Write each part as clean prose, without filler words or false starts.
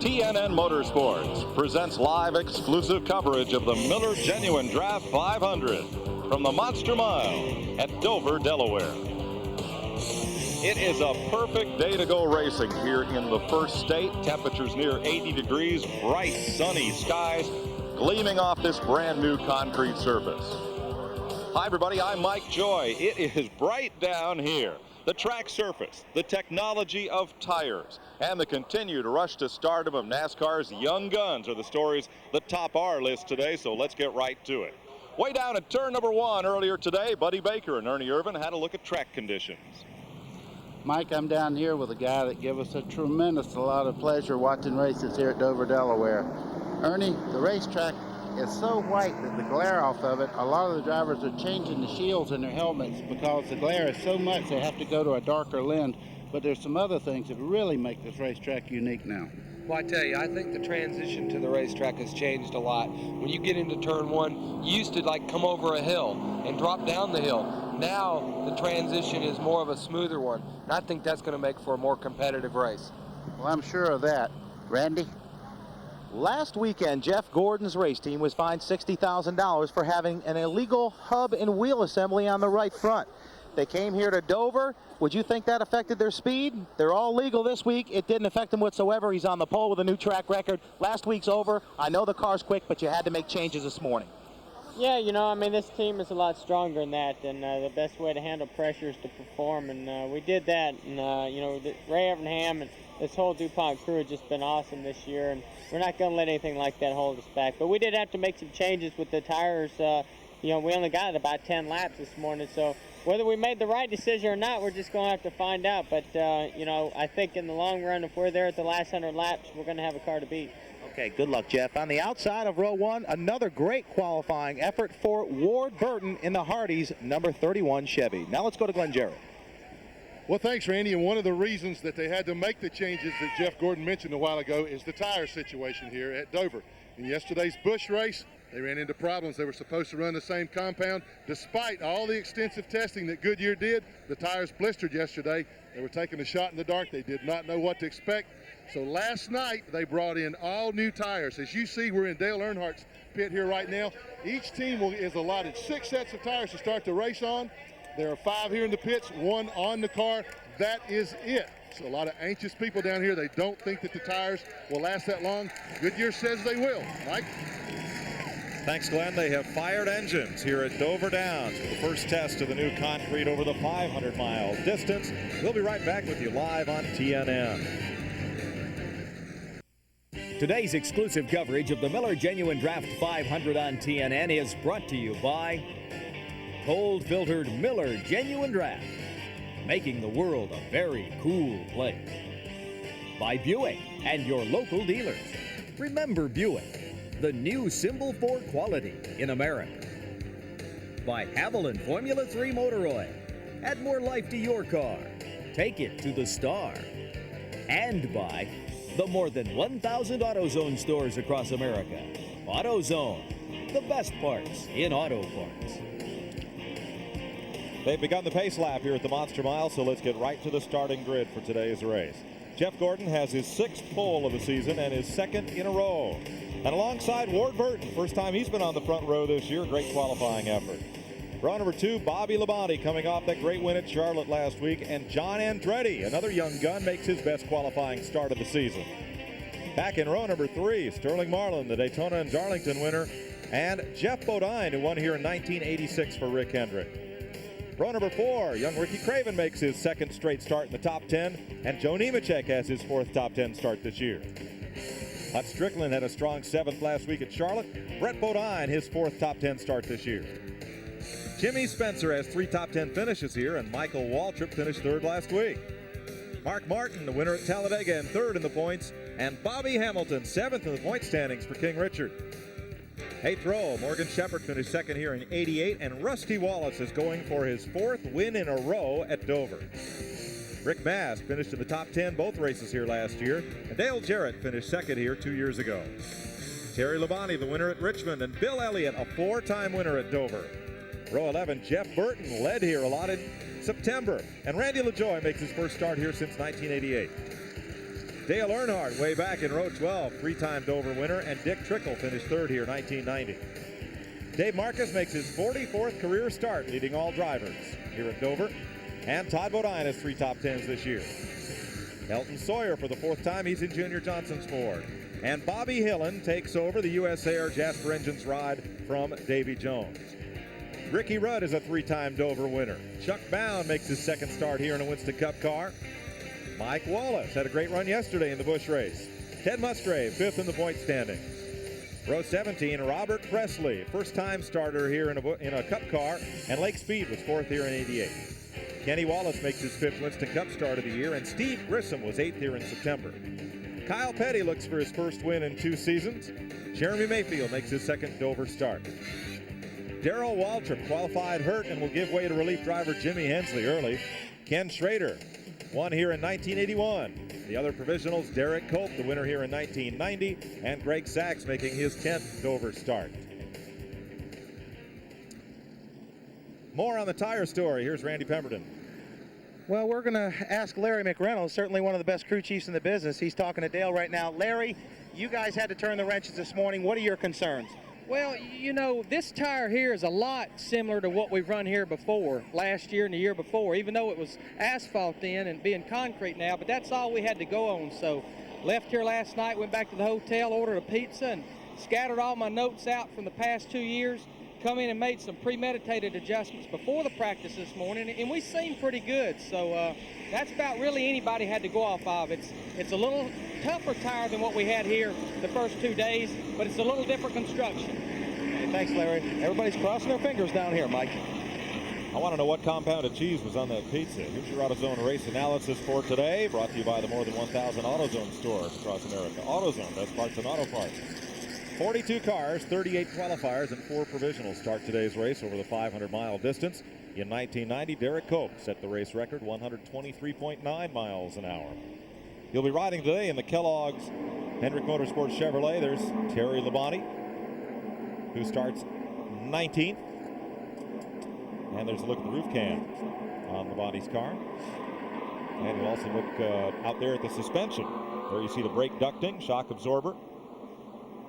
TNN Motorsports presents live exclusive coverage of the Miller Genuine Draft 500 from the Monster Mile at Dover, Delaware. It is a perfect day to go racing here in the first state. Temperatures near 80 degrees, bright sunny skies gleaming off this brand new concrete surface. Hi everybody, I'm Mike Joy. It is bright down here. The track surface, the technology of tires, and the continued rush to stardom of NASCAR's young guns are the stories that top our list today, so let's get right to it. Way down at turn number 1 earlier today, Buddy Baker and Ernie Irvin had a look at track conditions. Mike, I'm down here with a guy that gave us a tremendous lot of pleasure watching races here at Dover, Delaware. Ernie, the racetrack is so white that the glare off of it, a lot of the drivers are changing the shields in their helmets because the glare is so much they have to go to a darker lens. But there's some other things that really make this racetrack unique now. Well, I tell you, I think the transition to the racetrack has changed a lot. When you get into turn 1, you used to like come over a hill and drop down the hill. Now the transition is more of a smoother one. And I think that's going to make for a more competitive race. Well, I'm sure of that. Randy? Last weekend, Jeff Gordon's race team was fined $60,000 for having an illegal hub and wheel assembly on the right front. They came here to Dover. Would you think that affected their speed? They're all legal this week. It didn't affect him whatsoever. He's on the pole with a new track record. Last week's over. I know the car's quick, but you had to make changes this morning. Yeah, you know, I mean, this team is a lot stronger than that, and the best way to handle pressure is to perform, and we did that. And, you know, Ray Evernham and this whole DuPont crew have just been awesome this year, and we're not going to let anything like that hold us back. But we did have to make some changes with the tires. You know, we only got about 10 laps this morning, so whether we made the right decision or not, we're just going to have to find out. But, you know, I think in the long run, if we're there at the last 100 laps, we're going to have a car to beat. Okay, good luck, Jeff. On the outside of row 1, another great qualifying effort for Ward Burton in the Hardee's number 31 Chevy. Now let's go to Glenn Jarrett. Well, thanks, Randy. And one of the reasons that they had to make the changes that Jeff Gordon mentioned a while ago is the tire situation here at Dover. In yesterday's Busch race, they ran into problems. They were supposed to run the same compound. Despite all the extensive testing that Goodyear did, the tires blistered yesterday. They were taking a shot in the dark. They did not know what to expect. So last night, they brought in all new tires. As you see, we're in Dale Earnhardt's pit here right now. Each team is allotted 6 sets of tires to start the race on. There are 5 here in the pits, 1 on the car. That is it. So a lot of anxious people down here. They don't think that the tires will last that long. Goodyear says they will. Mike? Thanks, Glenn. They have fired engines here at Dover Downs for the first test of the new concrete over the 500-mile distance. We'll be right back with you live on TNN. Today's exclusive coverage of the Miller Genuine Draft 500 on TNN is brought to you by cold-filtered Miller Genuine Draft, making the world a very cool place. By Buick and your local dealers. Remember Buick, the new symbol for quality in America. By Haviland Formula 3 Motor Oil. Add more life to your car. Take it to the star. And by the more than 1,000 AutoZone stores across America. AutoZone, the best parts in auto parts. They've begun the pace lap here at the Monster Mile, so let's get right to the starting grid for today's race. Jeff Gordon has his 6th pole of the season and his 2nd in a row. And alongside Ward Burton, first time he's been on the front row this year, great qualifying effort. Row number 2, Bobby Labonte coming off that great win at Charlotte last week, and John Andretti, another young gun, makes his best qualifying start of the season. Back in row number 3, Sterling Marlin, the Daytona and Darlington winner, and Jeff Bodine, who won here in 1986 for Rick Hendrick. Row number 4, young Ricky Craven makes his 2nd straight start in the top 10, and Joe Nemechek has his 4th top 10 start this year. Hut Strickland had a strong 7th last week at Charlotte. Brett Bodine, his 4th top 10 start this year. Jimmy Spencer has 3 top 10 finishes here, and Michael Waltrip finished 3rd last week. Mark Martin, the winner at Talladega, and 3rd in the points, and Bobby Hamilton, 7th in the point standings for King Richard. 8th row, Morgan Shepherd finished 2nd here in 88, and Rusty Wallace is going for his 4th win in a row at Dover. Rick Mast finished in the top 10 both races here last year, and Dale Jarrett finished 2nd here 2 years ago. Terry Labonte, the winner at Richmond, and Bill Elliott, a 4-time winner at Dover. Row 11, Jeff Burton led here a lot in September, and Randy LaJoie makes his first start here since 1988. Dale Earnhardt way back in row 12, three-time Dover winner, and Dick Trickle finished third here in 1990. Dave Marcus makes his 44th career start leading all drivers here at Dover. And Todd Bodine has 3 top 10s this year. Elton Sawyer for the 4th time, he's in Junior Johnson's Ford. And Bobby Hillen takes over the US Air Jasper Engines ride from Davy Jones. Ricky Rudd is a 3-time Dover winner. Chuck Bound makes his 2nd start here in a Winston Cup car. Mike Wallace had a great run yesterday in the Busch race. Ted Musgrave, 5th in the point standing. Row 17, Robert Presley, first-time starter here in a Cup car, and Lake Speed was 4th here in '88. Kenny Wallace makes his 5th Winston Cup start of the year, and Steve Grissom was 8th here in September. Kyle Petty looks for his first win in 2 seasons. Jeremy Mayfield makes his 2nd Dover start. Darrell Waltrip qualified hurt and will give way to relief driver Jimmy Hensley early. Ken Schrader won here in 1981. The other provisionals, Derek Cope, the winner here in 1990, and Greg Sachs making his 10th Dover start. More on the tire story. Here's Randy Pemberton. Well, we're going to ask Larry McReynolds, certainly one of the best crew chiefs in the business. He's talking to Dale right now. Larry, you guys had to turn the wrenches this morning. What are your concerns? Well, you know, this tire here is a lot similar to what we've run here before, last year and the year before, even though it was asphalt then and being concrete now, but that's all we had to go on. So left here last night, went back to the hotel, ordered a pizza, and scattered all my notes out from the past 2 years, come in and made some premeditated adjustments before the practice this morning, and we seemed pretty good. So that's about really anybody had to go off of. It's a little tougher tire than what we had here the first 2 days, but it's a little different construction. Thanks, Larry. Everybody's crossing their fingers down here, Mike. I want to know what compounded cheese was on that pizza. Here's your AutoZone race analysis for today, brought to you by the more than 1,000 AutoZone stores across America. AutoZone, best parts and auto parts. 42 cars, 38 qualifiers, and 4 provisionals start today's race over the 500-mile distance. In 1990, Derek Cope set the race record, 123.9 miles an hour. He'll be riding today in the Kellogg's Hendrick Motorsports Chevrolet. There's Terry Labonte, who starts 19th. And there's a look at the roof cam on Labonte's car. And you'll also look out there at the suspension. There you see the brake ducting, shock absorber,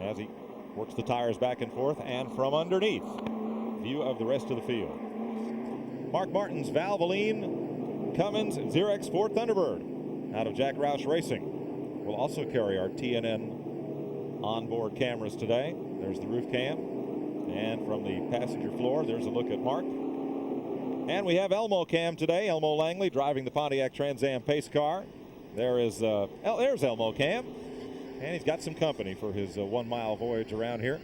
as he works the tires back and forth, and from underneath, view of the rest of the field. Mark Martin's Valvoline Cummins Xerox Ford Thunderbird out of Jack Roush Racing will also carry our TNN onboard cameras today. There's the roof cam, and from the passenger floor, there's a look at Mark. And we have Elmo cam today. Elmo Langley driving the Pontiac Trans Am pace car. There's Elmo cam. And he's got some company for his 1 mile voyage around here.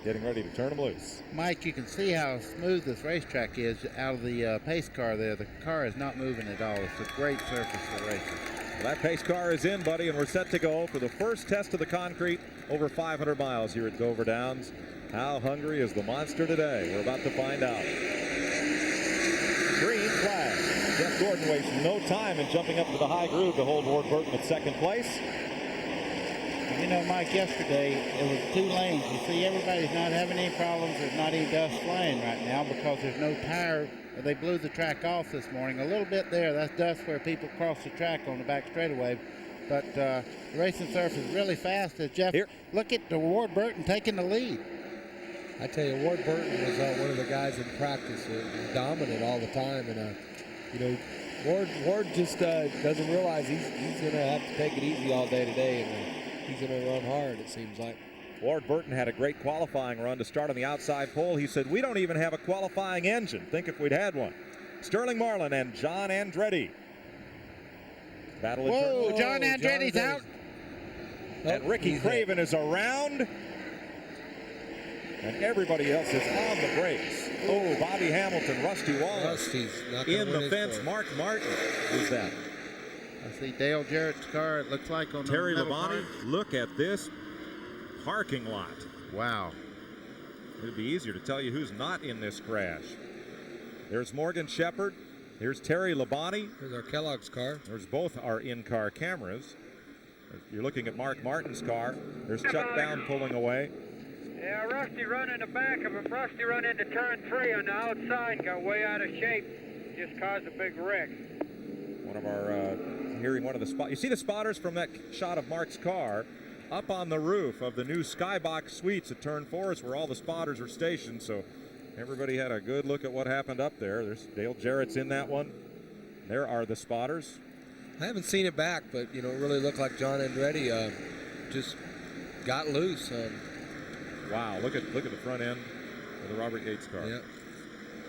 Getting ready to turn him loose. Mike, you can see how smooth this racetrack is out of the pace car there. The car is not moving at all. It's a great surface for racing. Well, that pace car is in, buddy, and we're set to go for the first test of the concrete over 500 miles here at Dover Downs. How hungry is the monster today? We're about to find out. Green flag. Jeff Gordon wastes no time in jumping up to the high groove to hold Ward Burton at 2nd place. You know, Mike, yesterday it was 2 lanes. You see, everybody's not having any problems. There's not any dust flying right now because there's no tire. They blew the track off this morning. A little bit there. That's dust where people cross the track on the back straightaway. But the racing surface is really fast. As Jeff, look at the Ward Burton taking the lead. I tell you, Ward Burton was one of the guys in practice who was dominant all the time, and you know, Ward just doesn't realize he's going to have to take it easy all day today, and he's going to run hard, it seems like. Ward Burton had a great qualifying run to start on the outside pole. He said, "We don't even have a qualifying engine. Think if we'd had one." Sterling Marlin and John Andretti. Battle of Whoa, John Andretti's out. And Ricky Craven is around. And everybody else is on the brakes. Oh, Bobby Hamilton, Rusty Wallace. Rusty's not in the fence. Mark Martin is that. I see Dale Jarrett's car, it looks like, on Terry the metal Labonte, part. look at this parking lot. Wow. It'd be easier to tell you who's not in this crash. There's Morgan Shepherd. Here's Terry Labonte. There's our Kellogg's car. There's both our in-car cameras. You're looking at Mark Martin's car. There's Chuck Bound pulling away. Yeah, Rusty run in the back of him. Rusty run into turn 3 on the outside, got way out of shape. Just caused a big wreck. One of our here in one of the spots. You see the spotters from that shot of Mark's car up on the roof of the new Skybox Suites at Turn 4 is where all the spotters are stationed. So everybody had a good look at what happened up there. There's Dale Jarrett's in that one. There are the spotters. I haven't seen it back, but, you know, it really looked like John Andretti just got loose. Wow, look at the front end of the Robert Yates car. Yep.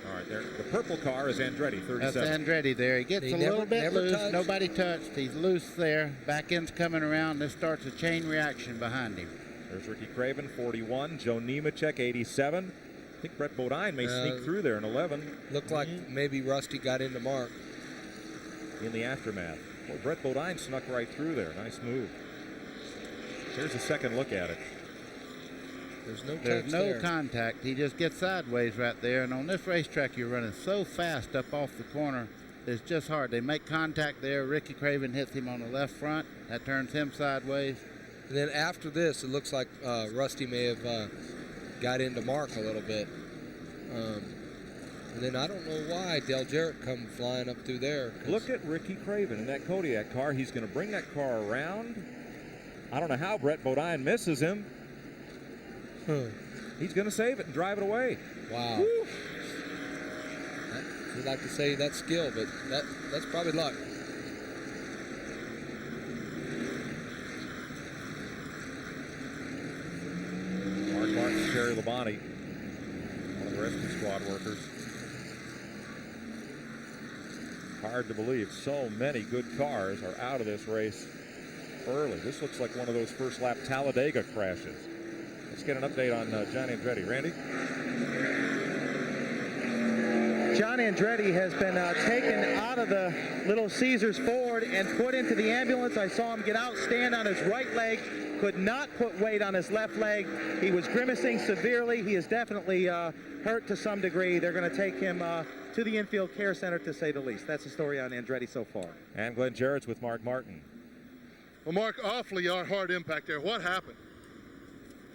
All right, there. The purple car is Andretti, 37. That's Andretti there. He gets a little bit loose. Touched. Nobody touched. He's loose there. Back end's coming around. This starts a chain reaction behind him. There's Ricky Craven, 41. Joe Nemechek, 87. I think Brett Bodine may sneak through there in 11. Looked like maybe Rusty got into Mark. In the aftermath. Well, Brett Bodine snuck right through there. Nice move. Here's a second look at it. There's no contact. He just gets sideways right there. And on this racetrack, you're running so fast up off the corner. It's just hard. They make contact there. Ricky Craven hits him on the left front. That turns him sideways. And then after this, it looks like Rusty may have got into Mark a little bit. And then I don't know why Dale Jarrett come flying up through there. Look at Ricky Craven in that Kodiak car. He's going to bring that car around. I don't know how Brett Bodine misses him. He's going to save it and drive it away. Wow. You'd like to say that's skill, but that's probably luck. Mark Martin, Terry Labonte, one of the rescue squad workers. Hard to believe so many good cars are out of this race early. This looks like one of those first lap Talladega crashes. Let's get an update on John Andretti. Randy? John Andretti has been taken out of the Little Caesars Ford and put into the ambulance. I saw him get out, stand on his right leg, could not put weight on his left leg. He was grimacing severely. He is definitely hurt to some degree. They're going to take him to the infield care center, to say the least. That's the story on Andretti so far. And Glenn Jarrett's with Mark Martin. Well, Mark, awfully hard impact there. What happened?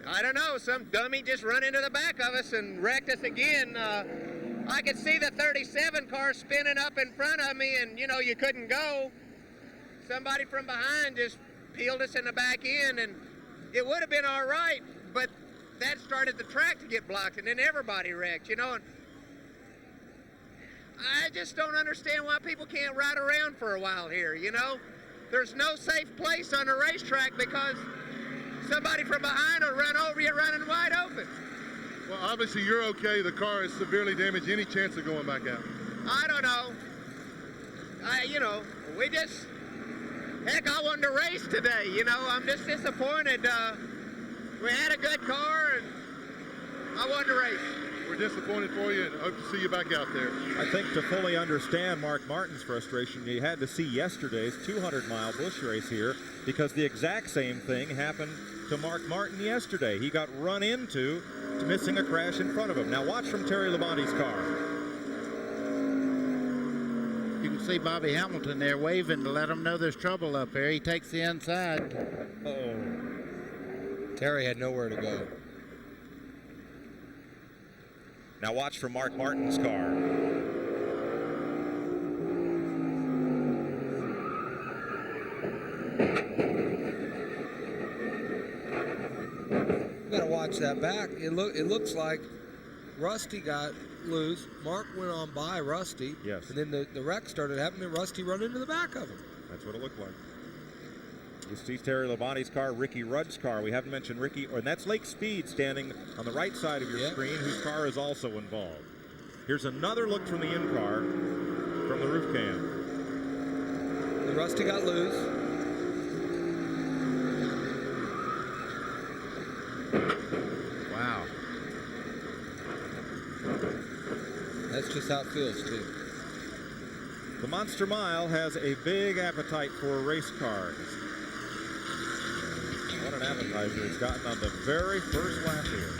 I don't know. Some dummy just run into the back of us and wrecked us again. I could see the 37 car spinning up in front of me, and, you know, you couldn't go. Somebody from behind just peeled us in the back end, and it would have been all right, but that started the track to get blocked, and then everybody wrecked, you know. And I just don't understand why people can't ride around for a while here, you know. There's no safe place on the racetrack because somebody from behind will run over you running wide open. Well, obviously you're okay. The car is severely damaged. Any chance of going back out? I don't know. You know, we just, heck, I wanted to race today, you know. I'm just disappointed. We had a good car, and I wanted to race. We're disappointed for you and hope to see you back out there. I think to fully understand Mark Martin's frustration, you had to see yesterday's 200-mile Busch race here, because the exact same thing happened to Mark Martin yesterday. He got run into, missing a crash in front of him. Now watch from Terry Labonte's car. You can see Bobby Hamilton there waving to let him know there's trouble up there. He takes the inside. Terry had nowhere to go. Now watch from Mark Martin's car. You gotta watch that back. It looks like Rusty got loose. Mark went on by Rusty. Yes. And then the wreck started happening, and Rusty run into the back of him. That's what it looked like. You see Terry Labonte's car, Ricky Rudd's car. We haven't mentioned Ricky, and that's Lake Speed standing on the right side of your screen, whose car is also involved. Here's another look from the in-car from the roof cam. And Rusty got loose. Wow. That's just how it feels, too. The Monster Mile has a big appetite for race cars. What an appetizer it's gotten on the very first lap here.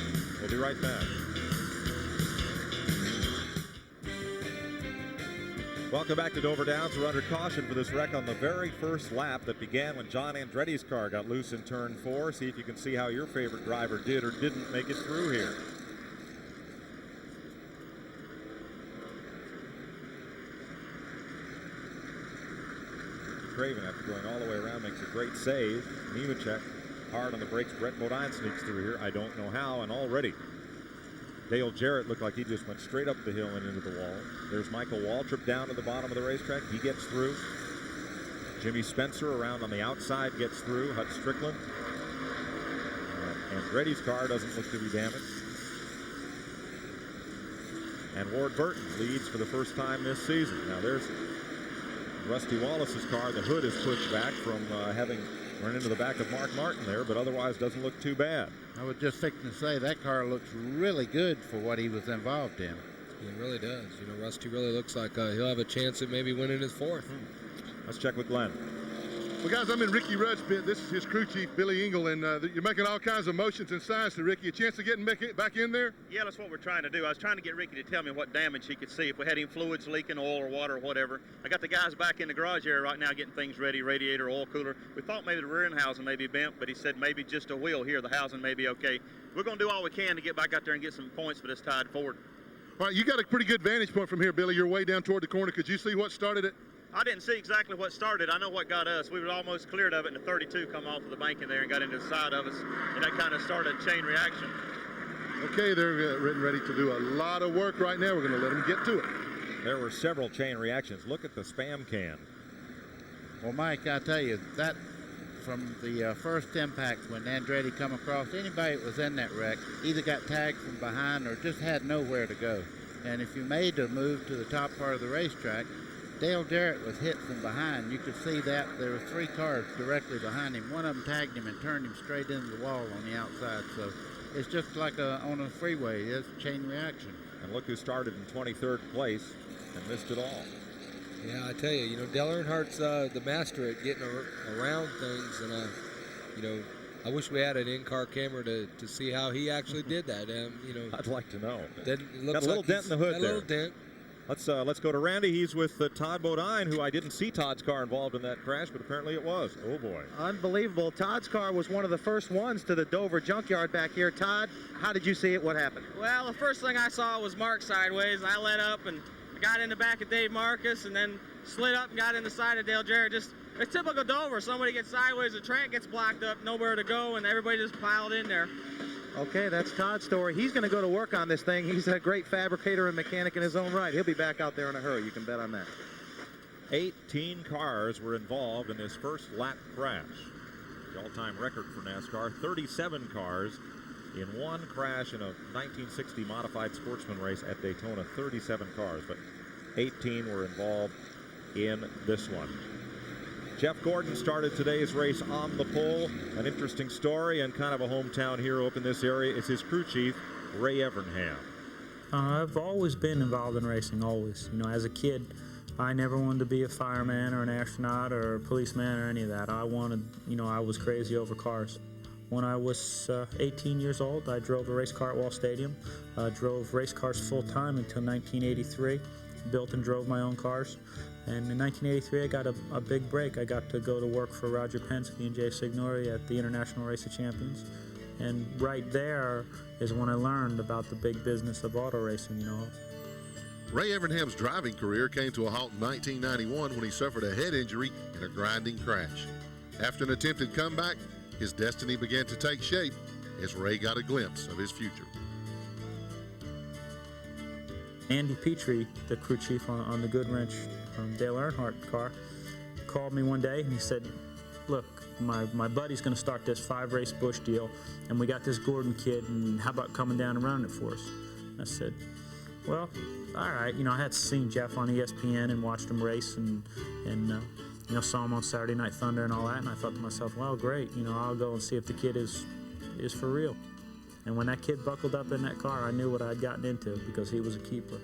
We'll be right back. Welcome back to Dover Downs. We're under caution for this wreck on the very first lap that began when John Andretti's car got loose in turn 4. See if you can see how your favorite driver did or didn't make it through here. Craven, after going all the way around, makes a great save. Nemechek hard on the brakes. Brett Bodine sneaks through here. I don't know how, and already Dale Jarrett looked like he just went straight up the hill and into the wall. There's Michael Waltrip down to the bottom of the racetrack. He gets through. Jimmy Spencer around on the outside gets through. Hut Strickland. Andretti's car doesn't look to be damaged. And Ward Burton leads for the first time this season. Now there's Rusty Wallace's car. The hood is pushed back from having run into the back of Mark Martin there, but otherwise doesn't look too bad. I was just fixing to say that car looks really good for what he was involved in. It really does. You know, Rusty really looks like he'll have a chance at maybe winning his fourth. Let's check with Glenn. Well, guys, I'm in Ricky Rudd's pit. This is his crew chief, Billy Engel, and you're making all kinds of motions and signs to Ricky. A chance of getting back in there? Yeah, that's what we're trying to do. I was trying to get Ricky to tell me what damage he could see, if we had any fluids leaking, oil or water or whatever. I got the guys back in the garage area right now getting things ready, radiator, oil cooler. We thought maybe the rear end housing may be bent, but he said maybe just a wheel here. The housing may be okay. We're going to do all we can to get back out there and get some points for this Tide Ford. All right, you got a pretty good vantage point from here, Billy. You're way down toward the corner. Could you see what started it? I didn't see exactly what started. I know what got us. We were almost cleared of it, and the 32 come off of the bank in there and got into the side of us, and that kind of started a chain reaction. Okay, they're getting ready to do a lot of work right now. We're going to let them get to it. There were several chain reactions. Look at the spam can. Well, Mike, I tell you, that from the first impact when Andretti come across, anybody that was in that wreck either got tagged from behind or just had nowhere to go. And if you made a move to the top part of the racetrack, Dale Jarrett was hit from behind. You could see that there were 3 cars directly behind him. One of them tagged him and turned him straight into the wall on the outside. So it's just like on a freeway. It's a chain reaction. And look who started in 23rd place and missed it all. Yeah, I tell you, you know, Dale Earnhardt's the master at getting around things, and you know, I wish we had an in-car camera to see how he actually did that. You know, I'd like to know. Got a little dent in the hood there. A little dent. Let's go to Randy. He's with Todd Bodine, who I didn't see Todd's car involved in that crash, but apparently it was. Oh, boy. Unbelievable. Todd's car was one of the first ones to the Dover junkyard back here. Todd, how did you see it? What happened? Well, the first thing I saw was Mark sideways. I let up and got in the back of Dave Marcus and then slid up and got in the side of Dale Jarrett. Just it's typical Dover. Somebody gets sideways, the track gets blocked up, nowhere to go, and everybody just piled in there. Okay, that's Todd's story. He's going to go to work on this thing. He's a great fabricator and mechanic in his own right. He'll be back out there in a hurry. You can bet on that. 18 cars were involved in this first lap crash. The all-time record for NASCAR. 37 cars in one crash in a 1960 modified sportsman race at Daytona. 37 cars, but 18 were involved in this one. Jeff Gordon started today's race on the pole. An interesting story and kind of a hometown hero up in this area is his crew chief, Ray Evernham. I've always been involved in racing, always. You know, as a kid, I never wanted to be a fireman or an astronaut or a policeman or any of that. I wanted, you know, I was crazy over cars. When I was 18 years old, I drove a race car at Wall Stadium. Drove race cars full-time until 1983. Built and drove my own cars. And in 1983, I got a big break. I got to go to work for Roger Penske and Jay Signori at the International Race of Champions. And right there is when I learned about the big business of auto racing, you know. Ray Evernham's driving career came to a halt in 1991 when he suffered a head injury in a grinding crash. After an attempted comeback, his destiny began to take shape as Ray got a glimpse of his future. Andy Petrie, the crew chief on the Goodwrench Dale Earnhardt car, called me one day and he said, look, my buddy's going to start this 5-race Busch deal, and we got this Gordon kid, and how about coming down and running it for us? I said, well, all right. You know, I had seen Jeff on ESPN and watched him race and you know, saw him on Saturday Night Thunder and all that, and I thought to myself, well, great, you know, I'll go and see if the kid is for real. And when that kid buckled up in that car, I knew what I'd gotten into because he was a keeper.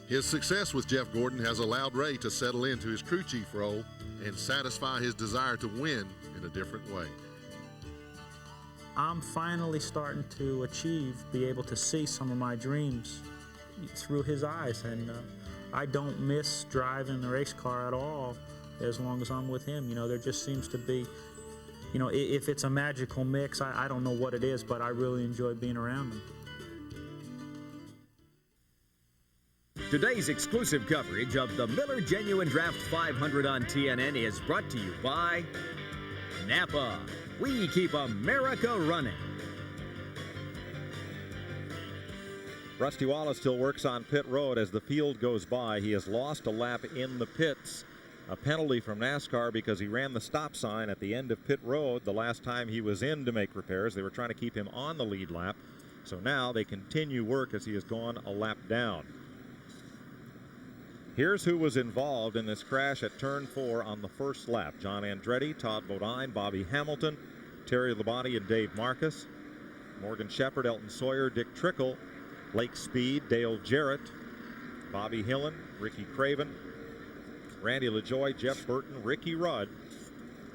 His success with Jeff Gordon has allowed Ray to settle into his crew chief role and satisfy his desire to win in a different way. I'm finally starting to be able to see some of my dreams through his eyes, and I don't miss driving the race car at all as long as I'm with him. You know, there just seems to be, you know, if it's a magical mix, I don't know what it is, but I really enjoy being around him. Today's exclusive coverage of the Miller Genuine Draft 500 on TNN is brought to you by Napa. We keep America running. Rusty Wallace still works on pit road as the field goes by. He has lost a lap in the pits. A penalty from NASCAR because he ran the stop sign at the end of pit road the last time he was in to make repairs. They were trying to keep him on the lead lap. So now they continue work as he has gone a lap down. Here's who was involved in this crash at turn 4 on the first lap. John Andretti, Todd Bodine, Bobby Hamilton, Terry Labonte, and Dave Marcus. Morgan Shepherd, Elton Sawyer, Dick Trickle, Lake Speed, Dale Jarrett, Bobby Hillen, Ricky Craven, Randy LaJoy, Jeff Burton, Ricky Rudd,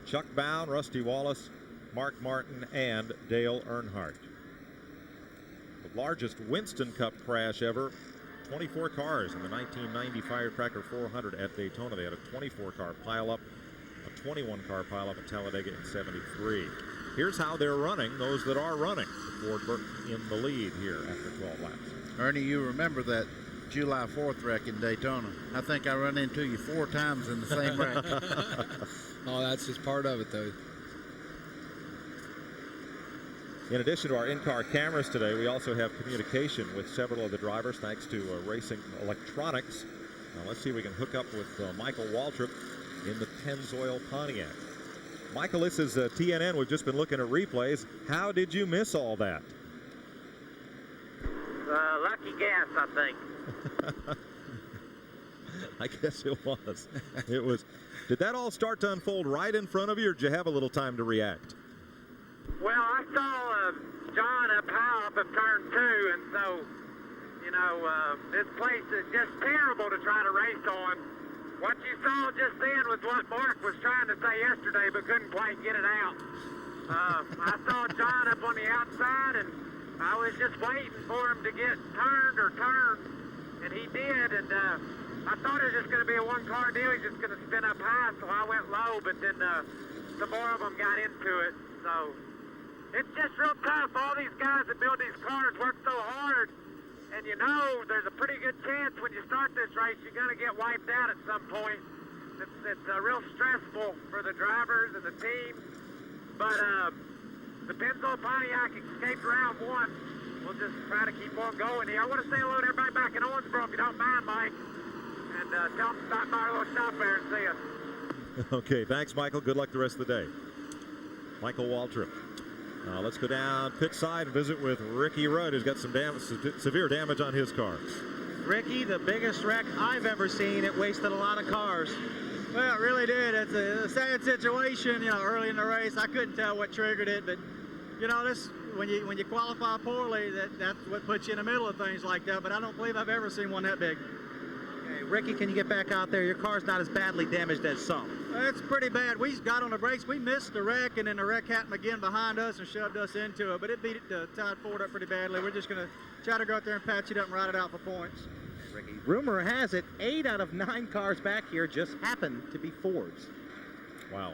Chuck Bound, Rusty Wallace, Mark Martin, and Dale Earnhardt. The largest Winston Cup crash ever. 24 cars in the 1990 Firecracker 400 at Daytona. They had a 24-car pileup, a 21-car pileup at Talladega in '73. Here's how they're running, those that are running. Ford Burton in the lead here after 12 laps. Ernie, you remember that July 4th wreck in Daytona? I think I run into you 4 times in the same wreck. Oh, that's just part of it, though. In addition to our in-car cameras today, we also have communication with several of the drivers thanks to Racing Electronics. Now let's see if we can hook up with Michael Waltrip in the Pennzoil Pontiac. Michael, this is TNN. We've just been looking at replays. How did you miss all that? Lucky guess, I think. I guess it was. It was. Did that all start to unfold right in front of you, or did you have a little time to react? Well, I saw John up high up of turn 2, and so, you know, this place is just terrible to try to race on. What you saw just then was what Mark was trying to say yesterday, but couldn't quite get it out. I saw John up on the outside, and I was just waiting for him to get turned or turned, and he did, and I thought it was just going to be a one-car deal. He's just going to spin up high, so I went low, but then some more of them got into it. So it's just real tough. All these guys that build these cars work so hard, and you know there's a pretty good chance when you start this race you're going to get wiped out at some point. It's real stressful for the drivers and the team. But the Pennzoil Pontiac escaped round 1. We'll just try to keep on going here. I want to say hello to everybody back in Owensboro, if you don't mind, Mike, and tell them to stop by our little shop there and see us. Okay, thanks, Michael. Good luck the rest of the day. Michael Waltrip. Let's go down pit side and visit with Ricky Rudd, who's got some severe damage on his car. Ricky, the biggest wreck I've ever seen. It wasted a lot of cars. Well, it really did. It's a sad situation, you know, early in the race. I couldn't tell what triggered it, but, you know, this when you qualify poorly, that's what puts you in the middle of things like that, but I don't believe I've ever seen one that big. Okay, Ricky, can you get back out there? Your car's not as badly damaged as some. It's pretty bad. We got on the brakes. We missed the wreck, and then the wreck happened again behind us and shoved us into it, but it beat tied Ford up pretty badly. We're just going to try to go out there and patch it up and ride it out for points. Ricky, rumor has it 8 out of 9 cars back here just happen to be Fords. Wow.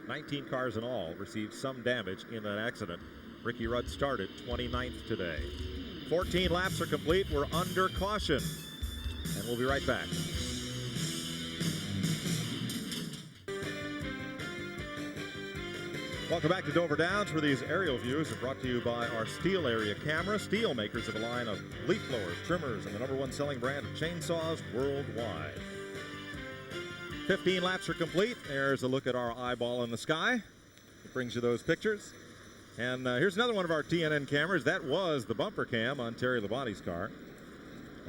19 cars in all received some damage in that accident. Ricky Rudd started 29th today. 14 laps are complete. We're under caution. And we'll be right back. Welcome back to Dover Downs, where these aerial views are brought to you by our Steel Area Camera. Steel makers of a line of leaf blowers, trimmers, and the #1 selling brand of chainsaws worldwide. 15 laps are complete. There's a look at our eyeball in the sky. It brings you those pictures. And here's another one of our TNN cameras. That was the bumper cam on Terry Labonte's car.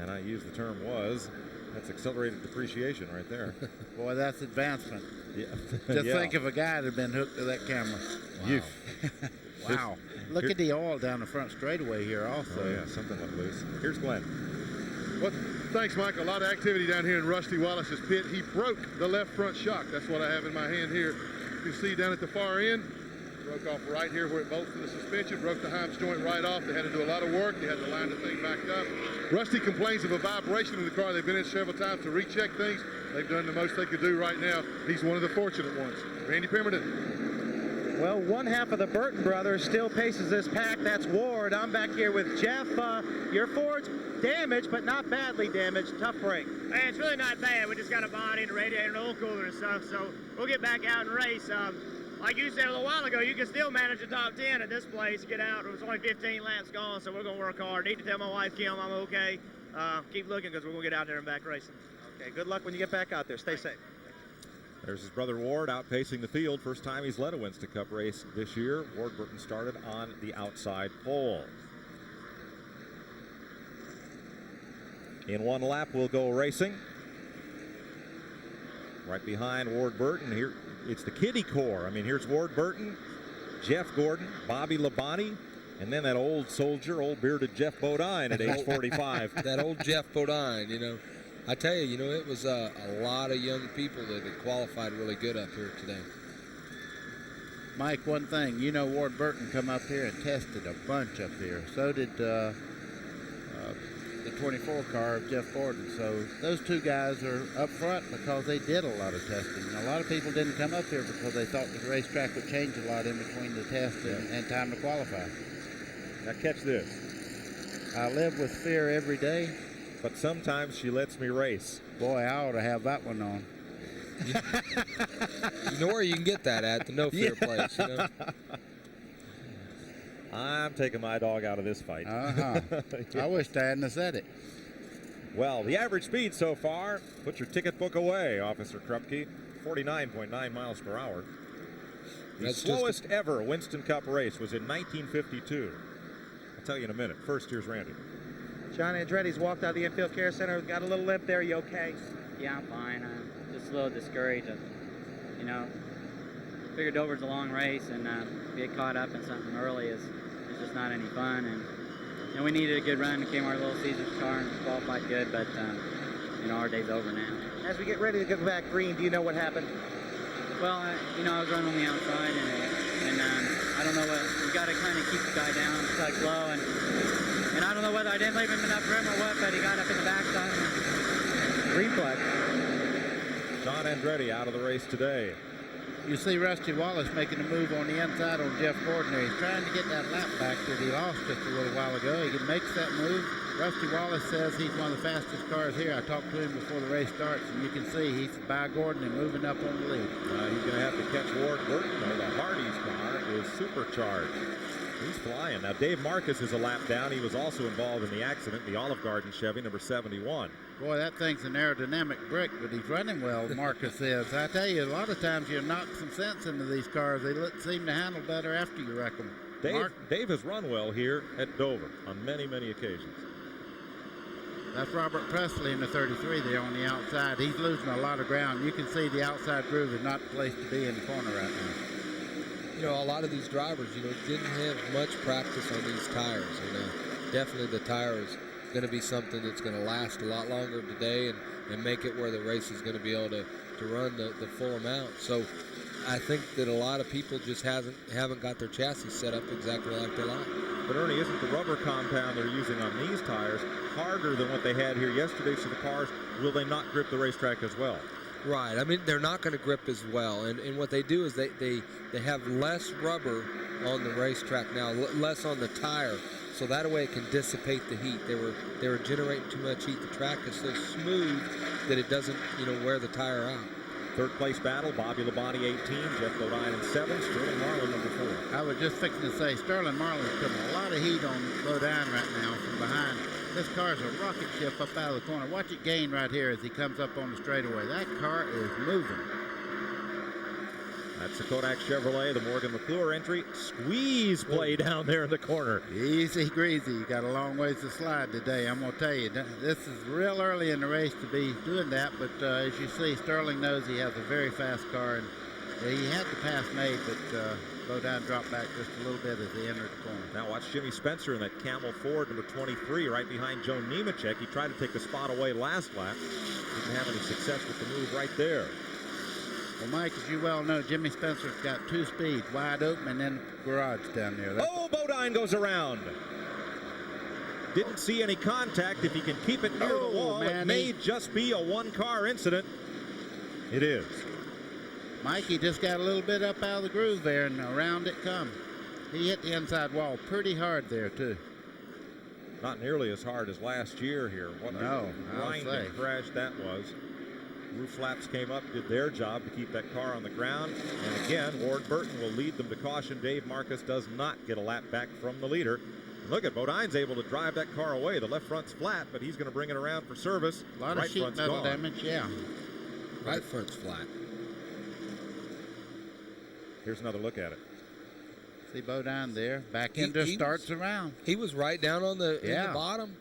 And I use the term was. That's accelerated depreciation right there. Boy, that's advancement. Yeah. Just Yeah. think if a guy had been hooked to that camera. Wow. Wow. Look at the oil down the front straightaway here also. Oh, yeah, something let loose. Here's Glenn. Well, thanks, Mike. A lot of activity down here in Rusty Wallace's pit. He broke the left front shock. That's what I have in my hand here. You can see down at the far end. Broke off right here where it bolts to the suspension. Broke the Heim's joint right off. They had to do a lot of work. They had to line the thing back up. Rusty complains of a vibration in the car. They've been in several times to recheck things. They've done the most they could do right now. He's one of the fortunate ones. Randy Pemberton. Well, one half of the Burton brothers still paces this pack. That's Ward. I'm back here with Jeff. Your Ford's damaged, but not badly damaged. Tough break. Hey, it's really not bad. We just got a body and a radiator and an oil cooler and stuff, so we'll get back out and race. Like you said a little while ago, you can still manage the top 10 at this place. Get out. It was only 15 laps gone, so we're going to work hard. Need to tell my wife, Kim, I'm okay. Keep looking because we're going to get out there and back racing. Okay, good luck when you get back out there. Stay safe. There's his brother Ward outpacing the field. First time he's led a Winston Cup race this year. Ward Burton started on the outside pole. In one lap, we'll go racing. Right behind Ward Burton here, it's the kiddie core. I mean, here's Ward Burton, Jeff Gordon, Bobby Labonte, and then that old soldier, old bearded Jeff Bodine at age 45. That old Jeff Bodine, you know. I tell you, it was a lot of young people that had qualified really good up here today. Mike, one thing, Ward Burton come up here and tested a bunch up here. So did the 24 car of Jeff Gordon. So those two guys are up front because they did a lot of testing. And a lot of people didn't come up here because they thought the racetrack would change a lot in between the test and time to qualify. Now catch this. I live with fear every day. But sometimes she lets me race. Boy, I ought to have that one on. You know where you can get that at, the No Fear place, I'm taking my dog out of this fight. I wish I hadn't said it. Well, the average speed so far, put your ticket book away, Officer Krupke, 49.9 miles per hour. The slowest ever Winston Cup race was in 1952. I'll tell you in a minute. First, here's Randy. John Andretti's walked out of the infield care center. Got a little limp there. You okay? Yeah, I'm fine. I'm just a little discouraged. Figured Dover's a long race, and get caught up in something early is just not any fun. And we needed a good run. It came our little Caesar's car and qualified good, but our day's over now. As we get ready to get back green, do you know what happened? Well, I was running on the outside, and I don't know what. We got to kind of keep the guy down, tug low, and I don't know whether I didn't leave him enough room or what, but he got up in the backside. Reflex. John Andretti out of the race today. You see Rusty Wallace making a move on the inside on Jeff Gordon there. He's trying to get that lap back that he lost just a little while ago. He makes that move. Rusty Wallace says he's one of the fastest cars here. I talked to him before the race starts, and you can see he's by Gordon and moving up on the lead. He's going to have to catch Ward Burton, though. The Hardy's car is supercharged. He's flying. Now, Dave Marcus is a lap down. He was also involved in the accident, the Olive Garden Chevy, number 71. Boy, that thing's an aerodynamic brick, but he's running well, Marcus is. I tell you, a lot of times you knock some sense into these cars. They seem to handle better after you wreck them. Dave has run well here at Dover on many, many occasions. That's Robert Presley in the 33 there on the outside. He's losing a lot of ground. You can see the outside groove is not the place to be in the corner right now. A lot of these drivers, didn't have much practice on these tires. Definitely the tire is going to be something that's going to last a lot longer today and make it where the race is going to be able to run the full amount. So I think that a lot of people just haven't got their chassis set up exactly like they like. But Ernie, isn't the rubber compound they're using on these tires harder than what they had here yesterday? So the cars, will they not grip the racetrack as well? Right. I mean, they're not going to grip as well. And what they do is they have less rubber on the racetrack now, less on the tire. So that way it can dissipate the heat. They were generating too much heat. The track is so smooth that it doesn't, wear the tire out. Third place battle, Bobby Labonte 18, Jeff Bodine in 7, Sterling Marlin number 4. I was just fixing to say, Sterling Marlin's putting a lot of heat on Bodine right now from behind. This car's a rocket ship up out of the corner. Watch it gain right here as he comes up on the straightaway. That car is moving. That's the Kodak Chevrolet, the Morgan McClure entry. Squeeze play down there in the corner. Easy greasy. You got a long ways to slide today. I'm going to tell you, this is real early in the race to be doing that. But as you see, Sterling knows he has a very fast car. And he had the pass made, but Bodine dropped back just a little bit as he entered the corner. Now watch Jimmy Spencer in that Camel Ford, number 23, right behind Joe Nemechek. He tried to take the spot away last lap. Didn't have any success with the move right there. Well, Mike, as you well know, Jimmy Spencer's got two speeds, wide open and then garage down there. Bodine goes around. Didn't see any contact. If he can keep it near the wall, it may just be a one-car incident. It is. Mikey just got a little bit up out of the groove there, and around it come. He hit the inside wall pretty hard there, too. Not nearly as hard as last year here. What a grinding crash that was. Roof flaps came up, did their job to keep that car on the ground. And again, Ward Burton will lead them to caution. Dave Marcus does not get a lap back from the leader. And look at Bodine's able to drive that car away. The left front's flat, but he's going to bring it around for service. A lot of sheet metal damage, yeah. Right front's flat. Here's another look at it. See Bodine there. Back end just starts around. He was right down on the, in the bottom.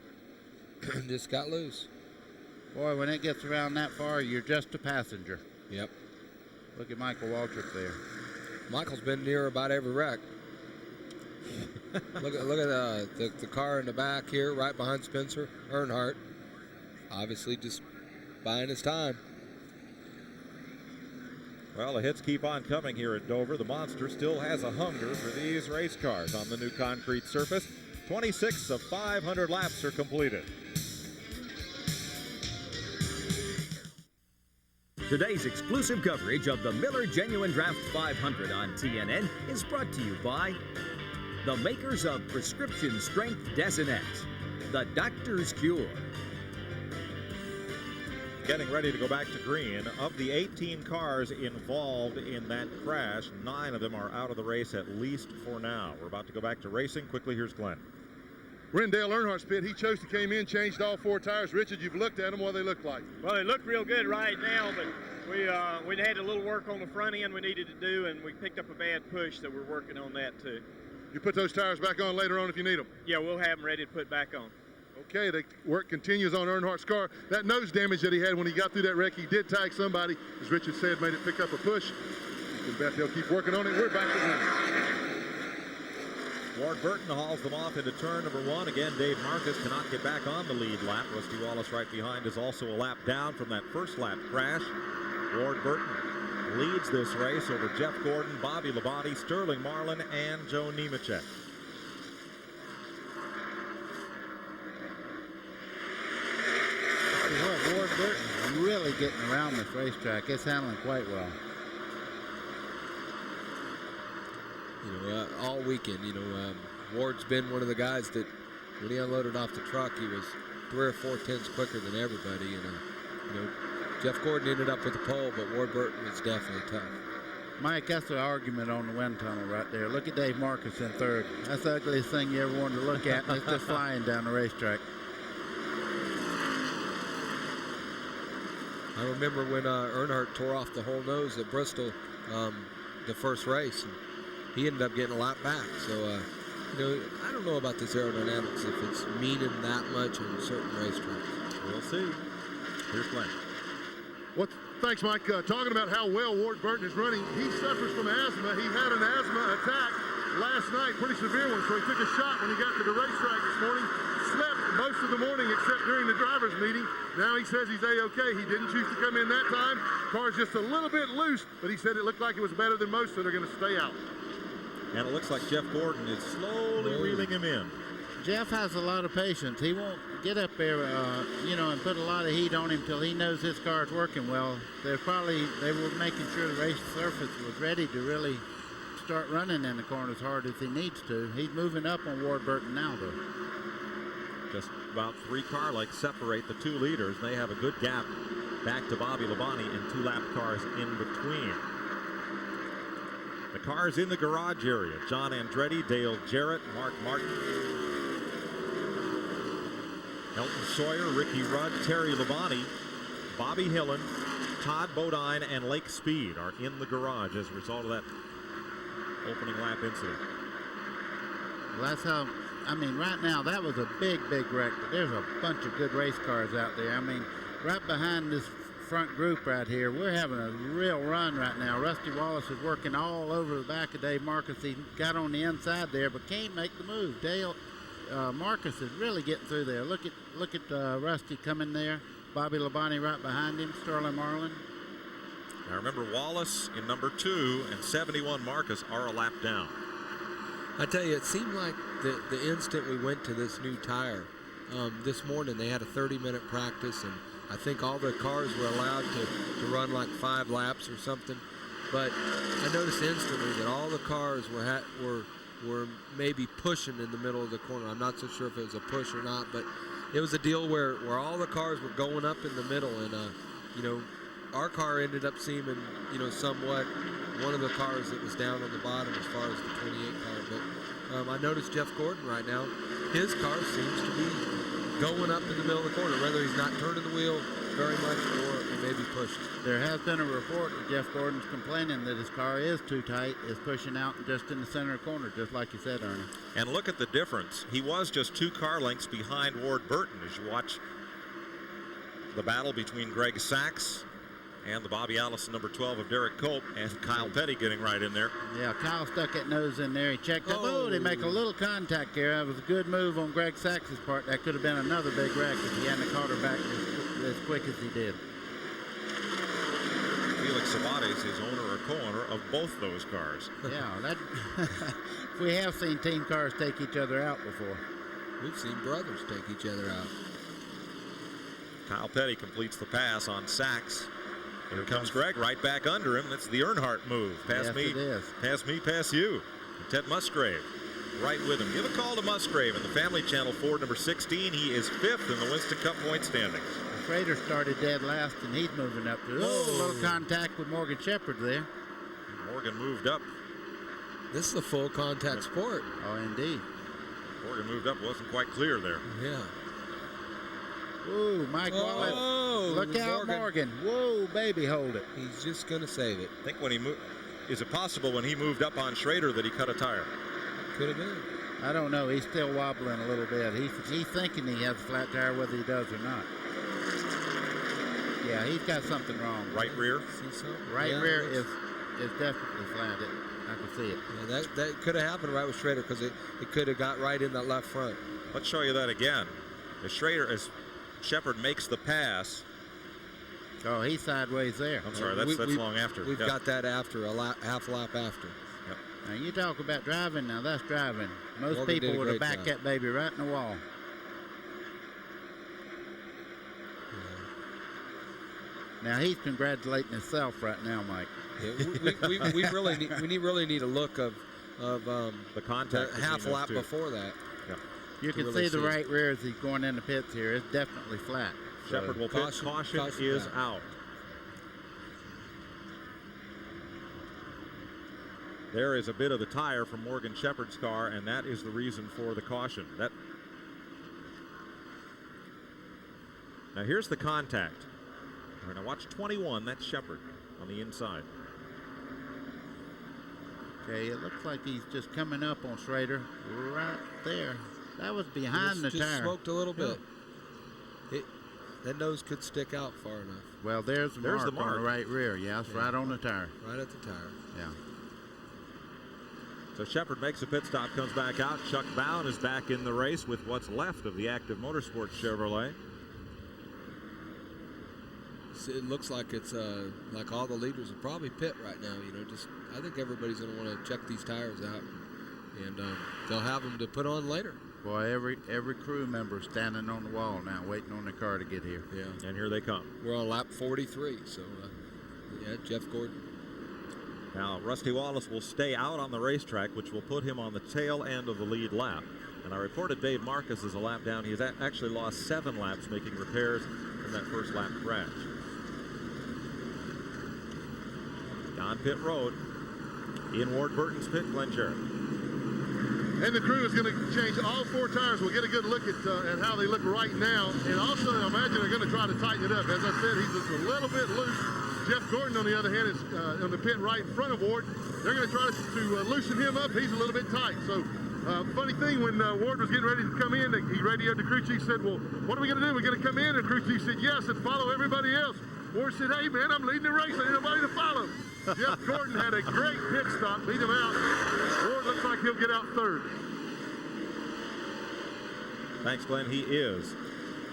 Just got loose. Boy, when it gets around that far, you're just a passenger. Yep. Look at Michael Waltrip there. Michael's been near about every wreck. look at the car in the back here, right behind Spencer Earnhardt. Obviously just buying his time. Well, the hits keep on coming here at Dover. The Monster still has a hunger for these race cars on the new concrete surface. 26 of 500 laps are completed. Today's exclusive coverage of the Miller Genuine Draft 500 on TNN is brought to you by the makers of Prescription Strength Desinets, the Doctor's Cure. Getting ready to go back to green. Of the 18 cars involved in that crash, 9 of them are out of the race, at least for now. We're about to go back to racing. Quickly, here's Glenn. We're in Dale Earnhardt's pit. He chose to came in, changed all 4 tires. Richard, you've looked at them. What do they look like? Well, they look real good right now, but we had a little work on the front end we needed to do, and we picked up a bad push, so we're working on that too. You put those tires back on later on if you need them? Yeah, we'll have them ready to put back on. Okay, the work continues on Earnhardt's car. That nose damage that he had when he got through that wreck, he did tag somebody. As Richard said, made it pick up a push. You can bet they'll keep working on it. We're back to green. Ward Burton hauls them off into turn number 1. Again, Dave Marcus cannot get back on the lead lap. Rusty Wallace right behind is also a lap down from that first lap crash. Ward Burton leads this race over Jeff Gordon, Bobby Labonte, Sterling Marlin, and Joe Nemechek. Ward Burton really getting around this racetrack. It's handling quite well. All weekend, Ward's been one of the guys that when he unloaded off the truck, he was 3 or 4 tenths quicker than everybody. And Jeff Gordon ended up with the pole, but Ward Burton was definitely tough. Mike, that's the argument on the wind tunnel right there. Look at Dave Marcus in third. That's the ugliest thing you ever wanted to look at, and it's just flying down the racetrack. I remember when Earnhardt tore off the whole nose at Bristol the first race. And he ended up getting a lap back. So, I don't know about this aerodynamics, if it's meaning that much on certain racetracks. We'll see. Here's Glenn. Thanks, Mike. Talking about how well Ward Burton is running, he suffers from asthma. He had an asthma attack last night, pretty severe one, so he took a shot when he got to the racetrack this morning. Slept most of the morning except during the driver's meeting. Now he says he's A-okay. He didn't choose to come in that time. Car's just a little bit loose, but he said it looked like it was better than most, so they're going to stay out. And it looks like Jeff Gordon is slowly reeling him in. Jeff has a lot of patience. He won't get up there, and put a lot of heat on him till he knows his car is working well. They were making sure the race surface was ready to really start running in the corner as hard as he needs to. He's moving up on Ward Burton now, though. Just about 3 car lengths separate the 2 leaders. They have a good gap back to Bobby Labonte and 2 lap cars in between. The cars in the garage area. John Andretti, Dale Jarrett, Mark Martin, Elton Sawyer, Ricky Rudd, Terry Labonte, Bobby Hillen, Todd Bodine, and Lake Speed are in the garage as a result of that opening lap incident. Well, that's how, right now that was a big wreck. There's a bunch of good race cars out there. Right behind this front group right here, we're having a real run right now. Rusty Wallace is working all over the back of Dave Marcus. He got on the inside there, but can't make the move. Marcus is really getting through there. Look at Rusty coming there. Bobby Labonte right behind him. Sterling Marlin. Now remember, Wallace in number 2 and 71 Marcus are a lap down. I tell you, it seemed like the instant we went to this new tire, this morning they had a 30-minute practice, and I think all the cars were allowed to run like 5 laps or something. but I noticed instantly that all the cars were maybe pushing in the middle of the corner. I'm not so sure if it was a push or not, but it was a deal where all the cars were going up in the middle, and you know, our car ended up seeming, you know, somewhat one of the cars that was down on the bottom as far as the 28 car. But I noticed Jeff Gordon right now, his car seems to be going up in the middle of the corner, whether he's not turning the wheel very much or maybe pushing. There has been a report that Jeff Gordon's complaining that his car is too tight, is pushing out just in the center corner, just like you said, Ernie. And look at the difference. He was just 2 car lengths behind Ward Burton as you watch the battle between Greg Sachs and the Bobby Allison number 12 of Derek Cope, and Kyle Petty getting right in there. Yeah, Kyle stuck that nose in there. He checked up. Oh, they make a little contact here. That was a good move on Greg Sachs' part. That could have been another big wreck if he hadn't caught her back as quick as he did. Felix Sabates is owner or co-owner of both those cars. Yeah, that we have seen team cars take each other out before. We've seen brothers take each other out. Kyle Petty completes the pass on Sachs. Here comes Greg right back under him. That's the Earnhardt move. Pass me, pass you. And Ted Musgrave right with him. Give a call to Musgrave in the Family Channel Ford number 16. He is 5th in the Winston Cup point standings. Schrader started dead last, and he's moving up there. Oh, a little contact with Morgan Shepherd there. Morgan moved up. This is a full contact sport. Oh, indeed. Morgan moved up. Wasn't quite clear there. Yeah. Ooh, Mike Wallace. Look out, Morgan. Whoa, baby, hold it. He's just going to save it. I think when he moved, is it possible when he moved up on Schrader that he cut a tire? Could have been. I don't know. He's still wobbling a little bit. He's thinking he has a flat tire, whether he does or not. Yeah, he's got something wrong. Right rear? See so? Right rear is definitely flat. I can see it. Yeah, that could have happened right with Schrader because it could have got right in that left front. Let's show you that again. As Shepherd makes the pass. Oh, he's sideways there. I'm sorry, that's long after. We've got that after, half lap after. Yep. Now, you talk about driving, now that's driving. Most people would have backed that baby right in the wall. Yeah. Now, he's congratulating himself right now, Mike. Yeah, we really need a look of the contact half a lap before that. Yep. You can see the right rear as he's going in the pits here. It's definitely flat. Shepherd will pit. Caution is out. There is a bit of the tire from Morgan Shepherd's car, and that is the reason for the caution. Now here's the contact. All right, now watch 21. That's Shepherd on the inside. Okay, it looks like he's just coming up on Schrader right there. That was behind the tire. Just smoked a little bit. That nose could stick out far enough. Well, there's the mark on the right rear. Yeah, it's right on the tire. Right at the tire. Yeah. So Shepherd makes a pit stop, comes back out. Chuck Bowen is back in the race with what's left of the Active Motorsports Chevrolet. It looks like it's like all the leaders will probably pit right now. You know, just I think everybody's going to want to check these tires out, and they'll have them to put on later. Boy, every crew member standing on the wall now, waiting on the car to get here. Yeah, and here they come. We're on lap 43, so yeah, Jeff Gordon. Now Rusty Wallace will stay out on the racetrack, which will put him on the tail end of the lead lap. And I reported Dave Marcus is a lap down. He has actually lost 7 laps making repairs from that first lap crash. On pit road, in Ward Burton's pit, Glenn Jarrett. And the crew is going to change all 4 tires. We'll get a good look at how they look right now. And also, I imagine they're going to try to tighten it up. As I said, he's just a little bit loose. Jeff Gordon, on the other hand, is on the pit right in front of Ward. They're going to try to loosen him up. He's a little bit tight. So, funny thing, when Ward was getting ready to come in, he radioed the crew chief, said, well, what are we going to do? We're going to come in? And the crew chief said, yes, and follow everybody else. Ward said, hey, man, I'm leading the race. I need nobody to follow. Jeff Gordon had a great pit stop, beat him out. Ward looks like he'll get out 3rd. Thanks, Glenn. He is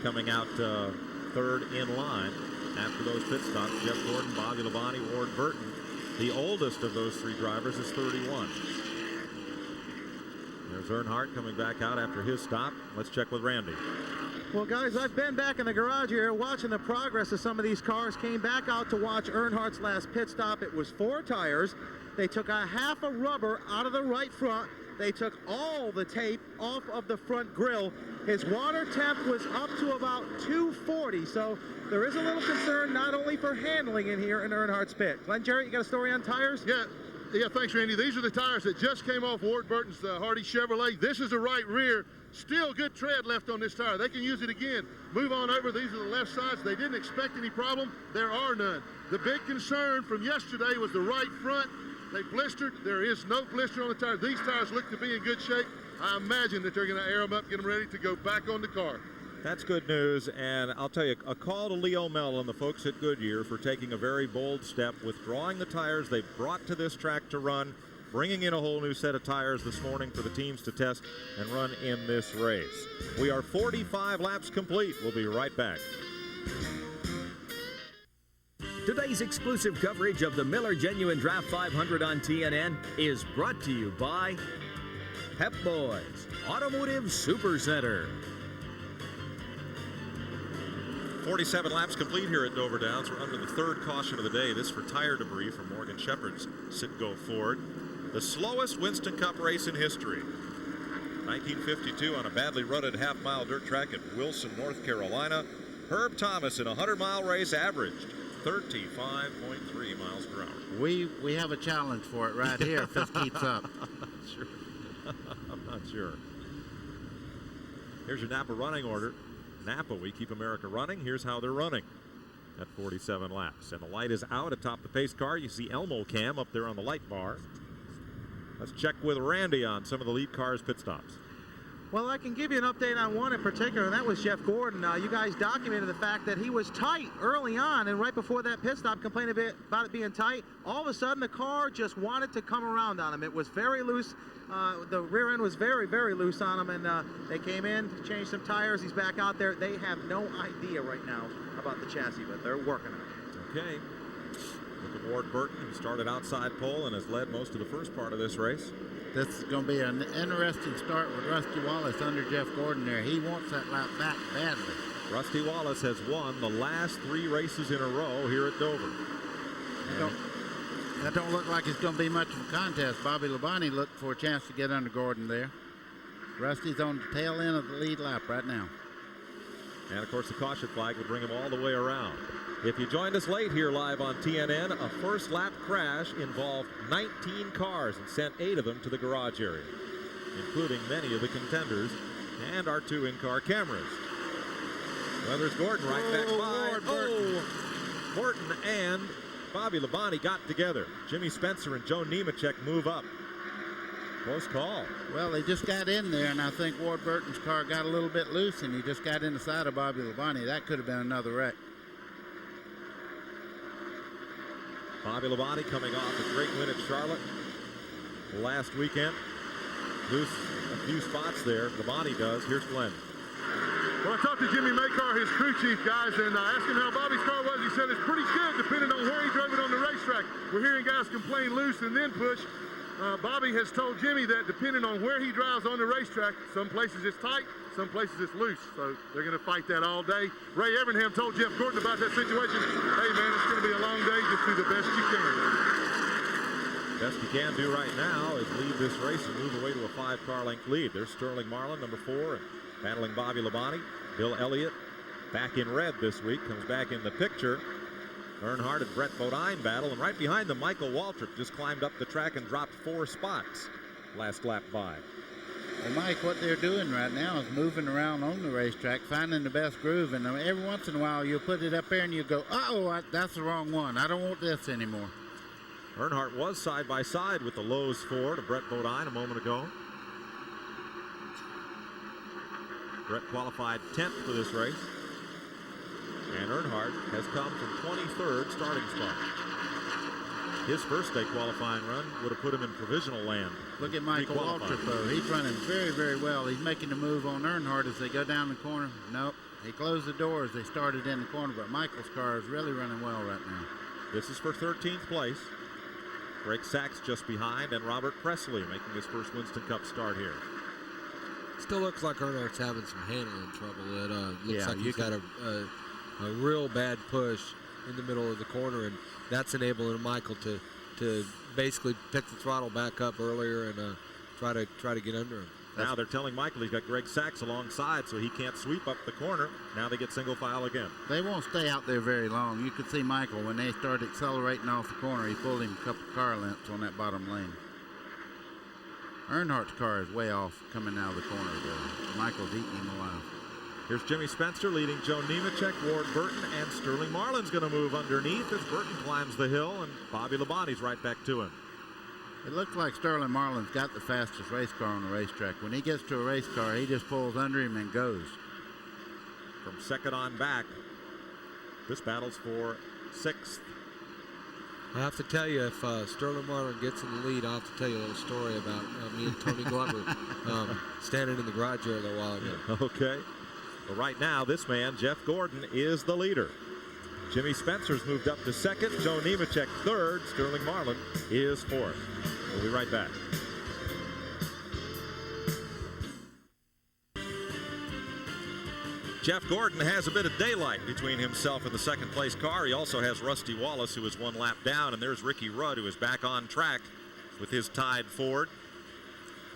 coming out 3rd in line after those pit stops. Jeff Gordon, Bobby Labonte, Ward Burton. The oldest of those 3 drivers is 31. There's Earnhardt coming back out after his stop. Let's check with Randy. Well, guys, I've been back in the garage here watching the progress of some of these cars. Came back out to watch Earnhardt's last pit stop. It was 4 tires. They took a half a rubber out of the right front. They took all the tape off of the front grille. His water temp was up to about 240, so there is a little concern not only for handling in here in Earnhardt's pit. Glenn Jarrett, you got a story on tires? Yeah, thanks, Randy. These are the tires that just came off Ward Burton's Hardy Chevrolet. This is the right rear. Still good tread left on this tire. They can use it again. Move on over. These are the left sides. They didn't expect any problem. There are none. The big concern from yesterday was the right front. They blistered. There is no blister on the tire. These tires look to be in good shape. I imagine that they're going to air them up, get them ready to go back on the car. That's good news, and I'll tell you, a call to Leo Mel and the folks at Goodyear for taking a very bold step, withdrawing the tires they brought to this track to run, bringing in a whole new set of tires this morning for the teams to test and run in this race. We are 45 laps complete. We'll be right back. Today's exclusive coverage of the Miller Genuine Draft 500 on TNN is brought to you by Pep Boys Automotive Super Center. 47 laps complete here at Dover Downs. We're under the third caution of the day. This for tire debris from Morgan Shepherd's Citgo Ford. The slowest Winston Cup race in history. 1952 on a badly rutted half-mile dirt track at Wilson, North Carolina. Herb Thomas in a 100-mile race averaged 35.3 miles per hour. We have a challenge for it right here if this keeps up. Sure. I'm not sure. Here's your Napa running order. Napa, we keep America running. Here's how they're running at 47 laps. And the light is out atop the pace car. You see Elmo Cam up there on the light bar. Let's check with Randy on some of the lead cars' pit stops. Well, I can give you an update on one in particular, and that was Jeff Gordon. You guys documented the fact that he was tight early on, and right before that pit stop, complained a bit about it being tight. All of a sudden, the car just wanted to come around on him. It was very loose. The rear end was very, very loose on him, and they came in, changed some tires. He's back out there. They have no idea right now about the chassis, but they're working on it. Okay. Look at Ward Burton, who started outside pole and has led most of the first part of this race. This is going to be an interesting start with Rusty Wallace under Jeff Gordon there. He wants that lap back badly. Rusty Wallace has won the last 3 races in a row here at Dover. That don't look like it's going to be much of a contest. Bobby Labonte looked for a chance to get under Gordon there. Rusty's on the tail end of the lead lap right now. And, of course, the caution flag would bring him all the way around. If you joined us late here live on TNN, a first lap crash involved 19 cars and sent 8 of them to the garage area, including many of the contenders and our 2 in-car cameras. Well, there's Gordon right back by. Gordon and Bobby Labonte got together. Jimmy Spencer and Joe Nemechek move up. Close call. Well, they just got in there, and I think Ward Burton's car got a little bit loose, and he just got in the side of Bobby Labonte. That could have been another wreck. Bobby Labonte coming off a great win at Charlotte last weekend. Loose a few spots there. Labonte does. Here's Glenn. Well, I talked to Jimmy Maycar, his crew chief, guys, and I asked him how Bobby's car was. He said it's pretty good depending on where he drove it on the racetrack. We're hearing guys complain loose and then push. Bobby has told Jimmy that depending on where he drives on the racetrack, some places it's tight, some places it's loose. So they're going to fight that all day. Ray Evernham told Jeff Gordon about that situation. Hey, man, it's going to be a long day. Just do the best you can. Best you can do right now is lead this race and move away to a 5-car length lead. There's Sterling Marlin, number 4, and battling Bobby Labonte. Bill Elliott, back in red this week, comes back in the picture. Earnhardt and Brett Bodine battle, and right behind them, Michael Waltrip just climbed up the track and dropped 4 spots last lap by. Well, Mike, what they're doing right now is moving around on the racetrack, finding the best groove, and every once in a while you'll put it up there and you go, uh-oh, that's the wrong one. I don't want this anymore. Earnhardt was side by side with the Lowe's Ford of Brett Bodine a moment ago. Brett qualified 10th for this race. And Earnhardt has come from 23rd starting spot. His first day qualifying run would have put him in provisional land. Look at Michael Waltrip, though. He's running very, very well. He's making the move on Earnhardt as they go down the corner. Nope. He closed the door as they started in the corner, but Michael's car is really running well right now. This is for 13th place. Greg Sachs just behind, and Robert Presley making his first Winston Cup start here. Still looks like Earnhardt's having some handling trouble. It looks Yeah, like he's got a real bad push in the middle of the corner, and that's enabling Michael to basically pick the throttle back up earlier and try to get under him. Now they're telling Michael he's got Greg Sachs alongside, so he can't sweep up the corner. Now they get single file again. They won't stay out there very long. You could see Michael, when they started accelerating off the corner, he pulled him a couple car lengths on that bottom lane. Earnhardt's car is way off coming out of the corner, though. Michael's eating him alive. Here's Jimmy Spencer leading Joe Nemechek, Ward Burton, and Sterling Marlin's going to move underneath as Burton climbs the hill, and Bobby Labonte's right back to him. It looks like Sterling Marlin's got the fastest race car on the racetrack. When he gets to a race car, he just pulls under him and goes. From second on back, this battle's for sixth. I have to tell you, if Sterling Marlin gets in the lead, I'll have to tell you a little story about me and Tony Glover standing in the garage there a little while ago. Okay. Well, right now, this man, Jeff Gordon, is the leader. Jimmy Spencer's moved up to second. Joe Nemechek third. Sterling Marlin is fourth. We'll be right back. Jeff Gordon has a bit of daylight between himself and the second place car. He also has Rusty Wallace, who is one lap down, and there's Ricky Rudd, who is back on track with his tied Ford.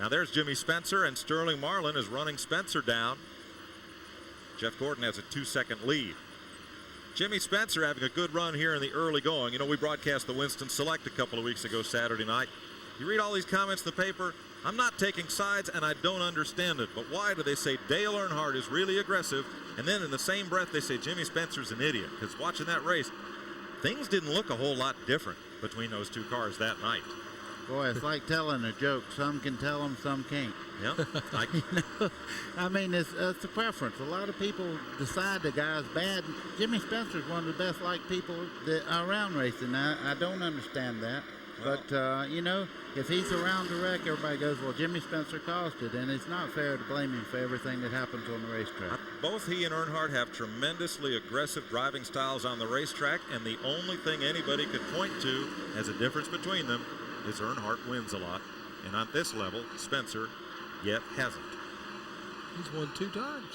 Now there's Jimmy Spencer, and Sterling Marlin is running Spencer down. Jeff Gordon has a 2-second lead. Jimmy Spencer having a good run here in the early going. You know, we broadcast the Winston Select a couple of weeks ago Saturday night. You read all these comments in the paper. I'm not taking sides, and I don't understand it. But why do they say Dale Earnhardt is really aggressive, and then in the same breath they say Jimmy Spencer's an idiot? Because watching that race, things didn't look a whole lot different between those two cars that night. Boy, it's like telling a joke. Some can tell them, some can't. Yeah. I mean, it's a preference. A lot of people decide the guy's bad. Jimmy Spencer's one of the best liked people that are around racing. I don't understand that. But, you know, if he's around the wreck, everybody goes, well, Jimmy Spencer caused it. And it's not fair to blame him for everything that happens on the racetrack. Both he and Earnhardt have tremendously aggressive driving styles on the racetrack. And the only thing anybody could point to as a difference between them is Earnhardt wins a lot. And on this level, Spencer yet hasn't. He's won 2 times.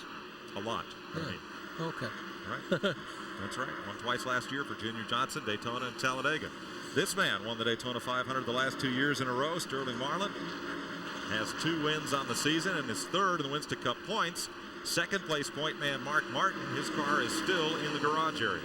A lot. Yeah. I mean. Okay. Right. That's right. Won twice last year for Junior Johnson, Daytona, and Talladega. This man won the Daytona 500 the last 2 years in a row. Sterling Marlin has 2 wins on the season and is third in the Winston Cup points. Second place point man Mark Martin. His car is still in the garage area.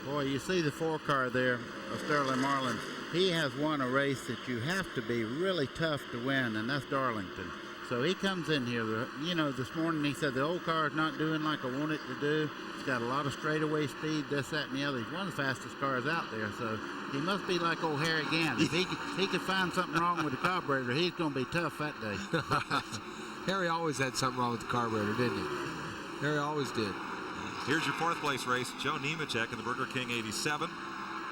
Boy, you see the 4 car there of Sterling Marlin. He has won a race that you have to be really tough to win, and that's Darlington. So he comes in here, you know, this morning he said the old car is not doing like I want it to do. It's got a lot of straightaway speed, this, that, and the other. He's one of the fastest cars out there, so he must be like old Harry Gant. If he could find something wrong with the carburetor, he's going to be tough that day. Harry always had something wrong with the carburetor, didn't he? Harry always did. Here's your 4th place race. Joe Nemechek in the Burger King 87.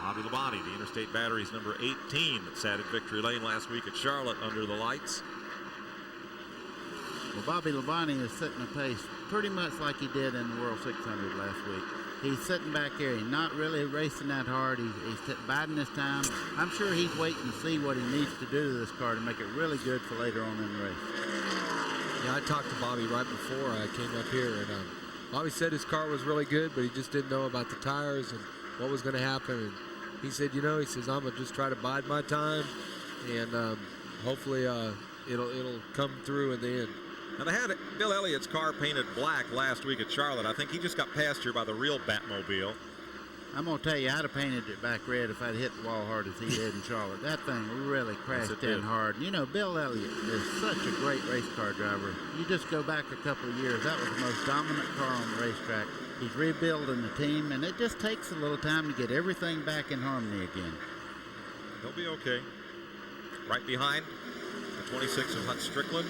Bobby Labonte, the Interstate Batteries number 18 that sat at Victory Lane last week at Charlotte under the lights. Well, Bobby Labonte is setting a pace pretty much like he did in the World 600 last week. He's sitting back here. He's not really racing that hard. He's biding his time. I'm sure he's waiting to see what he needs to do to this car to make it really good for later on in the race. Yeah, I talked to Bobby right before I came up here, and Bobby said his car was really good, but he just didn't know about the tires and what was going to happen. And he said, you know, he says, I'm going to just try to bide my time, and hopefully it'll come through in the end. Now, they had Bill Elliott's car painted black last week at Charlotte. I think he just got passed here by the real Batmobile. I'm going to tell you, I'd have painted it back red if I'd hit the wall hard as he did in Charlotte. That thing really crashed in hard. You know, Bill Elliott is such a great race car driver. You just go back a couple of years, that was the most dominant car on the racetrack. He's rebuilding the team, and it just takes a little time to get everything back in harmony again. He'll be okay. Right behind the 26 of Hunt Strickland,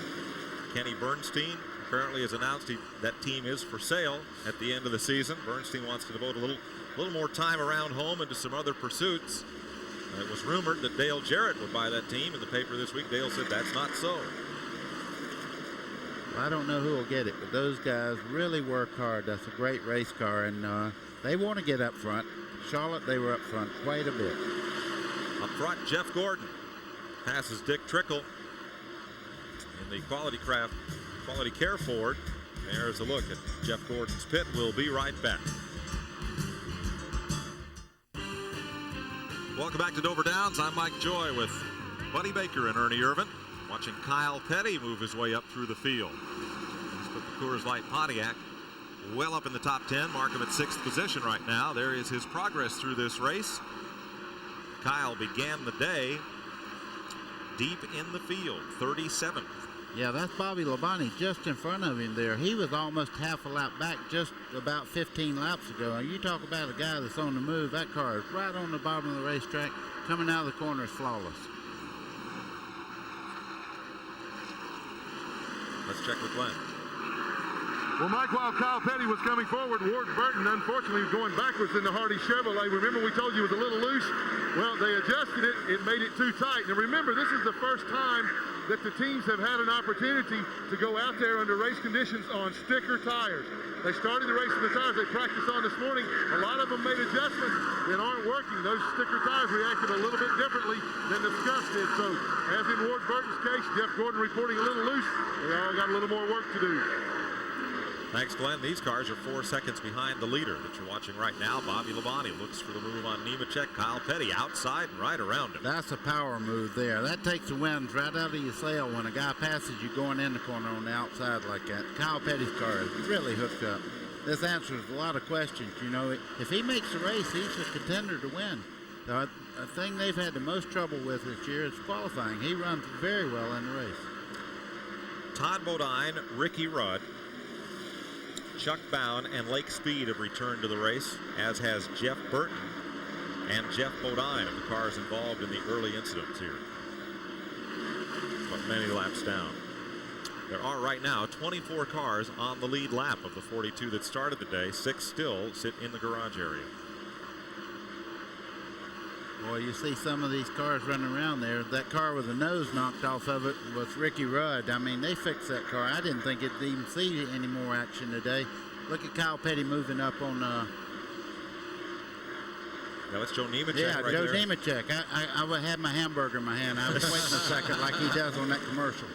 Kenny Bernstein apparently has announced that team is for sale at the end of the season. Bernstein wants to devote a little more time around home and to some other pursuits. It was rumored that Dale Jarrett would buy that team. In the paper this week, Dale said that's not so. I don't know who will get it, but those guys really work hard. That's a great race car, and they want to get up front. Charlotte, they were up front quite a bit. Up front, Jeff Gordon passes Dick Trickle in the Quality Craft Quality Care Ford. There's a look at Jeff Gordon's pit. We'll be right back. Welcome back to Dover Downs. I'm Mike Joy with Buddy Baker and Ernie Irvin. Watching Kyle Petty move his way up through the field. He's put the Coors Light Pontiac well up in the top 10. Mark him at 6th position right now. There is his progress through this race. Kyle began the day deep in the field, 37th. Yeah, that's Bobby Labonte just in front of him there. He was almost half a lap back just about 15 laps ago. And you talk about a guy that's on the move. That car is right on the bottom of the racetrack. Coming out of the corner is flawless. Let's check with Glenn. Well, Mike, while Kyle Petty was coming forward, Ward Burton, unfortunately, was going backwards in the Hardy Chevrolet. Remember, we told you it was a little loose? Well, they adjusted it. It made it too tight. And remember, this is the first time that the teams have had an opportunity to go out there under race conditions on sticker tires. They started the race with the tires they practiced on this morning. A lot of them made adjustments that aren't working. Those sticker tires reacted a little bit differently than the Scuffs did. So, as in Ward Burton's case, Jeff Gordon reporting a little loose. They all got a little more work to do. Thanks, Glenn. These cars are 4 seconds behind the leader that you're watching right now. Bobby Labonte looks for the move on Nemechek. Kyle Petty outside and right around him. That's a power move there. That takes the wind right out of your sail when a guy passes you going in the corner on the outside like that. Kyle Petty's car is really hooked up. This answers a lot of questions. You know, if he makes the race, he's a contender to win. The thing they've had the most trouble with this year is qualifying. He runs very well in the race. Todd Bodine, Ricky Rudd, Chuck Bowen, and Lake Speed have returned to the race, as has Jeff Burton and Jeff Bodine of the cars involved in the early incidents here. But many laps down. There are right now 24 cars on the lead lap of the 42 that started the day. 6 still sit in the garage area. Boy, you see some of these cars running around there. That car with the nose knocked off of it was Ricky Rudd. I mean, they fixed that car. I didn't think it'd even see any more action today. Look at Kyle Petty moving up on Now it's Joe Nemechek yeah, right Joe there. Nemechek. I had my hamburger in my hand. I was waiting a second like he does on that commercial.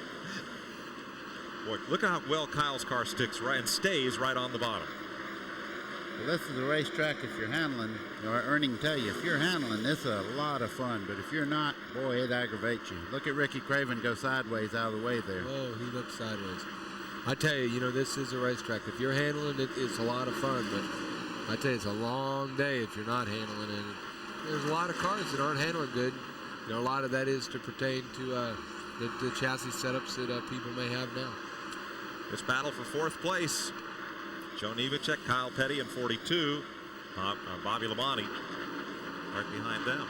Boy, look at how well Kyle's car sticks right and stays right on the bottom. Well, this is a racetrack if you're handling, or Ernie can tell you, if you're handling, this is a lot of fun. But if you're not, boy, it aggravates you. Look at Ricky Craven go sideways out of the way there. Oh, he looked sideways. I tell you, you know, this is a racetrack. If you're handling it, it's a lot of fun. But I tell you, it's a long day if you're not handling it. There's a lot of cars that aren't handling good. You know, a lot of that is to pertain to the chassis setups that people may have now. This battle for 4th place. Joe Nemechek, Kyle Petty in 42. Bobby Labonte right behind them.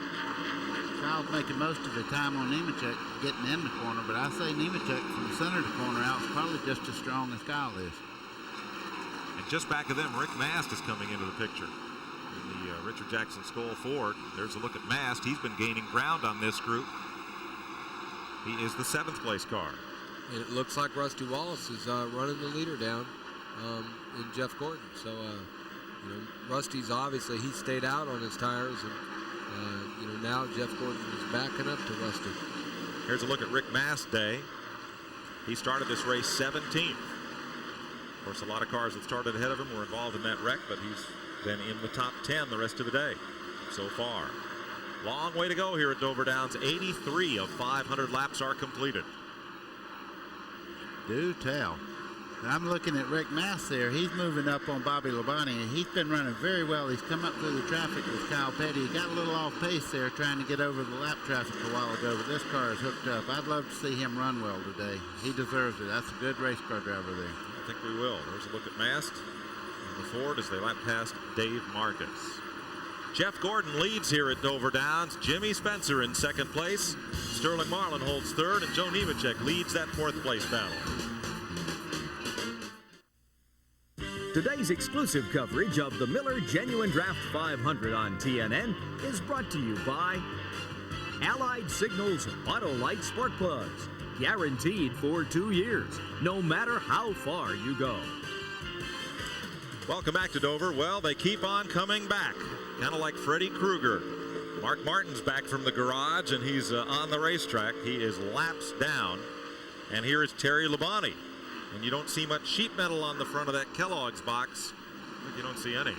Kyle's making most of the time on Nemechek getting in the corner, but I say Nemechek from the center of the corner out is probably just as strong as Kyle is. And just back of them, Rick Mast is coming into the picture in the Richard Jackson Skoll Ford. There's a look at Mast. He's been gaining ground on this group. He is the 7th place car. And it looks like Rusty Wallace is running the leader down in Jeff Gordon. So, you know, Rusty's obviously, he stayed out on his tires. And, you know, now Jeff Gordon is backing up to Rusty. Here's a look at Rick Mast's day. He started this race 17th. Of course, a lot of cars that started ahead of him were involved in that wreck, but he's been in the top 10 the rest of the day so far. Long way to go here at Dover Downs. 83 of 500 laps are completed. Do tell. I'm looking at Rick Mast there. He's moving up on Bobby Labonte, and he's been running very well. He's come up through the traffic with Kyle Petty. He got a little off pace there trying to get over the lap traffic a while ago, but this car is hooked up. I'd love to see him run well today. He deserves it. That's a good race car driver there. I think we will. There's a look at Mast and the Ford as they lap past Dave Marcus. Jeff Gordon leads here at Dover Downs. Jimmy Spencer in 2nd place. Sterling Marlin holds 3rd, and Joe Nemechek leads that 4th place battle. Today's exclusive coverage of the Miller Genuine Draft 500 on TNN is brought to you by Allied Signals Auto Light Spark Plugs. Guaranteed for 2 years, no matter how far you go. Welcome back to Dover. Well, they keep on coming back, kind of like Freddie Krueger. Mark Martin's back from the garage, and he's on the racetrack. He is laps down. And here is Terry Labonte. And you don't see much sheet metal on the front of that Kellogg's box. You don't see any.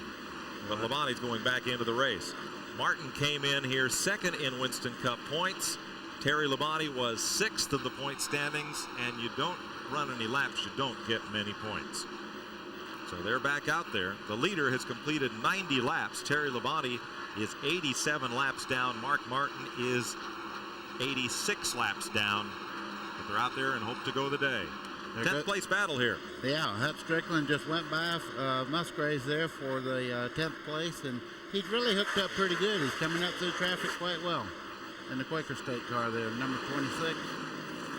But Labonte's going back into the race. Martin came in here second in Winston Cup points. Terry Labonte was 6th of the point standings, and you don't run any laps, you don't get many points. So they're back out there. The leader has completed 90 laps. Terry Labonte is 87 laps down. Mark Martin is 86 laps down. But they're out there and hope to go the day. 10th place battle here. Yeah, Hut Strickland just went by Musgraves there for the 10th place, and he's really hooked up pretty good. He's coming up through traffic quite well in the Quaker State car there, number 26.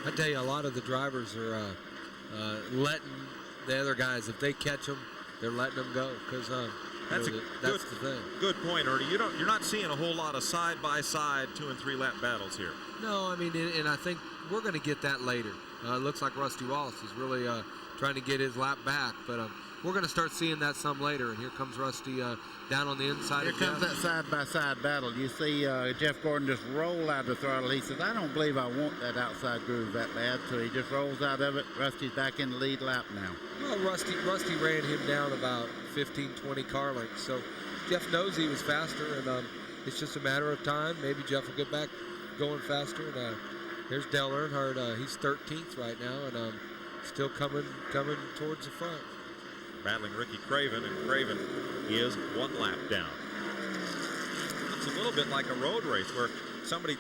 I tell you, a lot of the drivers are letting the other guys, if they catch them, they're letting them go, because that's the thing. Good point, Ernie. You're not seeing a whole lot of side-by-side 2- and 3-lap battles here. No, I mean, and I think we're going to get that later. It looks like Rusty Wallace is really trying to get his lap back, but we're going to start seeing that some later. And here comes Rusty down on the inside. Here comes that side-by-side battle. You see Jeff Gordon just roll out the throttle. He says, I don't believe I want that outside groove that bad, so he just rolls out of it. Rusty's back in the lead lap now. Well, Rusty ran him down about 15, 20 car lengths, so Jeff knows he was faster, and it's just a matter of time. Maybe Jeff will get back going faster. And here's Dale Earnhardt. He's 13th right now, and still coming towards the front. Battling Ricky Craven, and Craven is 1 lap down. It's a little bit like a road race where somebody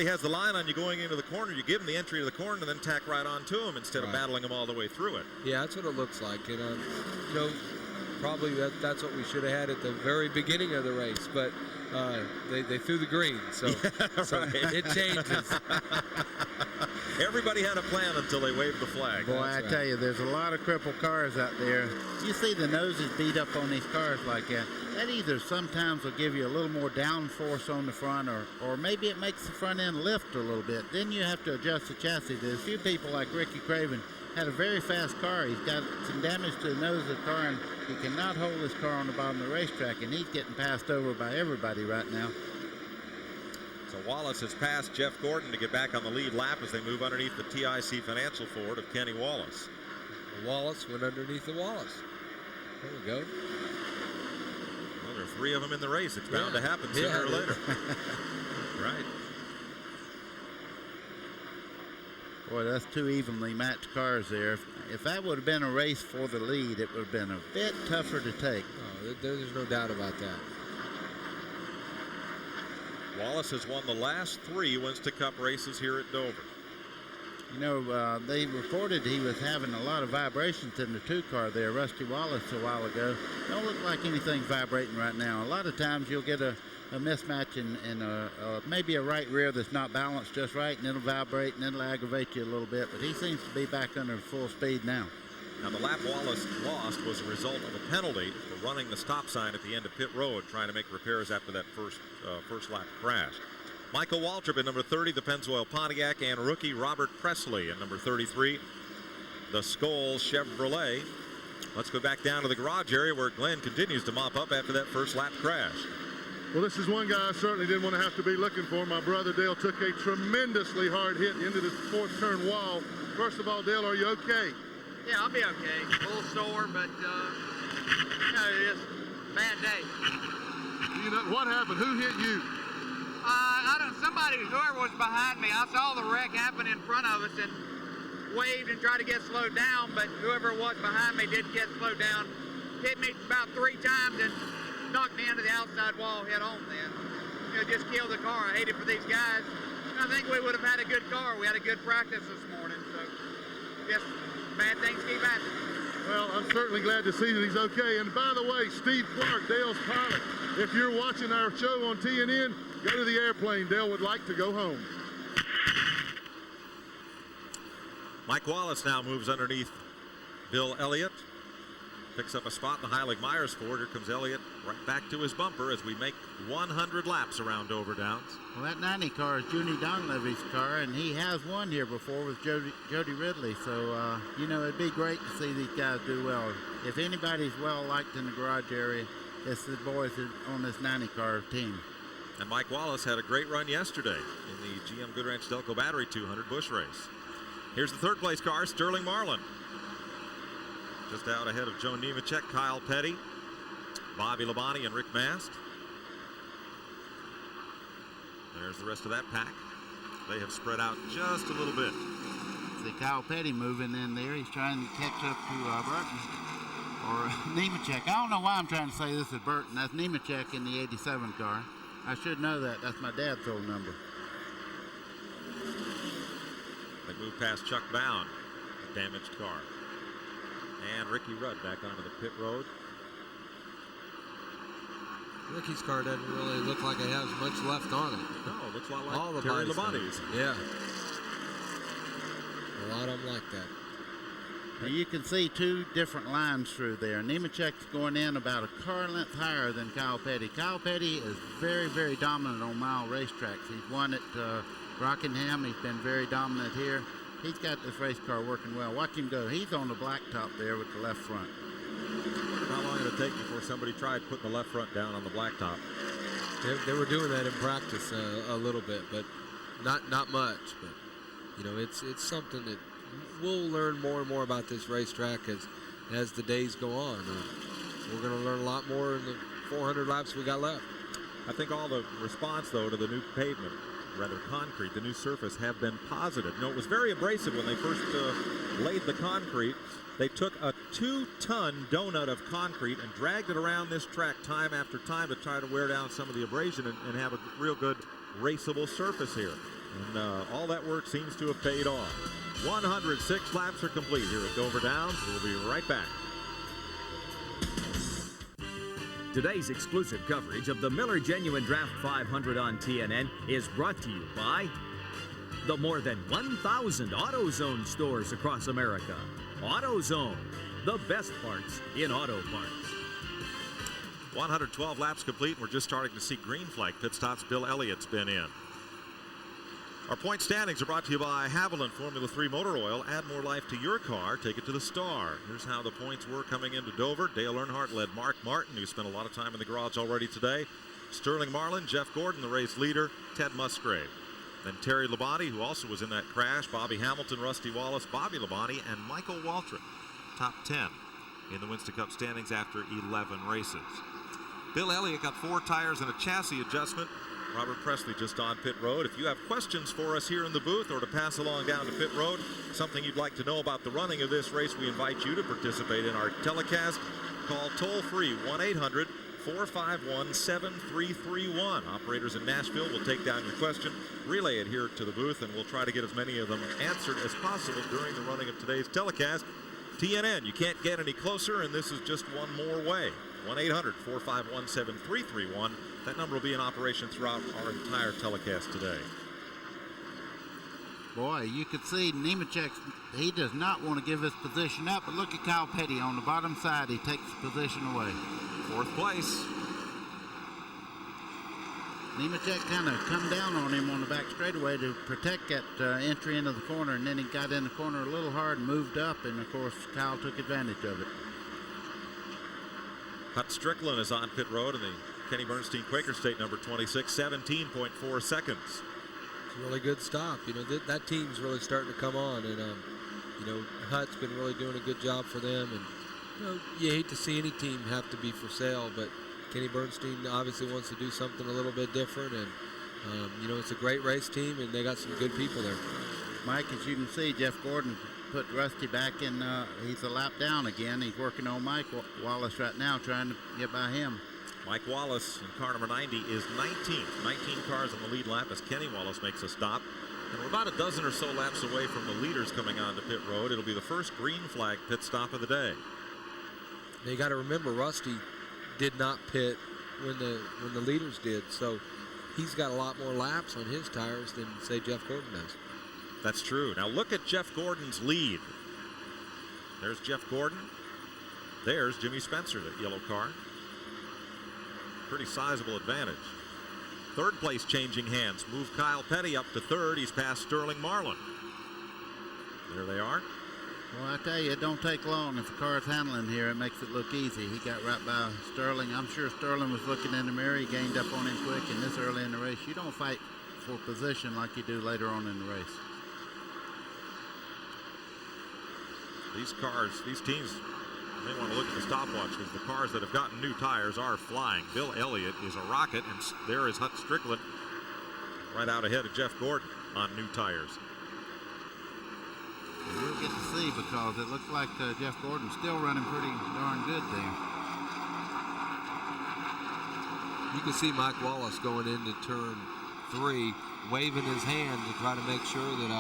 has the line on you going into the corner. You give them the entry to the corner and then tack right onto them instead of battling them all the way through it. Yeah, that's what it looks like. And you know, probably that's what we should have had at the very beginning of the race, but they threw the green, so, so it changes. Everybody had a plan until they waved the flag. Boy, I tell you, there's a lot of crippled cars out there. You see the noses beat up on these cars like that. That either sometimes will give you a little more downforce on the front, or maybe it makes the front end lift a little bit. Then you have to adjust the chassis. There's a few people like Ricky Craven had a very fast car. He's got some damage to the nose of the car, and he cannot hold his car on the bottom of the racetrack, and he's getting passed over by everybody right now. So Wallace has passed Jeff Gordon to get back on the lead lap as they move underneath the TIC Financial Ford of Kenny Wallace. Wallace went underneath the Wallace. There we go. Well, there are 3 of them in the race. It's bound to happen sooner or later. Right. Boy, that's 2 evenly matched cars there. If that would have been a race for the lead, it would have been a bit tougher to take. Oh, there's no doubt about that. Wallace has won the last 3 Winston Cup races here at Dover. You know, they reported he was having a lot of vibrations in the 2 car there, Rusty Wallace, a while ago. Don't look like anything's vibrating right now. A lot of times you'll get a mismatch in maybe a right rear that's not balanced just right, and it'll vibrate and it'll aggravate you a little bit, but he seems to be back under full speed now. Now, the lap Wallace lost was a result of a penalty for running the stop sign at the end of pit road, trying to make repairs after that first lap crash. Michael Waltrip at number 30, the Pennzoil Pontiac, and rookie Robert Presley at number 33, the Skoll Chevrolet. Let's go back down to the garage area where Glenn continues to mop up after that first lap crash. Well, this is one guy I certainly didn't want to have to be looking for. My brother Dale took a tremendously hard hit into the 4th turn wall. First of all, Dale, are you okay? Yeah, I'll be okay. A little sore, but it is a bad day. You know, what happened? Who hit you? Whoever was behind me, I saw the wreck happen in front of us and waved and tried to get slowed down, but whoever was behind me didn't get slowed down. Hit me about 3 times and knocked me into the outside wall head on then. You know, just killed the car. I hate it for these guys. I think we would have had a good car. We had a good practice this morning, so just bad things keep happening. Well, I'm certainly glad to see that he's okay. And by the way, Steve Clark, Dale's pilot, if you're watching our show on TNN, go to the airplane. Dale would like to go home. Mike Wallace now moves underneath Bill Elliott. Picks up a spot in the Heilig-Myers Ford. Here comes Elliott right back to his bumper as we make 100 laps around Dover Downs. Well, that 90 car is Junie Donlevy's car, and he has won here before with Jody Ridley. So, you know, it'd be great to see these guys do well. If anybody's well-liked in the garage area, it's the boys on this 90 car team. And Mike Wallace had a great run yesterday in the GM Goodwrench Delco Battery 200 Busch race. Here's the 3rd place car, Sterling Marlin. Just out ahead of Joe Nemechek, Kyle Petty, Bobby Labonte, and Rick Mast. There's the rest of that pack. They have spread out just a little bit. See Kyle Petty moving in there. He's trying to catch up to Burton or Nemechek. I don't know why I'm trying to say this is Burton. That's Nemechek in the 87 car. I should know that. That's my dad's old number. They move past Chuck Bound, a damaged car. And Ricky Rudd back onto the pit road. Ricky's car doesn't really look like it has much left on it. No, it looks a lot like all the Terry Labonte's. Yeah. A lot of them like that. Now you can see two different lines through there. Nemechek's going in about a car length higher than Kyle Petty. Kyle Petty is very, very dominant on mile racetracks. He's won at Rockingham. He's been very dominant here. He's got this race car working well. Watch him go. He's on the blacktop there with the left front. How long did it take before somebody tried putting the left front down on the blacktop? They were doing that in practice a little bit, but not much. But you know, it's something that we'll learn more and more about this racetrack as the days go on. We're going to learn a lot more in the 400 laps we got left. I think all the response, though, to the new pavement, rather concrete, the new surface, have been positive. You know, it was very abrasive when they first laid the concrete. They took a 2-ton donut of concrete and dragged it around this track time after time to try to wear down some of the abrasion and have a real good raceable surface here. And all that work seems to have paid off. 106 laps are complete here at Dover Downs. We'll be right back. Today's exclusive coverage of the Miller Genuine Draft 500 on TNN is brought to you by the more than 1,000 AutoZone stores across America. AutoZone, the best parts in auto parts. 112 laps complete. We're just starting to see green flag pit stops. Bill Elliott's been in. Our point standings are brought to you by Haviland Formula 3 Motor Oil. Add more life to your car. Take it to the star. Here's how the points were coming into Dover. Dale Earnhardt led Mark Martin, who spent a lot of time in the garage already today. Sterling Marlin, Jeff Gordon, the race leader, Ted Musgrave. Then Terry Labonte, who also was in that crash, Bobby Hamilton, Rusty Wallace, Bobby Labonte, and Michael Waltrip. Top 10 in the Winston Cup standings after 11 races. Bill Elliott got 4 tires and a chassis adjustment. Robert Presley just on pit road. If you have questions for us here in the booth or to pass along down to pit road, something you'd like to know about the running of this race, we invite you to participate in our telecast. Call toll-free 1-800-451-7331. Operators in Nashville will take down your question, relay it here to the booth, and we'll try to get as many of them answered as possible during the running of today's telecast. TNN, you can't get any closer, and this is just one more way. 1-800-451-7331. That number will be in operation throughout our entire telecast today. Boy, you could see Nemechek, he does not want to give his position up, but look at Kyle Petty on the bottom side. He takes the position away. 4th place. Nemechek kind of come down on him on the back straightaway to protect that entry into the corner, and then he got in the corner a little hard and moved up, and of course Kyle took advantage of it. Hut Strickland is on pit road in the Kenny Bernstein Quaker State number 26, 17.4 seconds. It's a really good stop. You know, that team's really starting to come on, and you know, Hut's been really doing a good job for them. And you know, you hate to see any team have to be for sale, but Kenny Bernstein obviously wants to do something a little bit different, and you know, it's a great race team, and they got some good people there. Mike, as you can see, Jeff Gordon put Rusty back in. He's a lap down again. He's working on Mike Wallace right now, trying to get by him. Mike Wallace in car number 90 is 19th. 19 cars on the lead lap as Kenny Wallace makes a stop. And we're about a dozen or so laps away from the leaders coming onto pit road. It'll be the first green flag pit stop of the day. Now you got to remember, Rusty did not pit when the leaders did, so he's got a lot more laps on his tires than, say, Jeff Gordon does. That's true. Now look at Jeff Gordon's lead. There's Jeff Gordon. There's Jimmy Spencer, that yellow car. Pretty sizable advantage. 3rd place changing hands. Move Kyle Petty up to 3rd. He's past Sterling Marlin. There they are. Well, I tell you, it don't take long. If the car's handling here, it makes it look easy. He got right by Sterling. I'm sure Sterling was looking in the mirror. He gained up on him quick, and this early in the race, you don't fight for position like you do later on in the race. These cars, these teams You may want to look at the stopwatch because the cars that have gotten new tires are flying. Bill Elliott is a rocket, and there is Hut Strickland right out ahead of Jeff Gordon on new tires. We'll get to see because it looks like Jeff Gordon's still running pretty darn good there. You can see Mike Wallace going into turn 3, waving his hand to try to make sure that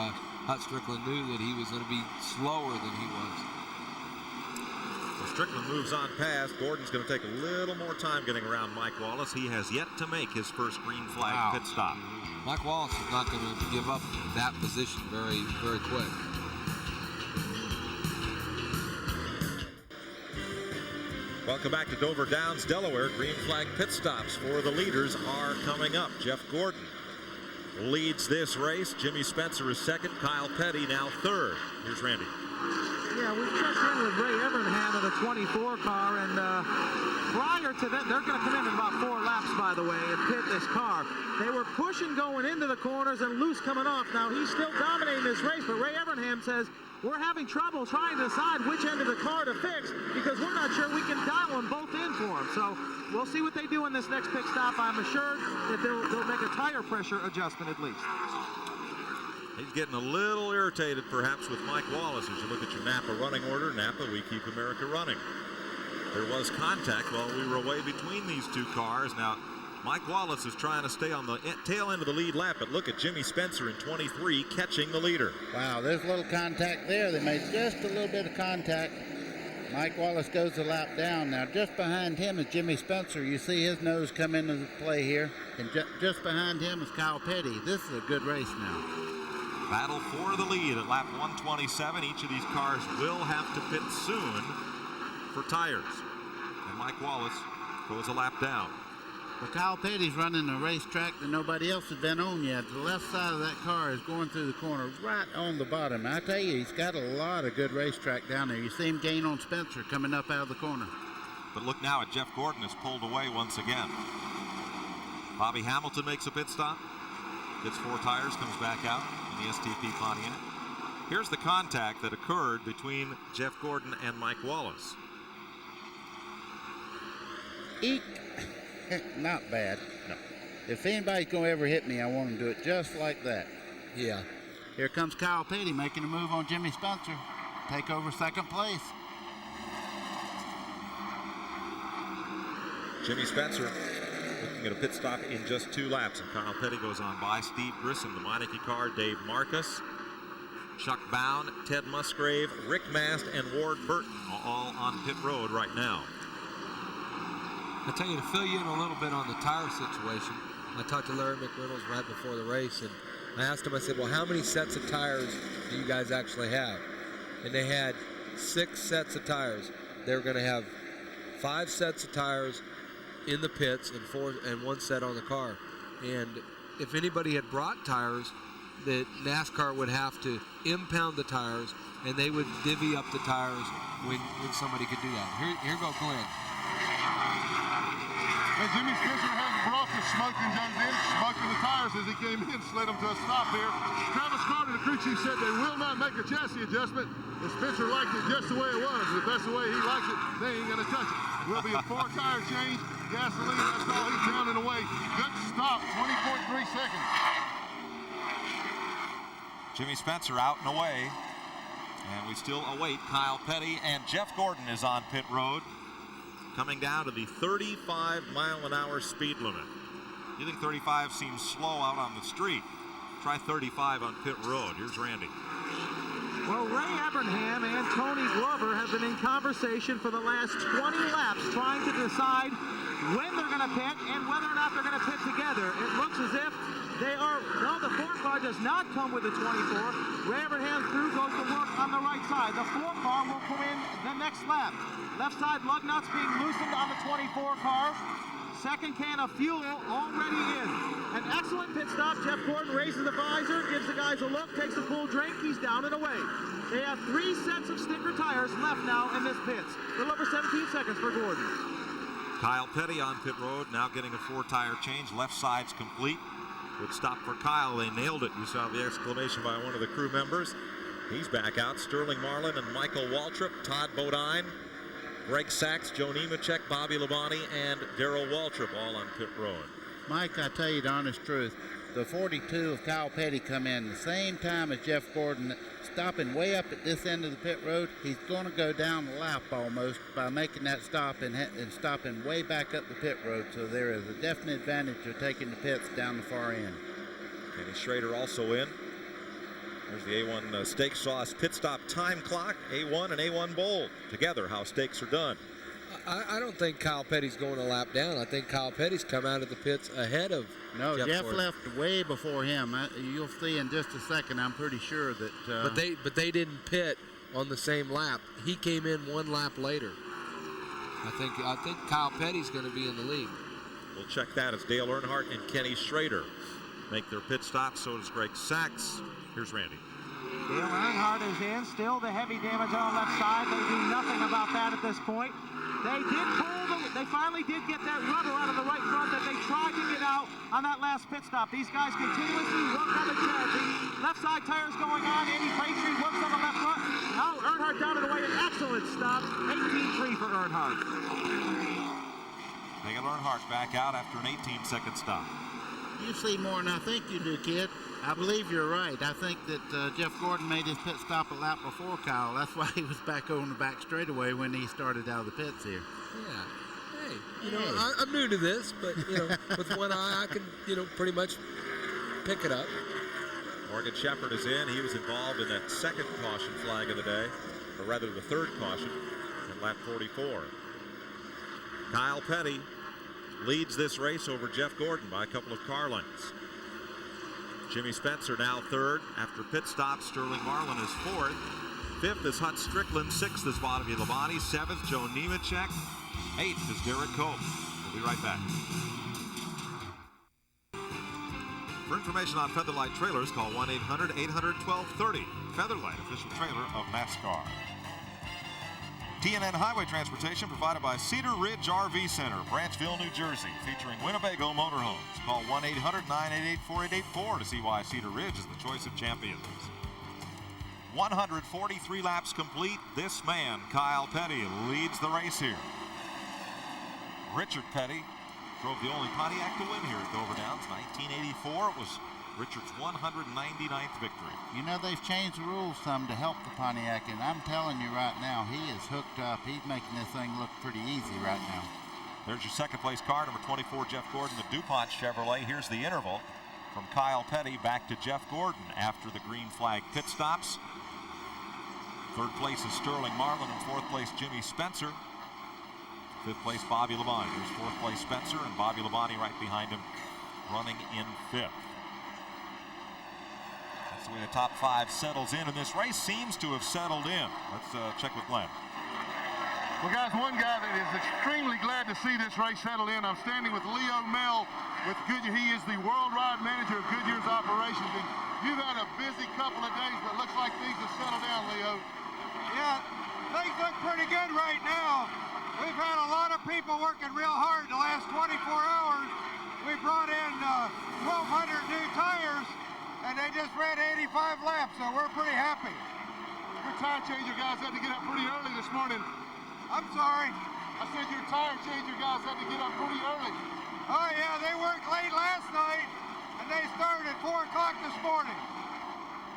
Hut Strickland knew that he was going to be slower than he was. Well, Strickland moves on past. Gordon's going to take a little more time getting around Mike Wallace. He has yet to make his first green flag pit stop. Mike Wallace is not going to give up that position very, very quick. Welcome back to Dover Downs, Delaware. Green flag pit stops for the leaders are coming up. Jeff Gordon leads this race. Jimmy Spencer is second. Kyle Petty now third. Here's Randy. Yeah, we checked in with Ray Evernham in the 24 car, and prior to that, they're going to come in about 4 laps, by the way, and pit this car. They were pushing going into the corners and loose coming off. Now, he's still dominating this race, but Ray Evernham says, we're having trouble trying to decide which end of the car to fix because we're not sure we can dial them both in for him. So we'll see what they do in this next pit stop. I'm assured that they'll make a tire pressure adjustment at least. He's getting a little irritated perhaps with Mike Wallace as you look at your Napa running order. Napa, we keep America running. There was contact while we were away between these two cars. Now, Mike Wallace is trying to stay on the tail end of the lead lap, but look at Jimmy Spencer in 23 catching the leader. Wow, there's a little contact there. They made just a little bit of contact. Mike Wallace goes a lap down. Now, just behind him is Jimmy Spencer. You see his nose come into play here. And just behind him is Kyle Petty. This is a good race now. Battle for the lead at lap 127. Each of these cars will have to pit soon for tires. And Mike Wallace goes a lap down. But Kyle Petty's running a racetrack that nobody else has been on yet. The left side of that car is going through the corner right on the bottom. I tell you, he's got a lot of good racetrack down there. You see him gain on Spencer coming up out of the corner. But look now at Jeff Gordon is pulled away once again. Bobby Hamilton makes a pit stop. Gets 4 tires, comes back out in the STP Pontiac. Here's the contact that occurred between Jeff Gordon and Mike Wallace. Eek. Not bad. No. If anybody's going to ever hit me, I want them to do it just like that. Yeah. Here comes Kyle Petty making a move on Jimmy Spencer. Take over second place. Jimmy Spencer looking at a pit stop in just 2 laps, and Kyle Petty goes on by. Steve Grissom, the Meineke car, Dave Marcus, Chuck Bound, Ted Musgrave, Rick Mast, and Ward Burton all on pit road right now. I tell you, to fill you in a little bit on the tire situation, I talked to Larry McReynolds right before the race, and I asked him, I said, well, how many sets of tires do you guys actually have? And they had 6 sets of tires. They were going to have 5 sets of tires in the pits and 1 set on the car. And if anybody had brought tires, that NASCAR would have to impound the tires, and they would divvy up the tires when somebody could do that. Here go Glenn. And Jimmy Spencer has brought the smoking guns in, smoking the tires as he came in, slid them to a stop here. Travis Carter, the crew chief, said they will not make a chassis adjustment. And Spencer liked it just the way it was. If that's the way he likes it, they ain't going to touch it. Will be a 4-tire change, gasoline, that's all he's pounding away. Good stop, 20.3 seconds. Jimmy Spencer out and away. And we still await Kyle Petty, and Jeff Gordon is on pit road, coming down to the 35-mile-an-hour speed limit. You think 35 seems slow out on the street? Try 35 on pit road. Here's Randy. Well, Ray Evernham and Tony Glover have been in conversation for the last 20 laps trying to decide when they're going to pit and whether or not they're going to pit together. It looks as if they are, no, the 4 car does not come with the 24. Ray Evernham's crew goes to work on the right side. The 4 car will come in the next lap. Left side lug nuts being loosened on the 24 car. Second can of fuel already in. An excellent pit stop. Jeff Gordon raises the visor, gives the guys a look, takes a full drink. He's down and away. They have 3 sets of sticker tires left now in this pits. A little over 17 seconds for Gordon. Kyle Petty on pit road, now getting a 4-tire change. Left side's complete. Good stop for Kyle. They nailed it. You saw the exclamation by one of the crew members. He's back out. Sterling Marlin and Michael Waltrip, Todd Bodine, Greg Sachs, Joe Nemechek, Bobby Labonte, and Darrell Waltrip all on pit road. Mike, I tell you the honest truth, the 42 of Kyle Petty come in the same time as Jeff Gordon, stopping way up at this end of the pit road. He's going to go down the lap almost by making that stop and stopping way back up the pit road. So there is a definite advantage of taking the pits down the far end. Kenny Schrader also in. There's the A1 Stakes Sauce pit stop time clock. A1 and A1 Bowl together, how stakes are done. I don't think Kyle Petty's going a lap down. I think Kyle Petty's come out of the pits ahead of Jeff Gordon. left way before him. You'll see in just a second. I'm pretty sure that. But they didn't pit on the same lap. He came in one lap later. I think Kyle Petty's going to be in the lead. We'll check that as Dale Earnhardt and Kenny Schrader make their pit stops. So does Greg Sachs. Here's Randy. Dale Earnhardt is in. Still the heavy damage on the left side. They do nothing about that at this point. They finally did get that rubber out of the right front that they tried to get out on that last pit stop. These guys continuously work on the left side tires going on. Andy Patriot works on the left front. Now Earnhardt down and away. An excellent stop. 18-3 for Earnhardt. Dale Earnhardt back out after an 18-second stop. You see more than I think you do, kid. I believe you're right. I think that Jeff Gordon made his pit stop a lap before Kyle. That's why he was back on the back straightaway when he started out of the pits here. Yeah. Hey, I'm new to this, but with one eye, I can pretty much pick it up. Morgan Shepherd is in. He was involved in that second caution flag of the day, or rather the third caution in lap 44. Kyle Petty leads this race over Jeff Gordon by a couple of car lengths. Jimmy Spencer now third after pit stop. Sterling Marlin is fourth. Fifth is Hut Strickland. Sixth is Bobby Labonte. Seventh, Joe Nemechek. Eighth is Derek Cope. We'll be right back. For information on Featherlight trailers, call 1-800-800-1230. Featherlight, official trailer of NASCAR. TNN Highway Transportation provided by Cedar Ridge RV Center, Branchville, New Jersey, featuring Winnebago Motorhomes. Call 1-800-988-4884 to see why Cedar Ridge is the choice of champions. 143 laps complete. This man, Kyle Petty, leads the race here. Richard Petty drove the only Pontiac to win here at Dover Downs. 1984, it was Richard's 199th victory. You know, they've changed the rules some to help the Pontiac, and I'm telling you right now, he is hooked up. He's making this thing look pretty easy right now. There's your second place car, number 24, Jeff Gordon, the DuPont Chevrolet. Here's the interval from Kyle Petty back to Jeff Gordon after the green flag pit stops. Third place is Sterling Marlin, and fourth place Jimmy Spencer. Fifth place Bobby Labonte. There's fourth place Spencer, and Bobby Labonte right behind him running in fifth. That's the way the top five settles in, and this race seems to have settled in. Let's check with Glenn. Well, guys, one guy that is extremely glad to see this race settle in. I'm standing with Leo Mel with Goodyear. He is the worldwide manager of Goodyear's operations, and you've had a busy couple of days, but it looks like things have settled down, Leo. Yeah, things look pretty good right now. We've had a lot of people working real hard the last 24 hours. We brought in 1,200 new tires, and they just ran 85 laps, so we're pretty happy. Your tire changer guys had to get up pretty early this morning. I'm sorry? I said your tire changer guys had to get up pretty early. Oh, yeah, they worked late last night, and they started at 4 o'clock this morning.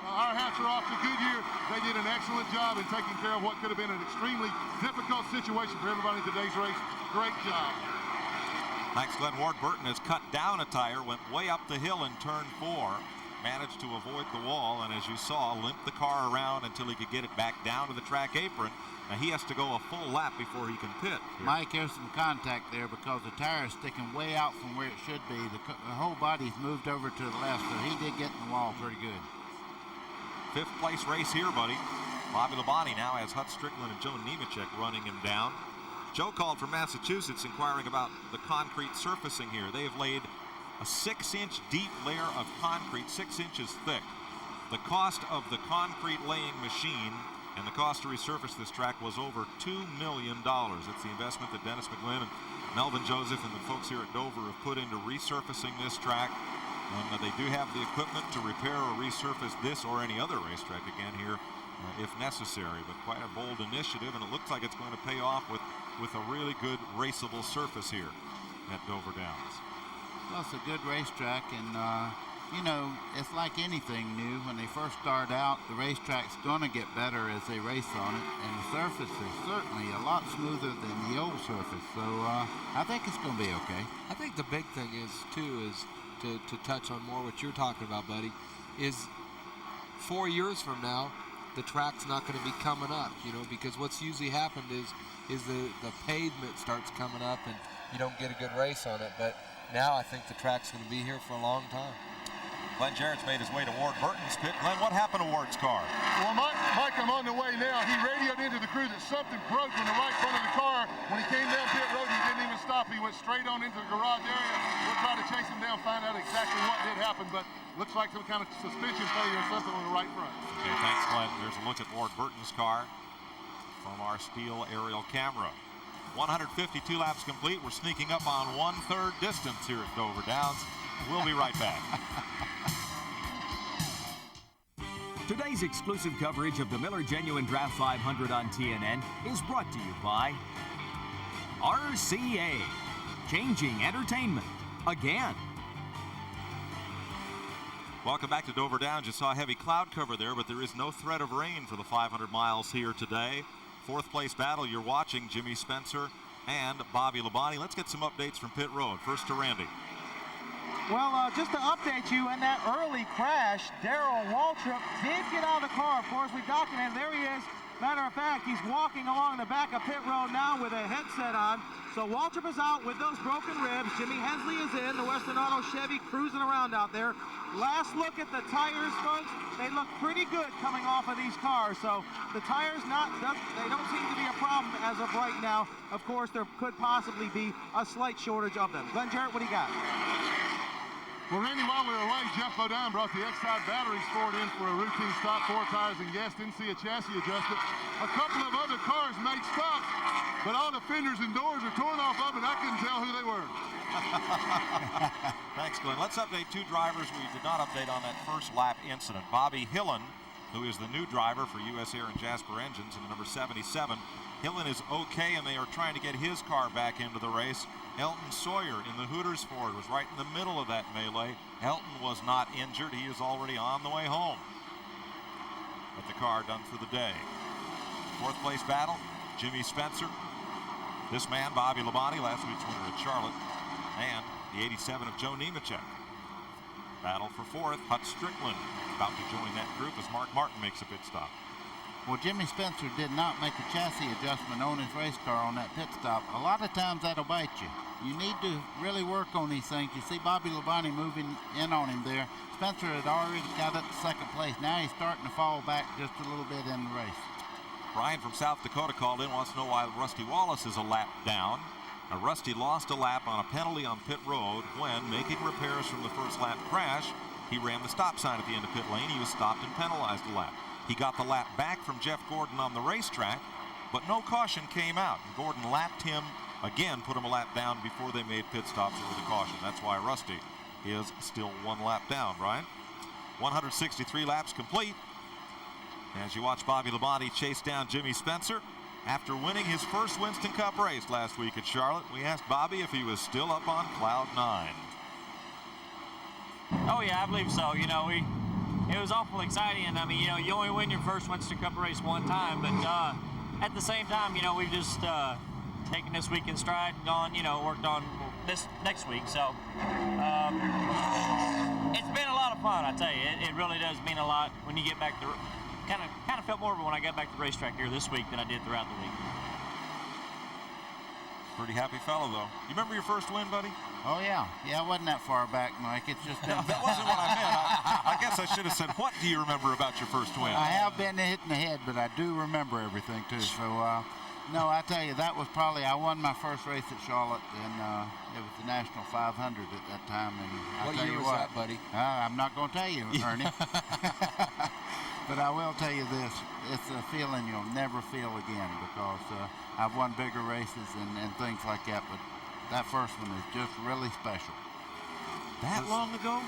Our hats are off to Goodyear. They did an excellent job in taking care of what could have been an extremely difficult situation for everybody in today's race. Great job. Thanks, Glenn. Ward Burton has cut down a tire, went way up the hill in turn 4, managed to avoid the wall, and as you saw, limped the car around until he could get it back down to the track apron. Now he has to go a full lap before he can pit. Here. Mike, there's some contact there because the tire is sticking way out from where it should be. The whole body's moved over to the left, so he did get in the wall pretty good. Fifth place race here, buddy. Bobby Labonte now has Hut Strickland and Joe Nemechek running him down. Joe called from Massachusetts inquiring about the concrete surfacing here. They have laid a 6-inch deep layer of concrete, 6 inches thick. The cost of the concrete laying machine and the cost to resurface this track was over $2 million. It's the investment that Dennis McGlynn and Melvin Joseph and the folks here at Dover have put into resurfacing this track. And they do have the equipment to repair or resurface this or any other racetrack again here if necessary. But quite a bold initiative, and it looks like it's going to pay off with with a really good raceable surface here at Dover Downs. Well, it's a good racetrack, and you know, it's like anything new. When they first start out, the racetrack's going to get better as they race on it, and the surface is certainly a lot smoother than the old surface. So I think it's going to be okay. I think the big thing is to touch on more what you're talking about, buddy, is 4 years from now, the track's not going to be coming up, you know, because what's usually happened is the pavement starts coming up and you don't get a good race on it. But now I think the track's going to be here for a long time. Glenn Jarrett's made his way to Ward Burton's pit. Glenn, what happened to Ward's car? Well, Mike, I'm on the way now. He radioed into the crew that something broke on the right front of the car. When he came down pit road, he didn't even stop. He went straight on into the garage area. We'll try to chase him down, find out exactly what did happen, but looks like some kind of suspension failure or something on the right front. Okay, thanks, Glenn. There's a look at Ward Burton's car from our steel aerial camera. 152 laps complete. We're sneaking up on 1/3 distance here at Dover Downs. We'll be right back. Today's exclusive coverage of the Miller Genuine Draft 500 on TNN is brought to you by RCA, changing entertainment again. Welcome back to Dover Downs. You saw heavy cloud cover there, but there is no threat of rain for the 500 miles here today. Fourth place battle you're watching, Jimmy Spencer and Bobby Labonte. Let's get some updates from pit road. First to Randy. Well, just to update you, in that early crash, Darrell Waltrip did get out of the car. Of course, we documented. There he is. Matter of fact, he's walking along the back of pit road now with a headset on. So Waltrip is out with those broken ribs. Jimmy Hensley is in. The Western Auto Chevy cruising around out there. Last look at the tires, folks. They look pretty good coming off of these cars. So the tires they don't seem to be a problem as of right now. Of course, there could possibly be a slight shortage of them. Glenn Jarrett, what do you got? Well, Randy, while we were away, Jeff Bodine brought the X-Side batteries Ford in for a routine stop, 4 tires and gas. Didn't see a chassis adjustment. A couple of other cars made stops, but all the fenders and doors are torn off of, and I couldn't tell who they were. Thanks, Glenn. Let's update 2 drivers we did not update on that first lap incident. Bobby Hillen, who is the new driver for US Air and Jasper Engines in the number 77. Hillen is okay, and they are trying to get his car back into the race. Elton Sawyer in the Hooters Ford was right in the middle of that melee. Elton was not injured. He is already on the way home. But the car done for the day. Fourth place battle, Jimmy Spencer. This man, Bobby Labonte, last week's winner at Charlotte. And the 87 of Joe Nemechek. Battle for fourth, Hut Strickland about to join that group as Mark Martin makes a pit stop. Well, Jimmy Spencer did not make a chassis adjustment on his race car on that pit stop. A lot of times that'll bite you. You need to really work on these things. You see Bobby Labonte moving in on him there. Spencer had already got up to second place. Now he's starting to fall back just a little bit in the race. Brian from South Dakota called in, wants to know why Rusty Wallace is a lap down. Rusty lost a lap on a penalty on pit road when, making repairs from the first lap crash, he ran the stop sign at the end of pit lane. He was stopped and penalized a lap. He got the lap back from Jeff Gordon on the racetrack, but no caution came out. Gordon lapped him again, put him a lap down before they made pit stops with a caution. That's why Rusty is still 1 lap down, Brian. 163 laps complete. As you watch Bobby Labonte chase down Jimmy Spencer. After winning his first Winston Cup race last week at Charlotte, we asked Bobby if he was still up on cloud 9. Oh yeah, I believe so. You know, it was awful exciting, and I mean, you know, you only win your first Winston Cup race one time, but at the same time, you know, we've just taken this week in stride and gone, you know, worked on this next week. So it's been a lot of fun, I tell you. It really does mean a lot when you get back to. Kind of felt more of it when I got back to the racetrack here this week than I did throughout the week. Pretty happy fellow, though. You remember your first win, buddy? Oh, yeah. Yeah, it wasn't that far back, Mike. It's just been... That wasn't what I meant. I guess I should have said, what do you remember about your first win? I have been hit in the head, but I do remember everything, too. So, no, I tell you, that was probably... I won my first race at Charlotte, and it was the National 500 at that time. And what year was that, buddy? I'm not going to tell you, Ernie. But I will tell you this, it's a feeling you'll never feel again, because I've won bigger races and things like that, but that first one is just really special. That long ago?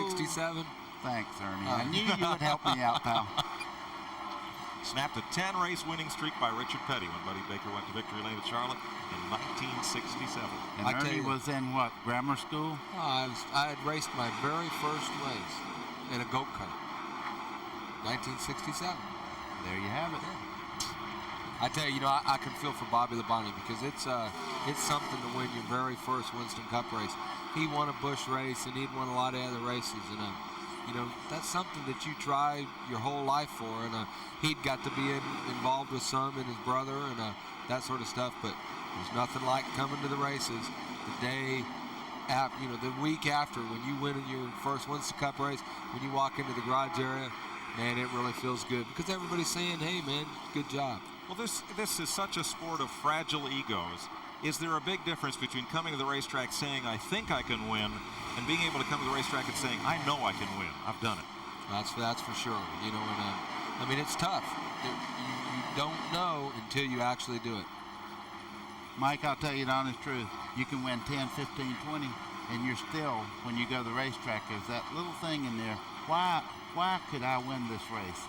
1967. Thanks, Ernie. I knew you would help me out, pal. Snapped a 10-race winning streak by Richard Petty when Buddy Baker went to Victory Lane at Charlotte in 1967. And Ernie was in what, grammar school? I had raced my very first race in a go-kart, 1967. There you have it. I tell you, I can feel for Bobby Labonte because it's something to win your very first Winston Cup race. He won a Busch race and he'd won a lot of other races, and that's something that you try your whole life for. And he'd got to be involved with some, and his brother, and that sort of stuff. But there's nothing like coming to the races the day after, the week after, when you win your first Winston Cup race, when you walk into the garage area. Man, it really feels good because everybody's saying, "Hey, man, good job." Well, this is such a sport of fragile egos. Is there a big difference between coming to the racetrack saying, "I think I can win," and being able to come to the racetrack and saying, "I know I can win. I've done it"? That's for sure. And it's tough. You don't know until you actually do it. Mike, I'll tell you the honest truth. You can win 10, 15, 20, and you're still, when you go to the racetrack, there's that little thing in there. Why could I win this race?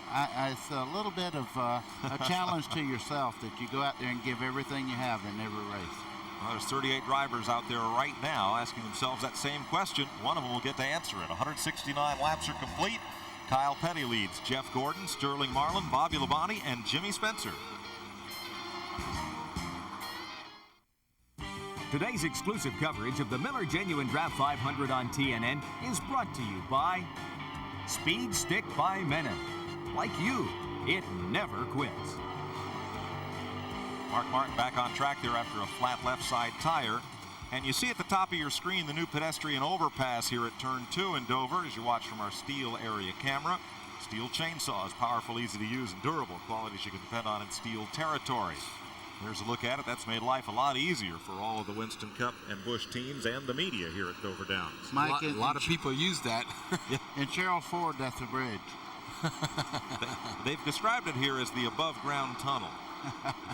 It's a little bit of a challenge to yourself that you go out there and give everything you have in every race. Well, there's 38 drivers out there right now asking themselves that same question. One of them will get to answer it. 169 laps are complete. Kyle Petty leads. Jeff Gordon, Sterling Marlin, Bobby Labonte, and Jimmy Spencer. Today's exclusive coverage of the Miller Genuine Draft 500 on TNN is brought to you by Speed Stick by Menon. Like you, it never quits. Mark Martin back on track there after a flat left side tire. And you see at the top of your screen the new pedestrian overpass here at Turn 2 in Dover as you watch from our steel area camera. Steel chainsaws, powerful, easy to use, and durable, qualities you can depend on in steel territory. Here's a look at it. That's made life a lot easier for all of the Winston Cup and Busch teams and the media here at Dover Downs. Mike, a lot of people use that. In Cheryl Ford, that's a bridge. They've described it here as the above-ground tunnel.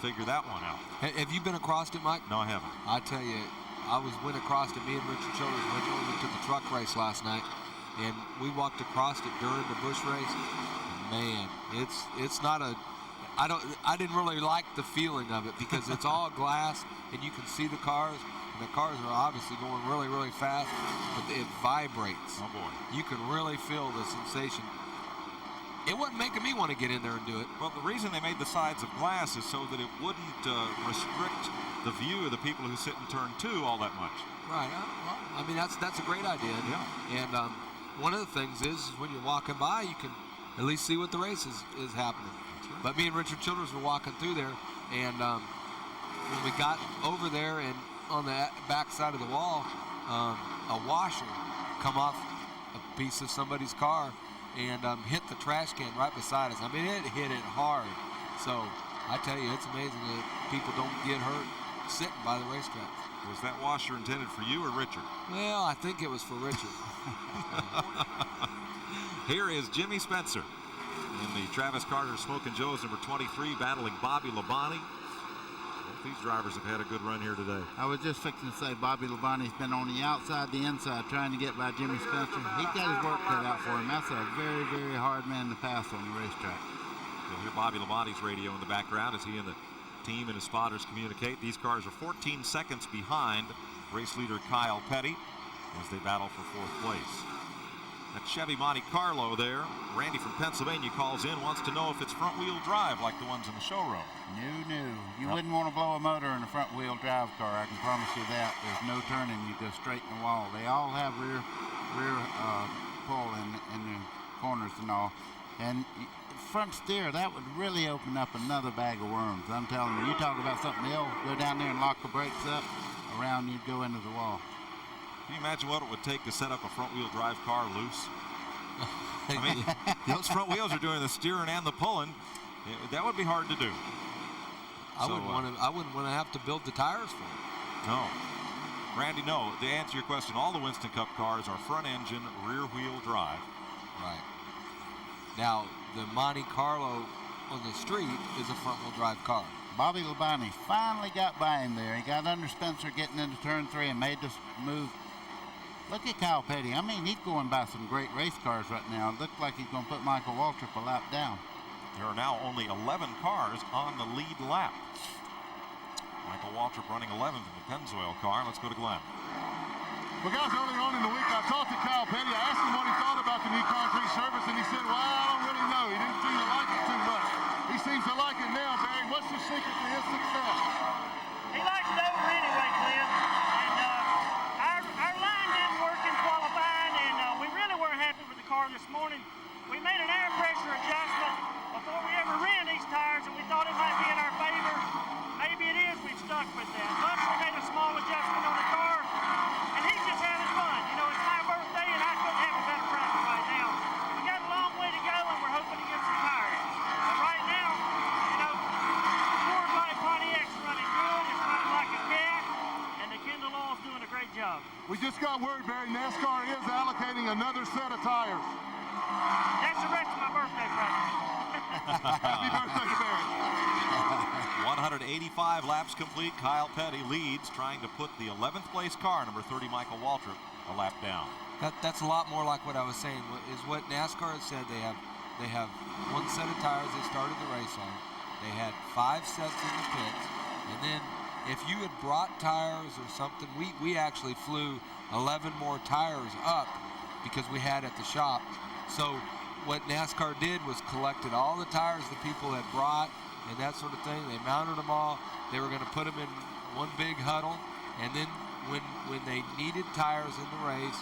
Figure that one out. Have you been across it, Mike? No, I haven't. I tell you, went across it. Me and Richard Childers went over to the truck race last night, and we walked across it during the Busch race. Man, it's not a. I didn't really like the feeling of it because it's all glass and you can see the cars, and the cars are obviously going really, really fast, but it vibrates. Oh boy. You can really feel the sensation. It wasn't making me want to get in there and do it. Well, the reason they made the sides of glass is so that it wouldn't restrict the view of the people who sit in turn 2 all that much. Right. Well, I mean, that's a great idea. Yeah. And one of the things is when you're walking by, you can at least see what the race is happening. But me and Richard Childers were walking through there, and when we got over there and on the back side of the wall, a washer come off a piece of somebody's car and hit the trash can right beside us. I mean, it hit it hard. So I tell you, it's amazing that people don't get hurt sitting by the racetrack. Was that washer intended for you or Richard? Well, I think it was for Richard. Here is Jimmy Spencer in the Travis Carter Smokin' Joe's number 23, battling Bobby Labonte. Both these drivers have had a good run here today. I was just fixing to say Bobby Labonte's been on the outside, the inside, trying to get by Jimmy Spencer. He's got his work cut out for him. That's a very, very hard man to pass on the racetrack. You'll hear Bobby Labonte's radio in the background as he and the team and his spotters communicate. These cars are 14 seconds behind race leader Kyle Petty as they battle for 4th place. That Chevy Monte Carlo there. Randy from Pennsylvania calls in, wants to know if it's front-wheel drive like the ones in the showroom. No. You wouldn't want to blow a motor in a front-wheel drive car. I can promise you that. There's no turning. You go straight in the wall. They all have rear pull in the corners and all. And front steer, that would really open up another bag of worms. I'm telling you. You talk about something else, go down there and lock the brakes up, around you'd go into the wall. Can you imagine what it would take to set up a front-wheel drive car loose? I mean, those front wheels are doing the steering and the pulling. That would be hard to do. I wouldn't want to have to build the tires for it. No. Randy, no. To answer your question, all the Winston Cup cars are front-engine, rear-wheel drive. Right. Now, the Monte Carlo on the street is a front-wheel drive car. Bobby Labonte finally got by him there. He got under Spencer getting into turn 3 and made this move. Look at Kyle Petty. I mean, he's going by some great race cars right now. It looked like he's going to put Michael Waltrip a lap down. There are now only 11 cars on the lead lap. Michael Waltrip running 11th in the Pennzoil car. Let's go to Glenn. Well, guys, earlier on in the week, I talked to Kyle Petty. I asked him what he thought about the new concrete surface, and he said, well, I don't really know. He didn't seem to like it too much. He seems to like it now, Barry. What's the secret to his success? He likes Dover anyway, Glenn. And our line didn't work in qualifying, and we really weren't happy with the car this morning. We made an air pressure adjustment before we ever ran these tires, and we thought it might be in our favor. Maybe it is. We've stuck with that. But we made a small adjustment on the car, and he's just having fun. You know, it's my birthday, and I couldn't have a better present right now. We got a long way to go, and we're hoping to get some tires. But right now, you know, the Ford Light Pontiac's running good. It's running like a cat, and the Kendall Law's doing a great job. We just got word, Barry, NASCAR is allocating another set of tires. That's the rest of my birthday present. Happy birthday to Barry. 185 laps complete. Kyle Petty leads, trying to put the 11th place car, number 30 Michael Waltrip, a lap down. That's a lot more like what I was saying, is what NASCAR has said. They have one set of tires they started the race on. They had 5 sets in the pits, and then if you had brought tires or something, we actually flew 11 more tires up because we had at the shop. So what NASCAR did was collected all the tires the people had brought and that sort of thing. They mounted them all. They were going to put them in one big huddle, and then when they needed tires in the race,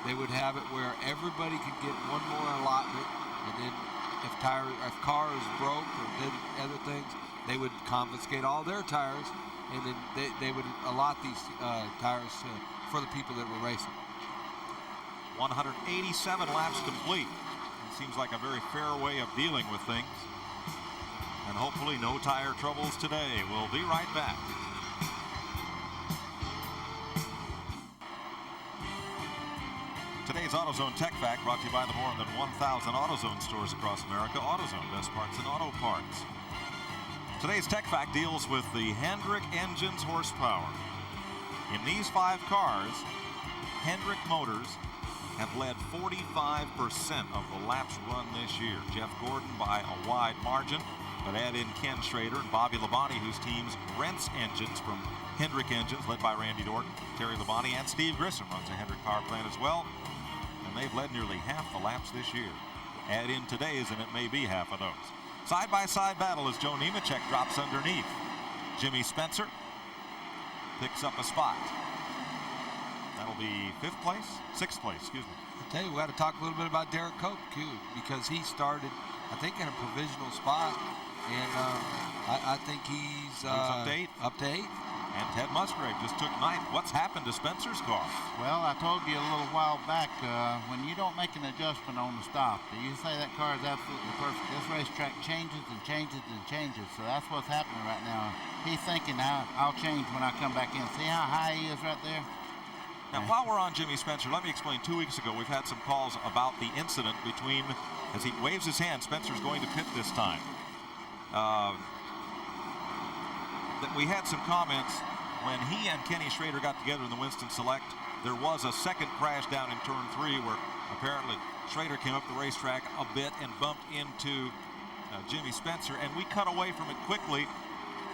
they would have it where everybody could get one more allotment, and then if cars broke or did other things, they would confiscate all their tires, and then they would allot these tires for the people that were racing. 187 laps complete. It seems like a very fair way of dealing with things. And hopefully no tire troubles today. We'll be right back. Today's AutoZone Tech Fact brought to you by the more than 1,000 AutoZone stores across America. AutoZone, best parts in auto parts. Today's Tech Fact deals with the Hendrick engine's horsepower. In these 5 cars, Hendrick Motors have led 45% of the laps run this year. Jeff Gordon by a wide margin, but add in Ken Schrader and Bobby Labonte, whose teams rents engines from Hendrick Engines, led by Randy Dorton. Terry Labonte and Steve Grissom runs a Hendrick power plant as well, and they've led nearly half the laps this year. Add in today's, and it may be half of those. Side-by-side battle as Joe Nemechek drops underneath. Jimmy Spencer picks up a spot. That'll be 6th place, excuse me. I tell you, we got to talk a little bit about Derek Cope, too, because he started, I think, in a provisional spot, and I think he's up to 8th. Up to 8th. And Ted Musgrave just took 9th. What's happened to Spencer's car? Well, I told you a little while back, when you don't make an adjustment on the stop, you say that car is absolutely perfect. This racetrack changes and changes and changes, so that's what's happening right now. He's thinking, I'll change when I come back in. See how high he is right there? Now, while we're on Jimmy Spencer, let me explain. 2 weeks ago, we've had some calls about the incident between, as he waves his hand, Spencer's going to pit this time. That we had some comments when he and Kenny Schrader got together in the Winston Select. There was a second crash down in turn 3 where apparently Schrader came up the racetrack a bit and bumped into Jimmy Spencer, and we cut away from it quickly.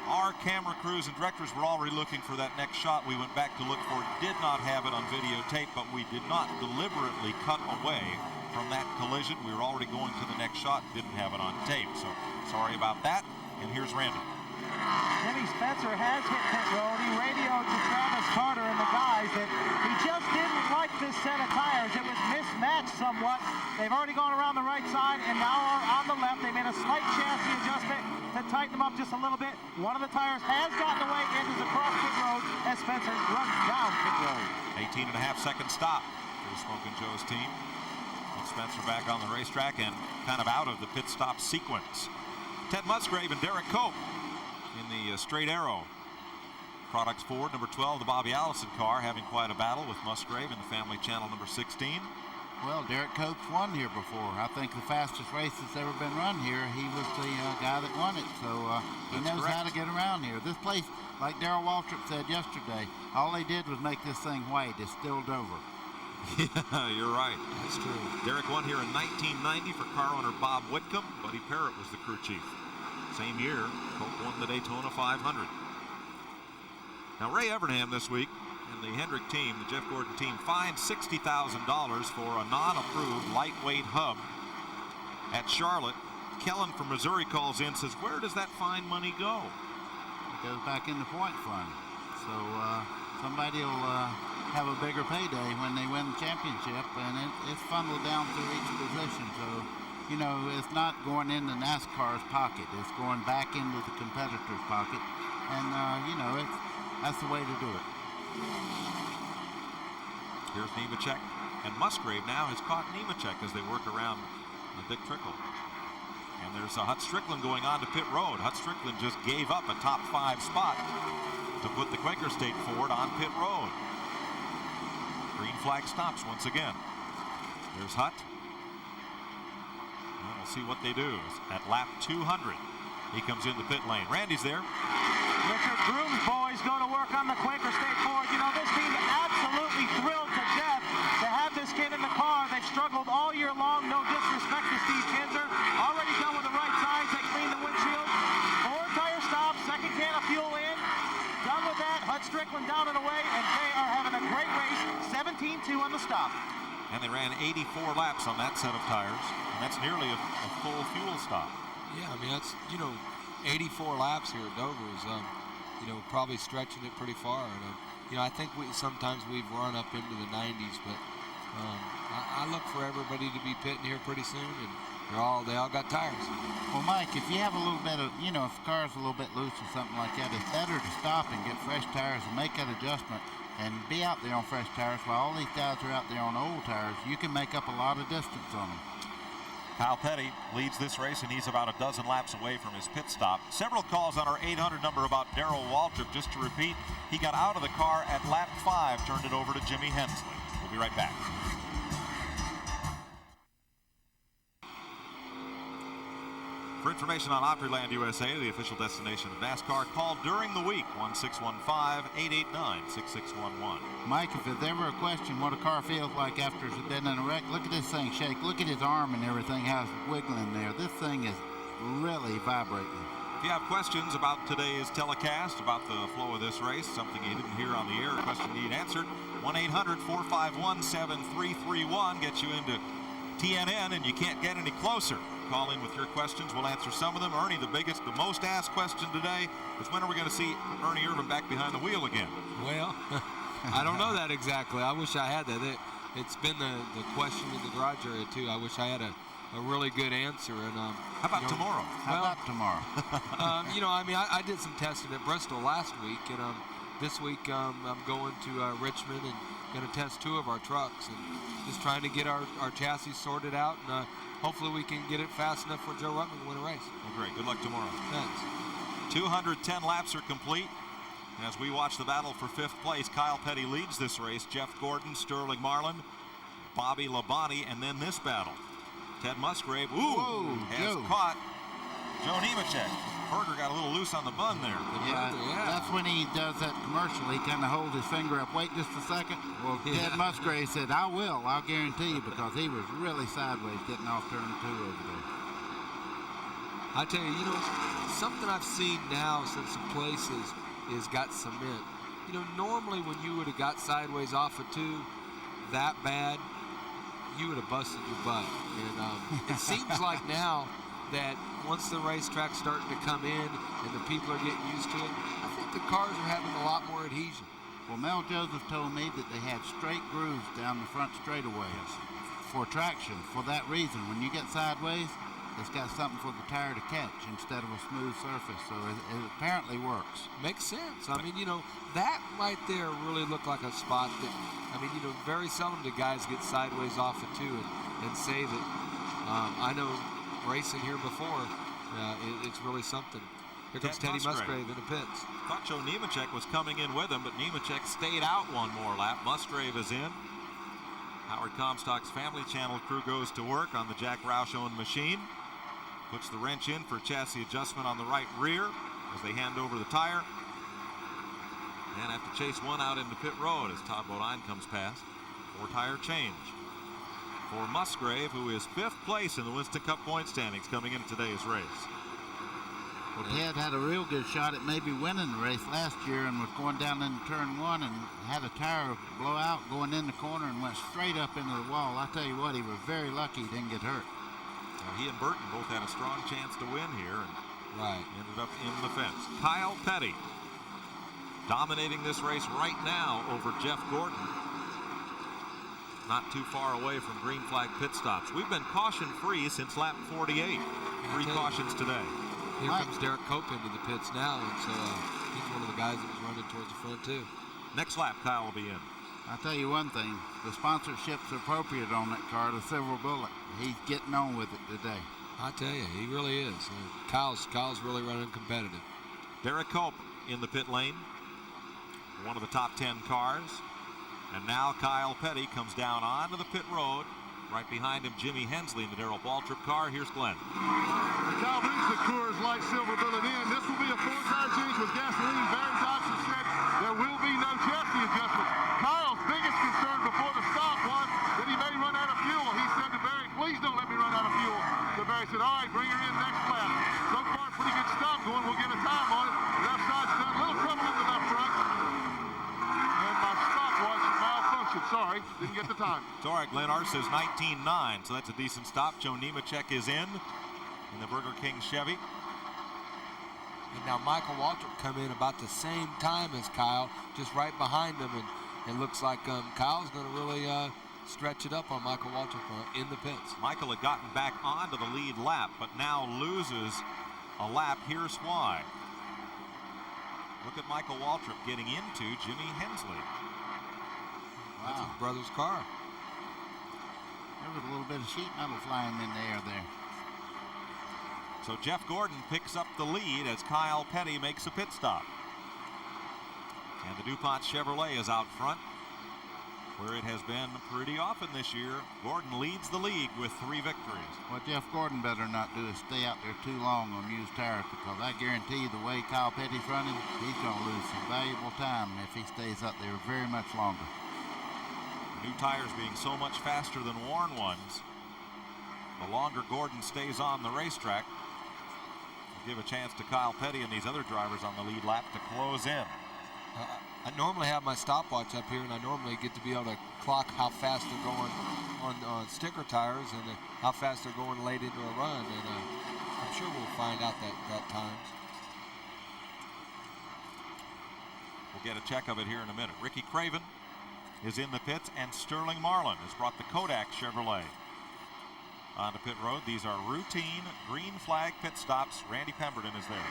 Our camera crews and directors were already looking for that next shot. We went back to look for it, did not have it on videotape, but we did not deliberately cut away from that collision. We were already going to the next shot, didn't have it on tape, so sorry about that. And here's Randy. Jimmy Spencer has hit pit road. He radioed to Travis Carter and the guys that he just didn't like this set of tires. It was mismatched somewhat. They've already gone around the right side and now are on the left. They made a slight chassis adjustment to tighten them up just a little bit. One of the tires has gotten away and is across pit road as Spencer runs down pit road. 18.5-second stop for the Smokin' Joe's team. With Spencer back on the racetrack and kind of out of the pit stop sequence. Ted Musgrave and Derek Cope in the straight arrow. Products Ford, number 12, the Bobby Allison car, having quite a battle with Musgrave in the Family Channel, number 16. Well, Derek Cope's won here before. I think the fastest race that's ever been run here, he was the guy that won it. So he knows how to get around here. This place, like Darrell Waltrip said yesterday, all they did was make this thing white. It's still Dover. Yeah, you're right. That's true. Derek won here in 1990 for car owner Bob Whitcomb. Buddy Parrott was the crew chief. Same year, Cope won the Daytona 500. Now, Ray Evernham this week and the Hendrick team, the Jeff Gordon team, fined $60,000 for a non-approved lightweight hub at Charlotte. Kellen from Missouri calls in, says, where does that fine money go? It goes back in the point fund. So somebody will have a bigger payday when they win the championship, and it's funneled down through each position. So, you know, it's not going into NASCAR's pocket. It's going back into the competitor's pocket. And, you know, that's the way to do it. Here's Nemechek, and Musgrave now has caught Nemechek as they work around Dick Trickle. And there's a Hut Strickland going on to pit road. Hut Strickland just gave up a top 5 spot to put the Quaker State Ford on pit road. Green flag stops once again. There's Hut. And we'll see what they do at lap 200. He comes in the pit lane. Randy's there. Richard Groom's boys go to work on the Quaker State Ford. You know, this team absolutely thrilled to death to have this kid in the car. They've struggled all year long. No disrespect to Steve Kinzer. Already done with the right sides. They cleaned the windshield. 4 tire stops. Second can of fuel in. Done with that. Hut Strickland down and away, and they are having a great race. 17-2 on the stop. And they ran 84 laps on that set of tires. And that's nearly a full fuel stop. Yeah, I mean, that's, you know, 84 laps here at Dover is, you know, probably stretching it pretty far. And, you know, I think sometimes we've run up into the 90s, but I look for everybody to be pitting here pretty soon, and they all got tires. Well, Mike, if you have a little bit of, you know, if the car's a little bit loose or something like that, it's better to stop and get fresh tires and make that adjustment and be out there on fresh tires while all these guys are out there on old tires. You can make up a lot of distance on them. Kyle Petty leads this race, and he's about a dozen laps away from his pit stop. Several calls on our 800 number about Darrell Waltrip. Just to repeat, he got out of the car at lap 5, turned it over to Jimmy Hensley. We'll be right back. For information on Opryland USA, the official destination of NASCAR, call during the week, 1-615-889-6611. Mike, if there's ever a question what a car feels like after it's been in a wreck, look at this thing shake. Look at his arm and everything, how it's wiggling there. This thing is really vibrating. If you have questions about today's telecast, about the flow of this race, something you didn't hear on the air, a question you need answered, 1-800-451-7331 gets you into TNN, and you can't get any closer. Call in with your questions. We'll answer some of them. Ernie, the most asked question today is, when are we going to see Ernie Irvin back behind the wheel again? Well, I don't know that exactly. I wish I had that. It's been the question in the garage area, too. I wish I had a really good answer. And how about tomorrow? How about tomorrow? You know, I mean, I did some testing at Bristol last week, and this week I'm going to Richmond and going to test 2 of our trucks and just trying to get our chassis sorted out, and hopefully we can get it fast enough for Joe Ruttman to win a race. Well, great. Good luck tomorrow. Thanks. 210 laps are complete. As we watch the battle for 5th place, Kyle Petty leads this race. Jeff Gordon, Sterling Marlin, Bobby Labonte, and then this battle. Ted Musgrave, has caught Joe Nemechek. Berger got a little loose on the bun there. Yeah, that's when he does that commercial. He kind of holds his finger up. Wait just a second. Well, Ted Musgrave said, I'll guarantee you, because he was really sideways getting off turn 2 over there. I tell you, you know, something I've seen now since the place is got cement. You know, normally when you would have got sideways off of 2 that bad, you would have busted your butt. And it seems like now that once the racetrack's starting to come in and the people are getting used to it, I think the cars are having a lot more adhesion. Well, Mel Joseph told me that they had straight grooves down the front straightaways for traction. For that reason, when you get sideways, it's got something for the tire to catch instead of a smooth surface. So it apparently works. Makes sense. I mean, you know, that right there really looked like a spot that, I mean, you know, very seldom do guys get sideways off of 2 and say that, I know racing here before, it's really something. Here comes Teddy Musgrave in the pits. Thought Joe Nemechek was coming in with him, but Nemechek stayed out one more lap. Musgrave is in. Howard Comstock's Family Channel crew goes to work on the Jack Roush-owned machine. Puts the wrench in for chassis adjustment on the right rear as they hand over the tire. And have to chase one out into pit road as Todd Bodine comes past. 4-tire change for Musgrave, who is 5th place in the Winston Cup point standings coming into today's race. Well, Ted had a real good shot at maybe winning the race last year and was going down into turn 1 and had a tire blow out going in the corner and went straight up into the wall. I tell you what, he was very lucky he didn't get hurt. He and Burton both had a strong chance to win here and ended up in the fence. Kyle Petty dominating this race right now over Jeff Gordon. Not too far away from green flag pit stops. We've been caution-free since lap 48. 3 cautions today. Here comes Derek Cope into the pits now, and so he's one of the guys that was running towards the front too. Next lap, Kyle will be in. I'll tell you one thing, the sponsorship's appropriate on that car, the Silver Bullet. He's getting on with it today. I tell you, he really is. Kyle's really running competitive. Derek Cope in the pit lane, one of the top 10 cars. And now Kyle Petty comes down onto the pit road. Right behind him, Jimmy Hensley in the Darrell Waltrip car. Here's Glenn. Kyle brings the Coors Light Silver Bullet in. This will be a 4-tire change with gasoline. Barry Dodson said there will be no chassis adjustment. Kyle's biggest concern before the stop was that he may run out of fuel. He said to Barry, please don't let me run out of fuel. So Barry said, all right, bring her in next lap. So far, pretty good stop going. We'll get a time on it. Left side's done. A little trouble in the left front. And my stopwatch malfunctioned. Sorry, didn't get the time. It's all right, Glenn. Ours says 19.9, so that's a decent stop. Joe Nemechek is in the Burger King Chevy. And now Michael Waltrip come in about the same time as Kyle, just right behind him, and it looks like Kyle's going to really stretch it up on Michael Waltrip in the pits. Michael had gotten back onto the lead lap, but now loses a lap. Here's why. Look at Michael Waltrip getting into Jimmy Hensley. That's his brother's car. There was a little bit of sheet metal flying in the air there. So Jeff Gordon picks up the lead as Kyle Petty makes a pit stop. And the DuPont Chevrolet is out front, where it has been pretty often this year. Gordon leads the league with 3 victories. What Jeff Gordon better not do is stay out there too long on used tires, because I guarantee you the way Kyle Petty's running, he's going to lose some valuable time if he stays out there very much longer. New tires being so much faster than worn ones, the longer Gordon stays on the racetrack, will give a chance to Kyle Petty and these other drivers on the lead lap to close in. I normally have my stopwatch up here, and I normally get to be able to clock how fast they're going on sticker tires and how fast they're going late into a run, and I'm sure we'll find out that time. We'll get a check of it here in a minute. Ricky Craven is in the pits, and Sterling Marlin has brought the Kodak Chevrolet onto pit road. These are routine green flag pit stops. Randy Pemberton is there.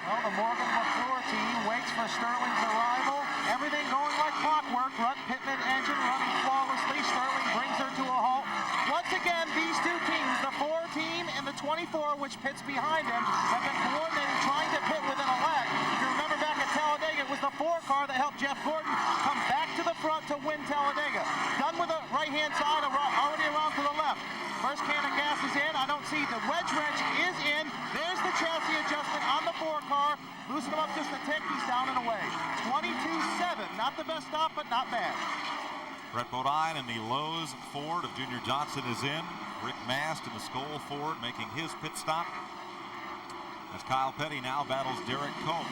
Well, the Morgan McClure team waits for Sterling's arrival. Everything going like clockwork. Runt Pittman engine running flawlessly. Sterling brings her to a halt. Once again, these two teams, the 4 team and the 24, which pits behind him, have been coordinating, trying to pit within a lap. If you remember back at Talladega, it was the 4 car that helped Jeff Gordon come back to the front to win Talladega. Done with the right-hand side, already around to the left. First can of gas is in. I don't see the wedge wrench is in. There's the chassis adjustment on the 4 car. Loosen him up just a tick. He's down and away. 22.7. Not the best stop, but not bad. Brett Bodine and the Lowe's Ford of Junior Johnson is in. Rick Mast in the Skoll Ford making his pit stop, as Kyle Petty now battles Derek Cope.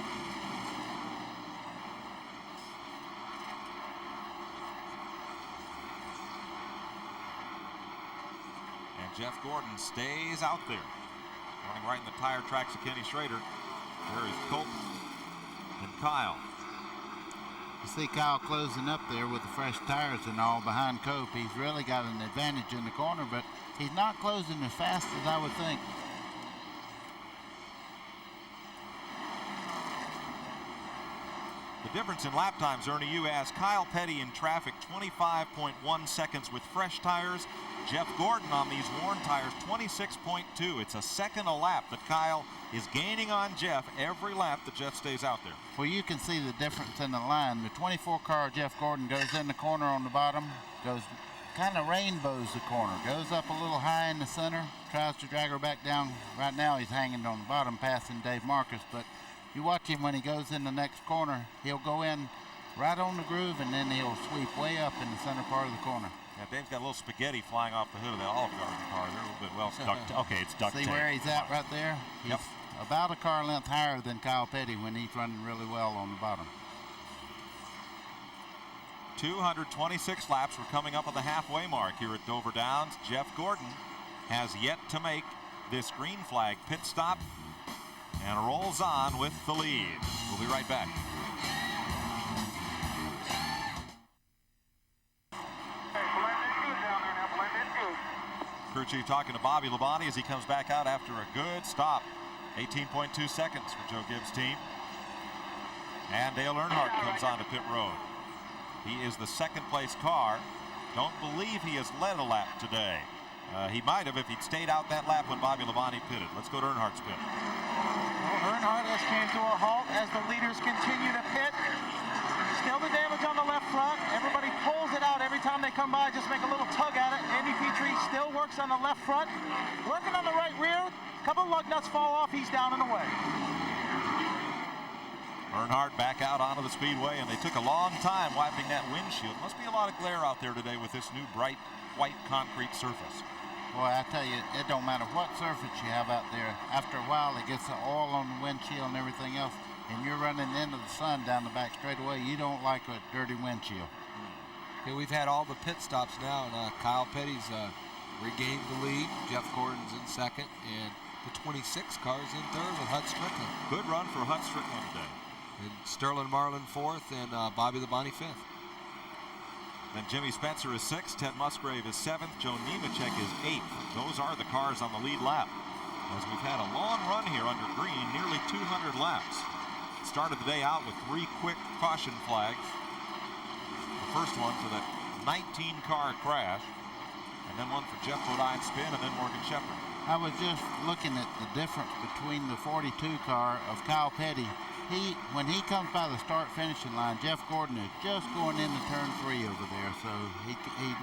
And Jeff Gordon stays out there, running right in the tire tracks of Kenny Schrader. There is Cope and Kyle. You see Kyle closing up there with the fresh tires and all behind Cope. He's really got an advantage in the corner, but he's not closing as fast as I would think. The difference in lap times, Ernie, you asked. Kyle Petty in traffic, 25.1 seconds with fresh tires. Jeff Gordon on these worn tires, 26.2. It's a second a lap that Kyle is gaining on Jeff every lap that Jeff stays out there. Well, you can see the difference in the line. The 24 car Jeff Gordon goes in the corner on the bottom, goes kind of rainbows the corner, goes up a little high in the center, tries to drag her back down. Right now he's hanging on the bottom, passing Dave Marcus, but you watch him when he goes in the next corner, he'll go in right on the groove, and then he'll sweep way up in the center part of the corner. Yeah, Dave's got a little spaghetti flying off the hood of that Olive Garden car. They're a little bit well stuck. Okay, it's duct tape. See where he's at right there? He's Yep. about a car length higher than Kyle Petty when he's running really well on the bottom. 226 laps. We're coming up on the halfway mark here at Dover Downs. Jeff Gordon has yet to make this green flag pit stop and rolls on with the lead. We'll be right back. Crew chief talking to Bobby Labonte as he comes back out after a good stop. 18.2 seconds for Joe Gibbs' team. And Dale Earnhardt comes on to pit road. He is the second place car. Don't believe he has led a lap today. He might have if he'd stayed out that lap when Bobby Labonte pitted. Let's go to Earnhardt's pit. Well, Earnhardt has came to a halt as the leaders continue to pit. Still the damage on the left front. Everybody pulls it out every time they come by. Just make a little tug at it. Andy Petrie still works on the left front. Working on the right rear. A couple lug nuts fall off. He's down and away. Earnhardt back out onto the speedway, and they took a long time wiping that windshield. Must be a lot of glare out there today with this new bright white concrete surface. Boy, I tell you, it don't matter what surface you have out there. After a while, it gets the oil on the windshield and everything else, and you're running into the sun down the back straightaway. You don't like a dirty windshield. Okay, we've had all the pit stops now, and Kyle Petty's regained the lead. Jeff Gordon's in second, and the 26 car's in third with Hut Strickland. Good run for Hut Strickland today. And Sterling Marlin fourth, and Bobby Labonte fifth. Then Jimmy Spencer is sixth, Ted Musgrave is seventh, Joe Nemechek is eighth. Those are the cars on the lead lap. As we've had a long run here under green, nearly 200 laps. Started the day out with 3 quick caution flags. The first one for that 19-car crash, and then one for Jeff Bodine's spin, and then Morgan Shepherd. I was just looking at the difference between the 42 car of Kyle Petty. When he comes by the start-finishing line, Jeff Gordon is just going into turn 3 over there, so he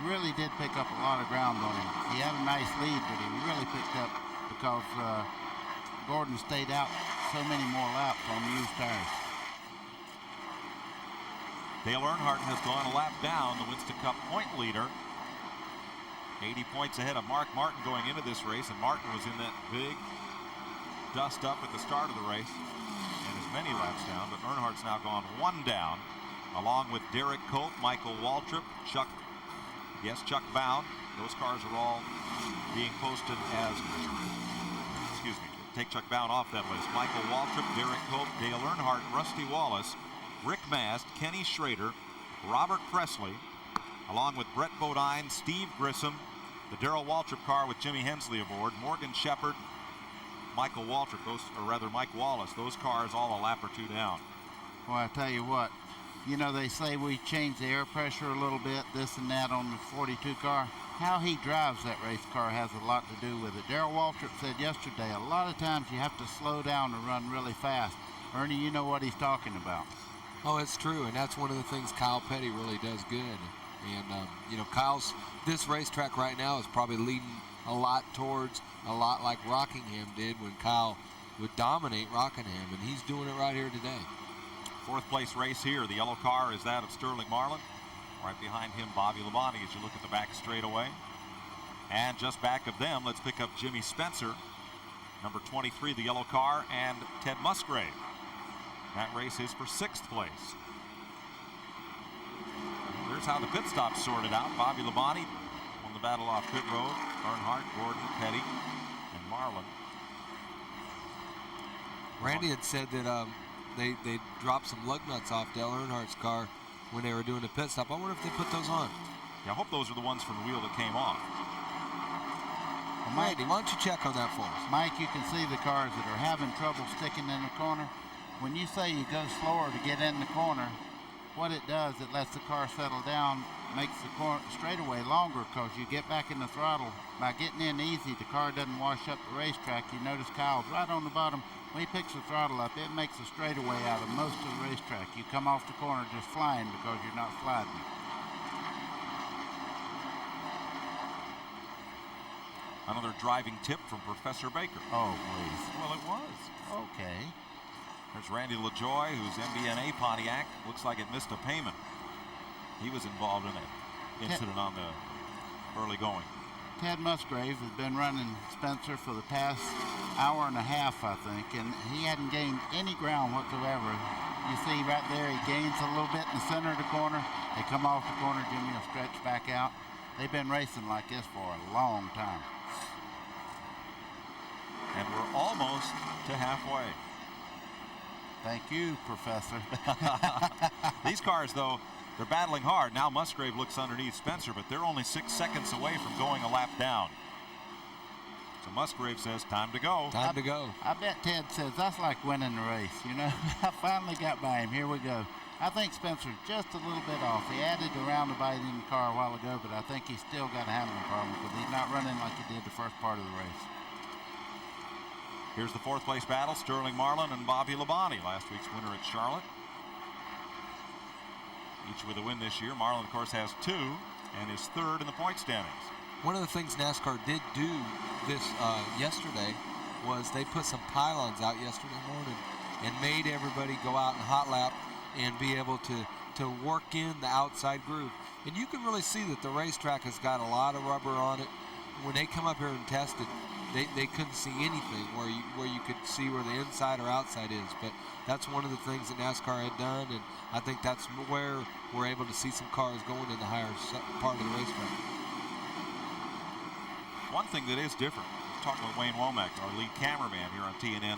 really did pick up a lot of ground on him. He had a nice lead, but he really picked up because Gordon stayed out so many more laps on used tires. Dale Earnhardt has gone a lap down, the Winston Cup point leader. 80 points ahead of Mark Martin going into this race, and Martin was in that big dust up at the start of the race and is many laps down, but Earnhardt's now gone 1 down, along with Derek Cope, Michael Waltrip, Chuck Bound. Those cars are all being posted as, excuse me, take Chuck Bound off that list. Michael Waltrip, Derek Cope, Dale Earnhardt, Rusty Wallace, Rick Mast, Kenny Schrader, Robert Presley, along with Brett Bodine, Steve Grissom, the Darrell Waltrip car with Jimmy Hensley aboard, Morgan Shepherd, Michael Waltrip, Mike Wallace. Those cars all a lap or 2 down. Well, I tell you what, you know, they say we change the air pressure a little bit, this and that on the 42 car. How he drives that race car has a lot to do with it. Darrell Waltrip said yesterday, a lot of times you have to slow down to run really fast. Ernie, you know what he's talking about. Oh, it's true, and that's one of the things Kyle Petty really does good. And, you know, this racetrack right now is probably leading a lot like Rockingham did when Kyle would dominate Rockingham, and he's doing it right here today. 4th place race here. The yellow car is that of Sterling Marlin. Right behind him, Bobby Labonte, as you look at the back straightaway. And just back of them, let's pick up Jimmy Spencer, number 23, the yellow car, and Ted Musgrave. That race is for 6th place. There's how the pit stop's sorted out. Bobby Labonte won the battle off pit road. Earnhardt, Gordon, Petty, and Marlin. Randy had said that they dropped some lug nuts off Dale Earnhardt's car when they were doing the pit stop. I wonder if they put those on. Yeah, I hope those are the ones from the wheel that came off. Well, Randy, why don't you check on that for us? Mike, you can see the cars that are having trouble sticking in the corner. When you say you go slower to get in the corner, what it does, it lets the car settle down, makes the straightaway longer because you get back in the throttle. By getting in easy, the car doesn't wash up the racetrack. You notice Kyle's right on the bottom. When he picks the throttle up, it makes a straightaway out of most of the racetrack. You come off the corner just flying because you're not sliding. Another driving tip from Professor Baker. Oh, please. Well, it was. Okay. There's Randy LaJoy, whose MBNA Pontiac looks like it missed a payment. He was involved in an incident on the early going. Ted Musgrave has been running Spencer for the past hour and a half, I think, and he hadn't gained any ground whatsoever. You see right there, he gains a little bit in the center of the corner. They come off the corner, Jimmy will stretch back out. They've been racing like this for a long time. And we're almost to halfway. Thank you, Professor. These cars, though, they're battling hard. Now Musgrave looks underneath Spencer, but they're only 6 seconds away from going a lap down. So Musgrave says, time to go. Time to go. I bet Ted says, that's like winning the race, you know. I finally got by him. Here we go. I think Spencer's just a little bit off. He added a roundabout in the car a while ago, but I think he's still got a handling problem because he's not running like he did the first part of the race. Here's the fourth place battle, Sterling Marlin and Bobby Labonte, last week's winner at Charlotte. Each with a win this year. Marlin, of course, has 2 and is 3rd in the point standings. One of the things NASCAR did do this yesterday was they put some pylons out yesterday morning and made everybody go out and hot lap and be able to work in the outside groove. And you can really see that the racetrack has got a lot of rubber on it. When they come up here and test it, they couldn't see anything where you could see where the inside or outside is. But that's one of the things that NASCAR had done, and I think that's where we're able to see some cars going in the higher part of the racetrack. One thing that is different, talking with Wayne Womack, our lead cameraman here on TNN,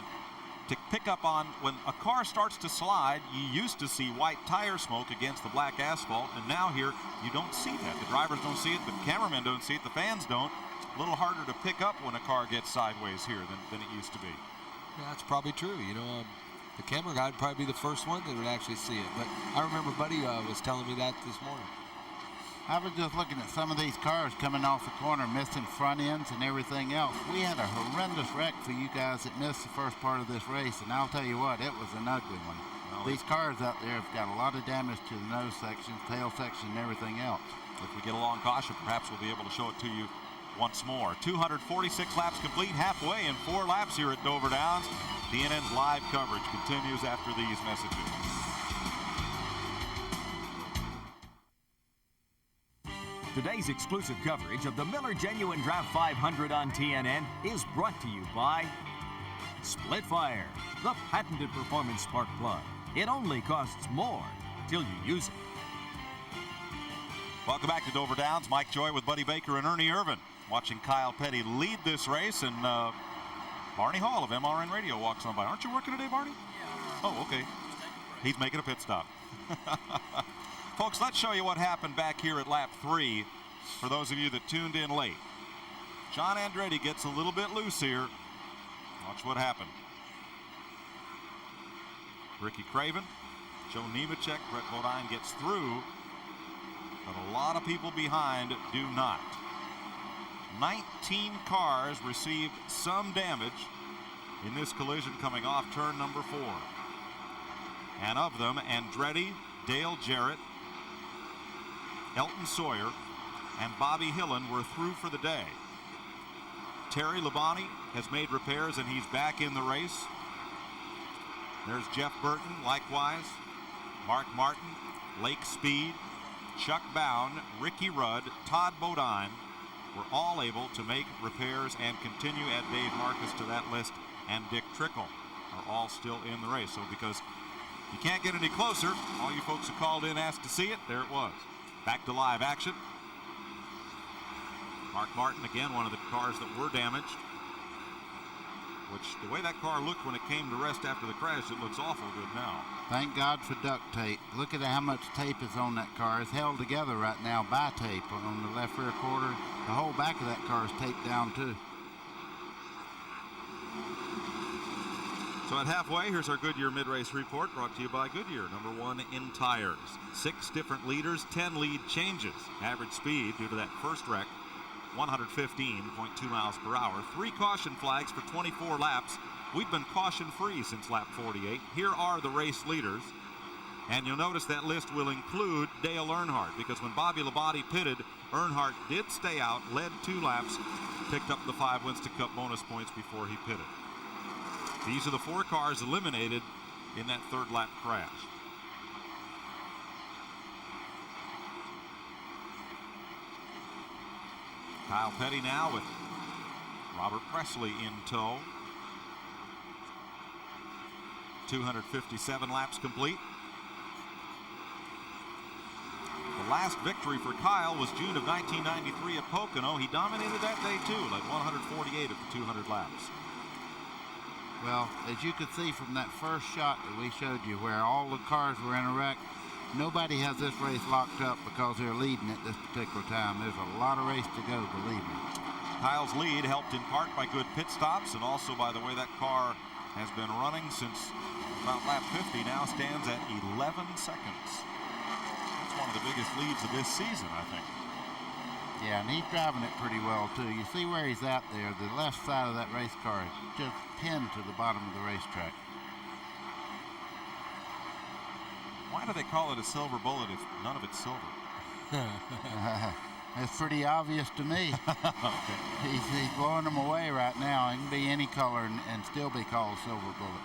to pick up on when a car starts to slide, you used to see white tire smoke against the black asphalt, and now here you don't see that. The drivers don't see it, the cameramen don't see it, the fans don't. A little harder to pick up when a car gets sideways here than it used to be. Yeah, that's probably true. You know, the camera guy would probably be the first one that would actually see it. But I remember Buddy was telling me that this morning. I was just looking at some of these cars coming off the corner, missing front ends and everything else. We had a horrendous wreck for you guys that missed the first part of this race, and I'll tell you what, it was an ugly one. Well, these cars out there have got a lot of damage to the nose section, tail section, and everything else. If we get a long caution, perhaps we'll be able to show it to you once more. 246 laps complete, halfway in 4 laps here at Dover Downs. TNN's live coverage continues after these messages. Today's exclusive coverage of the Miller Genuine Draft 500 on TNN is brought to you by Split Fire, the patented performance spark plug. It only costs more till you use it. Welcome back to Dover Downs. Mike Joy with Buddy Baker and Ernie Irvin. Watching Kyle Petty lead this race, and Barney Hall of MRN Radio walks on by. Aren't you working today, Barney? Yeah. Oh, okay. He's making a pit stop. Folks, let's show you what happened back here at lap 3 for those of you that tuned in late. John Andretti gets a little bit loose here. Watch what happened. Ricky Craven, Joe Nemechek, Brett Bodine gets through, but a lot of people behind do not. 19 cars received some damage in this collision coming off turn number 4. And of them, Andretti, Dale Jarrett, Elton Sawyer, and Bobby Hillen were through for the day. Terry Labonte has made repairs and he's back in the race. There's Jeff Burton, likewise. Mark Martin, Lake Speed, Chuck Bound, Ricky Rudd, Todd Bodine were all able to make repairs and continue. Add Dave Marcus to that list, and Dick Trickle are all still in the race. So because you can't get any closer, all you folks who called in asked to see it, there it was. Back to live action. Mark Martin, again, one of the cars that were damaged, which the way that car looked when it came to rest after the crash, it looks awful good now. Thank God for duct tape. Look at how much tape is on that car. It's held together right now by tape on the left rear quarter. The whole back of that car is taped down too. So at halfway, here's our Goodyear mid-race report brought to you by Goodyear, #1 in tires. 6 different leaders, 10 lead changes. Average speed due to that first wreck, 115.2 miles per hour. 3 caution flags for 24 laps. We've been caution-free since lap 48. Here are the race leaders. And you'll notice that list will include Dale Earnhardt, because when Bobby Labonte pitted, Earnhardt did stay out, led 2 laps, picked up the 5 Winston Cup bonus points before he pitted. These are the 4 cars eliminated in that third lap crash. Kyle Petty now with Robert Presley in tow. 257 laps complete. The last victory for Kyle was June of 1993 at Pocono. He dominated that day too, like 148 of the 200 laps. Well, as you could see from that first shot that we showed you where all the cars were in a wreck, nobody has this race locked up because they're leading at this particular time. There's a lot of race to go, believe me. Kyle's lead helped in part by good pit stops and also by the way that car has been running since about lap 50, now stands at 11 seconds. That's one of the biggest leads of this season, I think. Yeah, and he's driving it pretty well, too. You see where he's at there. The left side of that race car is just pinned to the bottom of the racetrack. Why do they call it a silver bullet if none of it's silver? It's pretty obvious to me. Okay. He's blowing them away right now. It can be any color and still be called silver bullet.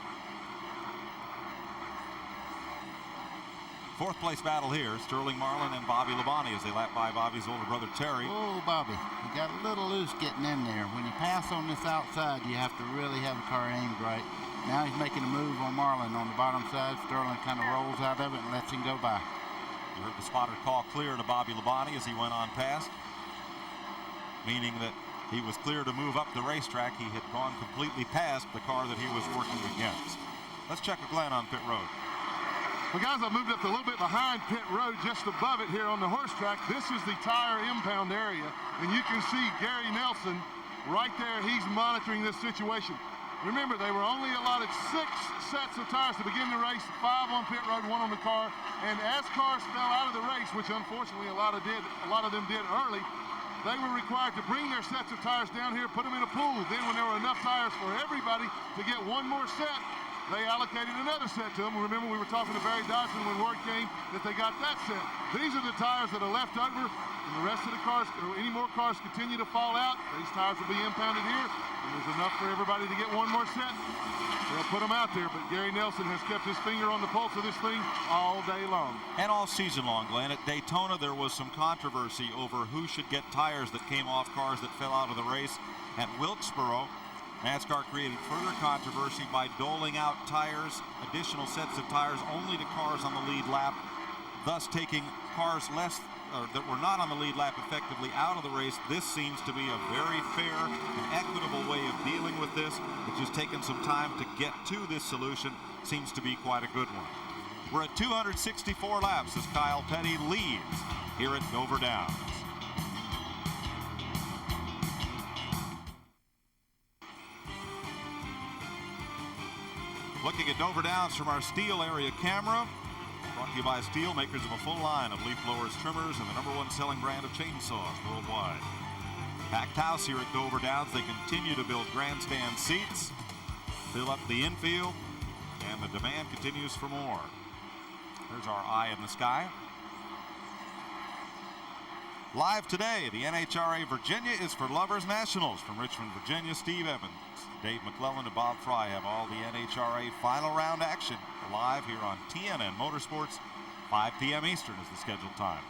Fourth place battle here, Sterling Marlin and Bobby Labonte as they lap by Bobby's older brother Terry. Oh, Bobby, he got a little loose getting in there. When you pass on this outside, you have to really have the car aimed right. Now he's making a move on Marlin on the bottom side. Sterling kind of rolls out of it and lets him go by. You heard the spotter call clear to Bobby Labonte as he went on past, meaning that he was clear to move up the racetrack. He had gone completely past the car that he was working against. Let's check with Glenn on pit road. Well, guys, I moved up a little bit behind pit road, just above it here on the horse track. This is the tire impound area, and you can see Gary Nelson right there. He's monitoring this situation. Remember, they were only allotted 6 sets of tires to begin the race, 5 on pit road, 1 on the car. And as cars fell out of the race, which unfortunately a lot of them did early, they were required to bring their sets of tires down here, put them in a pool. Then when there were enough tires for everybody to get one more set, they allocated another set to them. Remember, we were talking to Barry Dodson when word came that they got that set. These are the tires that are left over, and the rest of the cars, or any more cars continue to fall out. These tires will be impounded here, and there's enough for everybody to get one more set. They'll put them out there, but Gary Nelson has kept his finger on the pulse of this thing all day long. And all season long, Glenn. At Daytona, there was some controversy over who should get tires that came off cars that fell out of the race. At Wilkesboro, NASCAR created further controversy by doling out tires, additional sets of tires only to cars on the lead lap, thus taking cars that were not on the lead lap effectively out of the race. This seems to be a very fair and equitable way of dealing with this, which has taken some time to get to this solution. Seems to be quite a good one. We're at 264 laps as Kyle Petty leads here at Dover Downs. Looking at Dover Downs from our steel area camera. Brought to you by Steel, makers of a full line of leaf blowers, trimmers, and the #1 selling brand of chainsaws worldwide. Packed house here at Dover Downs. They continue to build grandstand seats, fill up the infield, and the demand continues for more. There's our eye in the sky. Live today, the NHRA Virginia is for Lovers Nationals. From Richmond, Virginia, Steve Evans, Dave McClellan, and Bob Fry have all the NHRA final round action live here on TNN Motorsports. 5 p.m. Eastern is the scheduled time.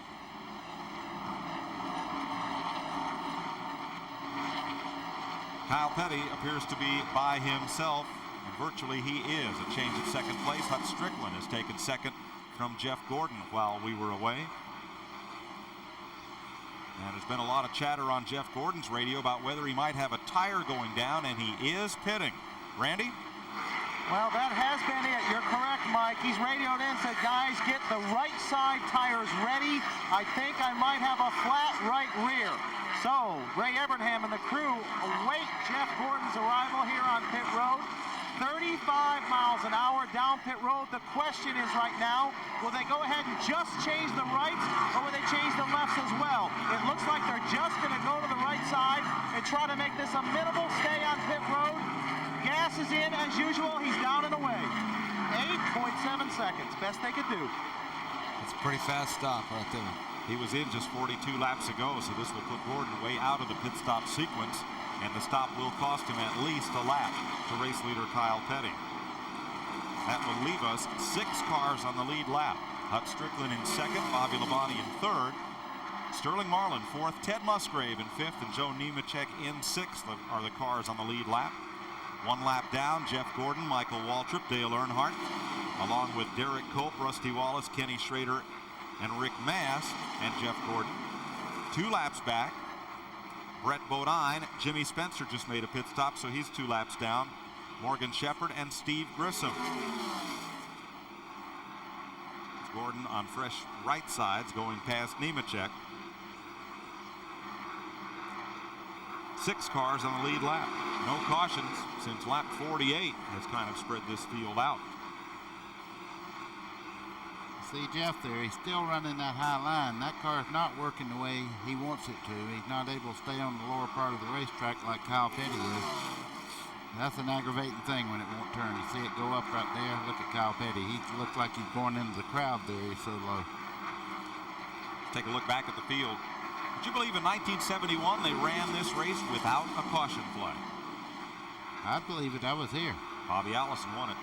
Kyle Petty appears to be by himself, and virtually he is. A change at second place. Hut Strickland has taken second from Jeff Gordon while we were away. And there's been a lot of chatter on Jeff Gordon's radio about whether he might have a tire going down, and he is pitting. Randy? Well, that has been it. You're correct, Mike. He's radioed in, said, guys, get the right side tires ready. I think I might have a flat right rear. So, Ray Evernham and the crew await Jeff Gordon's arrival here on pit road. 35 miles an hour down pit road. The question is right now, will they go ahead and just change the rights, or will they change the lefts as well? It looks like they're just going to go to the right side and try to make this a minimal stay on pit road. Gas is in as usual. He's down and away. 8.7 seconds, best they could do. It's a pretty fast stop right there. He was in just 42 laps ago, so this will put Gordon way out of the pit stop sequence, and the stop will cost him at least a lap to race leader Kyle Petty. That will leave us 6 cars on the lead lap. Hut Strickland in second, Bobby Labonte in third, Sterling Marlin fourth, Ted Musgrave in fifth, and Joe Nemechek in sixth are the cars on the lead lap. 1 lap down, Jeff Gordon, Michael Waltrip, Dale Earnhardt, along with Derek Cope, Rusty Wallace, Kenny Schrader, and Rick Mass, and Jeff Gordon. 2 laps back, Brett Bodine, Jimmy Spencer just made a pit stop, so he's 2 laps down. Morgan Shepherd and Steve Grissom. Gordon on fresh right sides going past Nemechek. 6 cars on the lead lap. No cautions since lap 48 has kind of spread this field out. See Jeff there, he's still running that high line. That car is not working the way he wants it to. He's not able to stay on the lower part of the racetrack like Kyle Petty is. That's an aggravating thing when it won't turn. You see it go up right there. Look at Kyle Petty. He looks like he's going into the crowd there. He's so low. Take a look back at the field. Would you believe in 1971 they ran this race without a caution flag? I believe it. I was here. Bobby Allison won it.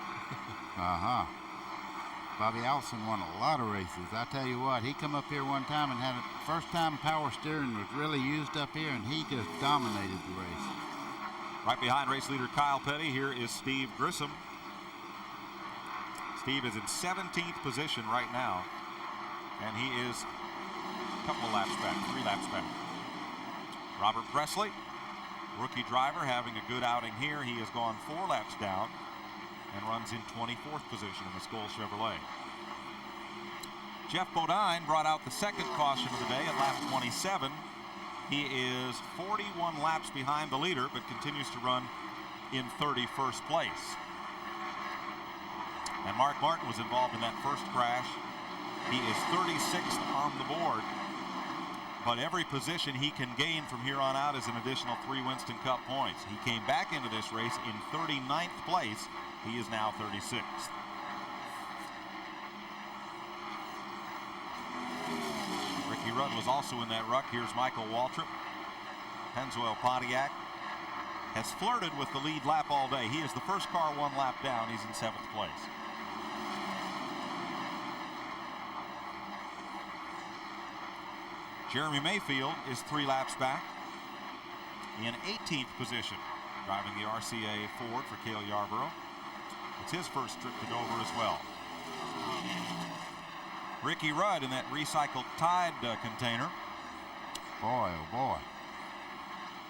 Bobby Allison won a lot of races. I tell you what, he come up here one time and had it. First time power steering was really used up here, and he just dominated the race. Right behind race leader Kyle Petty, here is Steve Grissom. Steve is in 17th position right now, and he is a couple of laps back, 3 laps back. Robert Presley, rookie driver, having a good outing here. He has gone 4 laps down and runs in 24th position in the Skoll Chevrolet. Jeff Bodine brought out the second caution of the day at lap 27. He is 41 laps behind the leader, but continues to run in 31st place. And Mark Martin was involved in that first crash. He is 36th on the board, but every position he can gain from here on out is an additional 3 Winston Cup points. He came back into this race in 39th place. He is now 36th. Ricky Rudd was also in that ruck. Here's Michael Waltrip. Pennzoil Pontiac has flirted with the lead lap all day. He is the first car 1 lap down. He's in 7th place. Jeremy Mayfield is 3 laps back in 18th position, driving the RCA Ford for Cale Yarborough. It's his first trip to Dover as well. Ricky Rudd in that recycled Tide container. Boy, oh boy.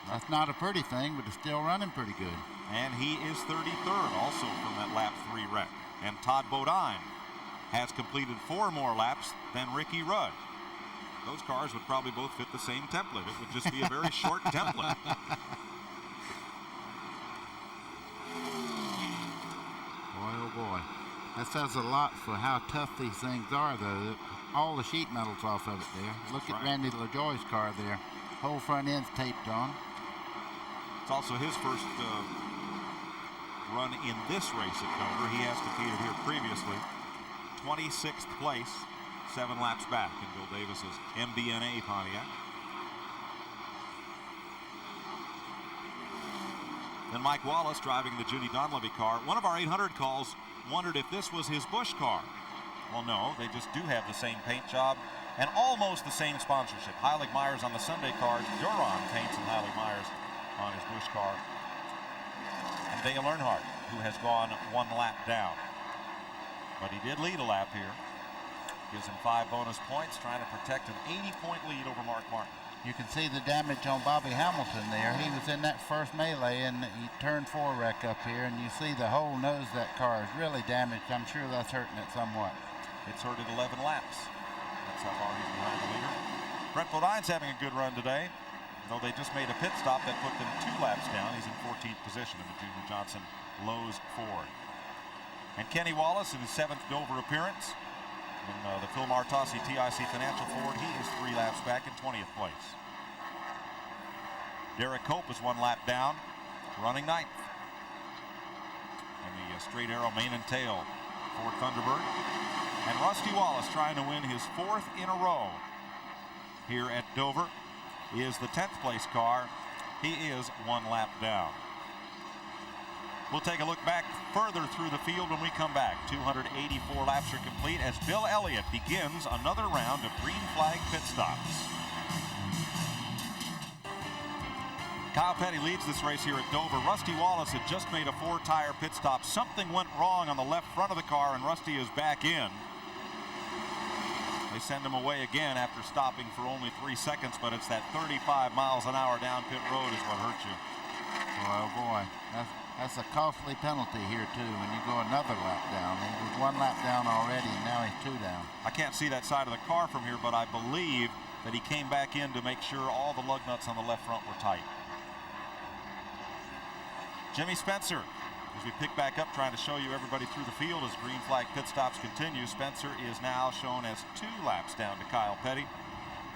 That's not a pretty thing, but it's still running pretty good. And he is 33rd also from that lap 3 wreck. And Todd Bodine has completed 4 more laps than Ricky Rudd. Those cars would probably both fit the same template. It would just be a very short template. Boy, oh boy. That says a lot for how tough these things are, though. All the sheet metal's off of it there. Look at Randy LaJoie's car there. Whole front end's taped on. It's also his first run in this race at Dover. He has competed here previously. 26th place, 7 laps back in Bill Davis's MBNA Pontiac. Then Mike Wallace driving the Judy Donlevy car. One of our 800 calls wondered if this was his Busch car. Well, no, they just do have the same paint job and almost the same sponsorship. Heilig Myers on the Sunday cars, Duron paints and Heilig Myers on his Busch car. And Dale Earnhardt, who has gone 1 lap down. But he did lead a lap here. Gives him 5 bonus points, trying to protect an 80-point lead over Mark Martin. You can see the damage on Bobby Hamilton there. He was in that first melee and he turned 4 wreck up here, and you see the whole nose of that car is really damaged. I'm sure that's hurting it somewhat. It's hurt at 11 laps. That's how far he's behind the leader. Brett Bodine's having a good run today, though they just made a pit stop that put them 2 laps down. He's in 14th position in the Junior Johnson Lowe's Ford. And Kenny Wallace in his 7th Dover appearance. In the Phil Martossi TIC Financial Ford, he is 3 laps back in 20th place. Derek Cope is 1 lap down, running 9th. And the straight arrow mane and tail Ford Thunderbird. And Rusty Wallace, trying to win his 4th in a row here at Dover, is the 10th place car. He is 1 lap down. We'll take a look back further through the field when we come back. 284 laps are complete as Bill Elliott begins another round of green flag pit stops. Kyle Petty leads this race here at Dover. Rusty Wallace had just made a 4-tire pit stop. Something went wrong on the left front of the car, and Rusty is back in. They send him away again after stopping for only 3 seconds, but it's that 35 miles an hour down pit road is what hurt you. Oh boy, that's a costly penalty here too when you go another lap down. He was 1 lap down already, and now he's 2 down. I can't see that side of the car from here, but I believe that he came back in to make sure all the lug nuts on the left front were tight. Jimmy Spencer, as we pick back up, trying to show you everybody through the field as green flag pit stops continue. Spencer is now shown as 2 laps down to Kyle Petty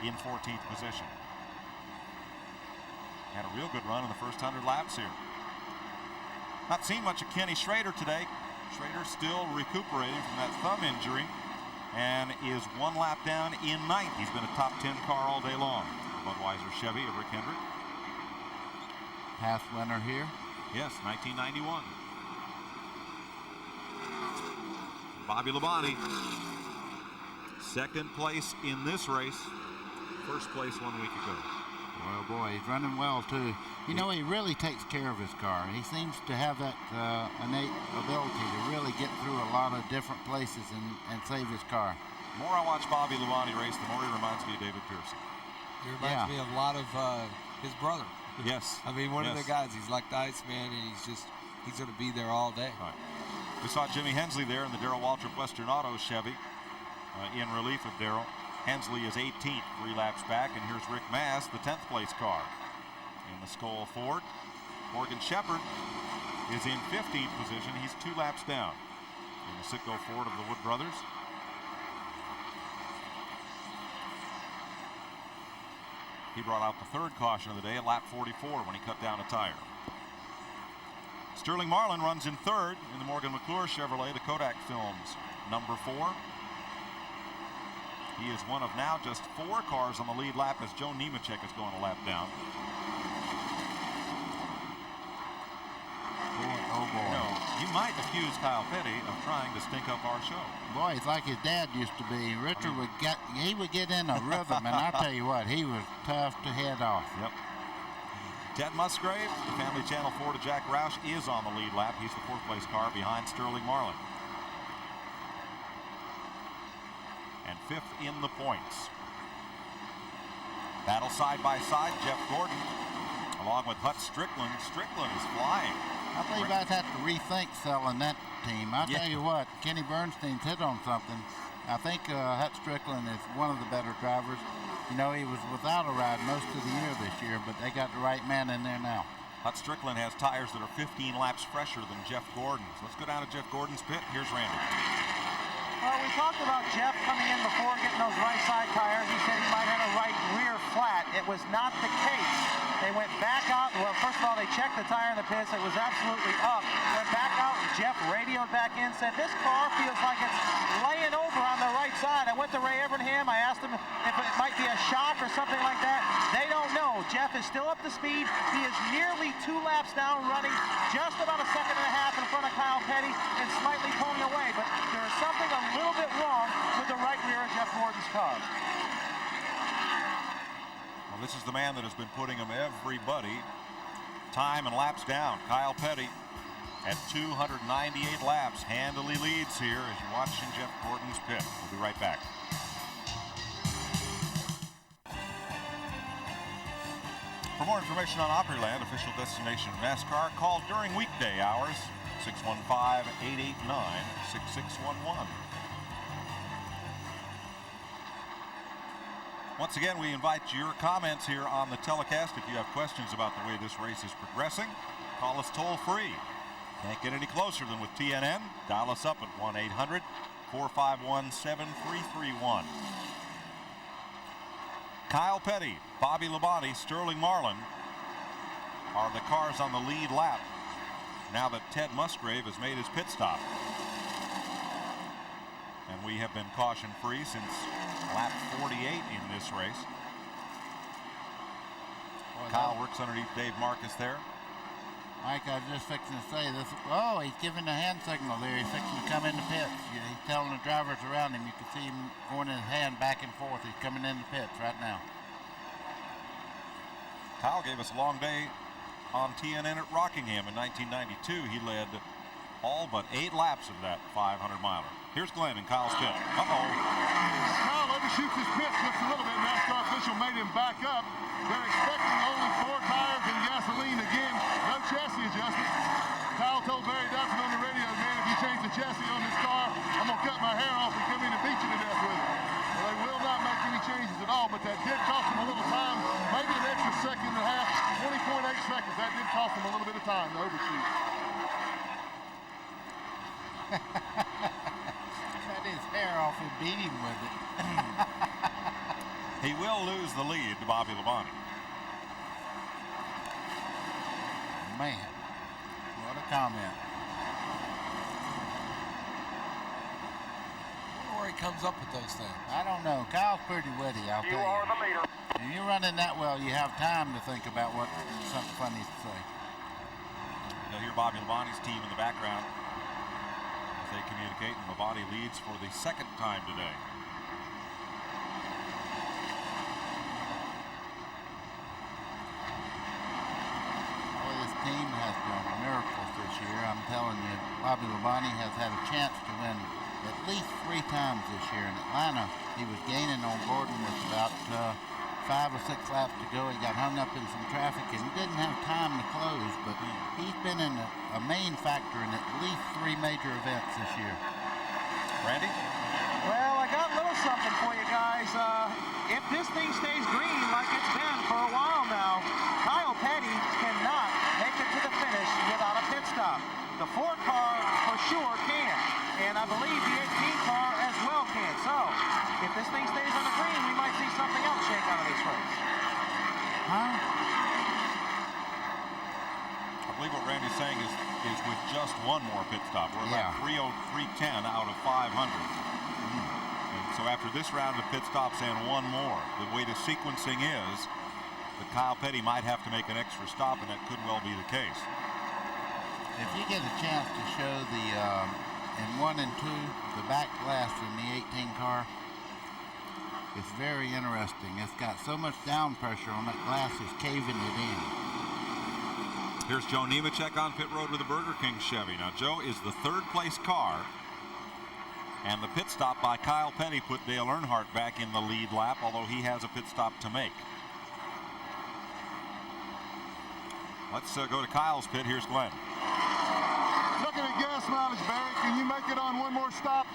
in 14th position. Had a real good run in the first 100 laps here. Not seen much of Kenny Schrader today. Schrader still recuperating from that thumb injury and is 1 lap down in 9th. He's been a top 10 car all day long. Budweiser Chevy of Rick Hendrick. Past winner here. Yes, 1991. Bobby Labonte, 2nd place in this race, 1st place 1 week ago. Well, boy, he's running well too. You know, he really takes care of his car. He seems to have that innate ability to really get through a lot of different places and save his car. The more I watch Bobby Labonte race, the more he reminds me of David Pearson. He reminds me of a lot of his brother. Yes. I mean, one of the guys, he's like the Iceman, and he's going to be there all day. Right. We saw Jimmy Hensley there in the Darrell Waltrip Western Auto Chevy in relief of Darrell. Hensley is 18th, 3 laps back, and here's Rick Mass, the 10th place car. In the Skoll Ford, Morgan Shepherd is in 15th position. He's 2 laps down. In the Sitco Ford of the Wood Brothers. He brought out the 3rd caution of the day at lap 44 when he cut down a tire. Sterling Marlin runs in 3rd in the Morgan McClure Chevrolet, the Kodak Films number 4. He is one of now just 4 cars on the lead lap as Joe Nemechek is going a lap down. Oh boy. You know, you might accuse Kyle Petty of trying to stink up our show. Boy, he's like his dad used to be. Richard would get in a rhythm, and I tell you what, he was tough to head off. Yep. Ted Musgrave, the Family Channel 4 to Jack Roush, is on the lead lap. He's the 4th place car behind Sterling Marlin. And 5th in the points. Battle side by side, Jeff Gordon along with Hut Strickland. Strickland is flying. I believe I'd have to rethink selling that team. I'll tell you what, Kenny Bernstein's hit on something. I think Hut Strickland is one of the better drivers. You know, he was without a ride most of the year this year, but they got the right man in there now. Hut Strickland has tires that are 15 laps fresher than Jeff Gordon's. Let's go down to Jeff Gordon's pit. Here's Randy. Well, we talked about Jeff coming in before getting those right side tires. He said he might have a right rear flat. It was not the case. They went back out. Well, first of all, they checked the tire in the pits. It was absolutely up. Went back out, and Jeff radioed back in, said, this car feels like it's laying over on the right side. I went to Ray Evernham. I asked him if it might be a shock or something like that. They don't know. Jeff is still up to speed. He is nearly 2 laps down running, just about a second and a half in front of Kyle Petty and slightly pulling away. But there is something a little bit wrong with the right rear of Jeff Gordon's car. Well, this is the man that has been putting him everybody time and laps down. Kyle Petty at 298 laps handily leads here as you're watching Jeff Gordon's pit. We'll be right back. For more information on Opryland, official destination of NASCAR, call during weekday hours, 615-889-6611. Once again, we invite your comments here on the telecast. If you have questions about the way this race is progressing, call us toll free. Can't get any closer than with TNN. Dial us up at 1-800-451-7331. Kyle Petty, Bobby Labonte, Sterling Marlin are the cars on the lead lap now that Ted Musgrave has made his pit stop. And we have been caution-free since lap 48 in this race. Kyle works underneath Dave Marcus there. Mike, I was just fixing to say this. Oh, he's giving a hand signal there. He's fixing to come in the pits. He's telling the drivers around him. You can see him going his hand back and forth. He's coming in the pits right now. Kyle gave us a long day on TNN at Rockingham in 1992. He led all but 8 laps of that 500-miler. Here's Glenn in Kyle's pit. Kyle overshoots his pits just a little bit. NASCAR official made him back up. They're expecting only 4 tires and gasoline again. No chassis adjustment. Kyle told Barry Dodson on the radio, man, if you change the chassis on this car, I'm going to cut my hair off and come in and beat you to death with it. Well, they will not make any changes at all, but that did cost them a little time, maybe an extra second and a half, 20.8 seconds. That did cost them a little bit of time to overshoot. Cut his hair off and beat him with it. He will lose the lead to Bobby Labonte. Man, what a comment. Where he comes up with those things. I don't know. Kyle's pretty witty, I'll tell you. You are the leader. If you're running that well, you have time to think about what something funny to say. You'll hear Bobby Labonte's team in the background as they communicate, and Labonte leads for the 2nd time today. Team has done miracles this year. I'm telling you, Bobby Labonte has had a chance to win at least 3 times this year. In Atlanta, he was gaining on Gordon with about 5 or 6 laps to go. He got hung up in some traffic and he didn't have time to close, but he's been in a main factor in at least 3 major events this year. Randy? Well, I got a little something for you guys. If this thing stays green like it's been for a while now, Kyle Petty cannot make it to the finish without a pit stop. The 4 car for sure can, and I believe the 18 car as well can. So, if this thing stays on the green, we might see something else shake out of this race. Huh? I believe what Randy's saying is with just 1 more pit stop. We're at 3:03:10 out of 500. So after this round of pit stops and 1 more, the way the sequencing is that Kyle Petty might have to make an extra stop, and that could well be the case. If you get a chance to show the in 1 and 2 the back glass in the 18 car, it's very interesting. It's got so much down pressure on that glass, it's caving it in. Here's Joe Nemechek on pit road with the Burger King Chevy. Now Joe is the 3rd place car, and the pit stop by Kyle Petty put Dale Earnhardt back in the lead lap, although he has a pit stop to make. Let's go to Kyle's pit. Here's Glenn. Looking at gas mileage, Barry, can you make it on 1 more stop?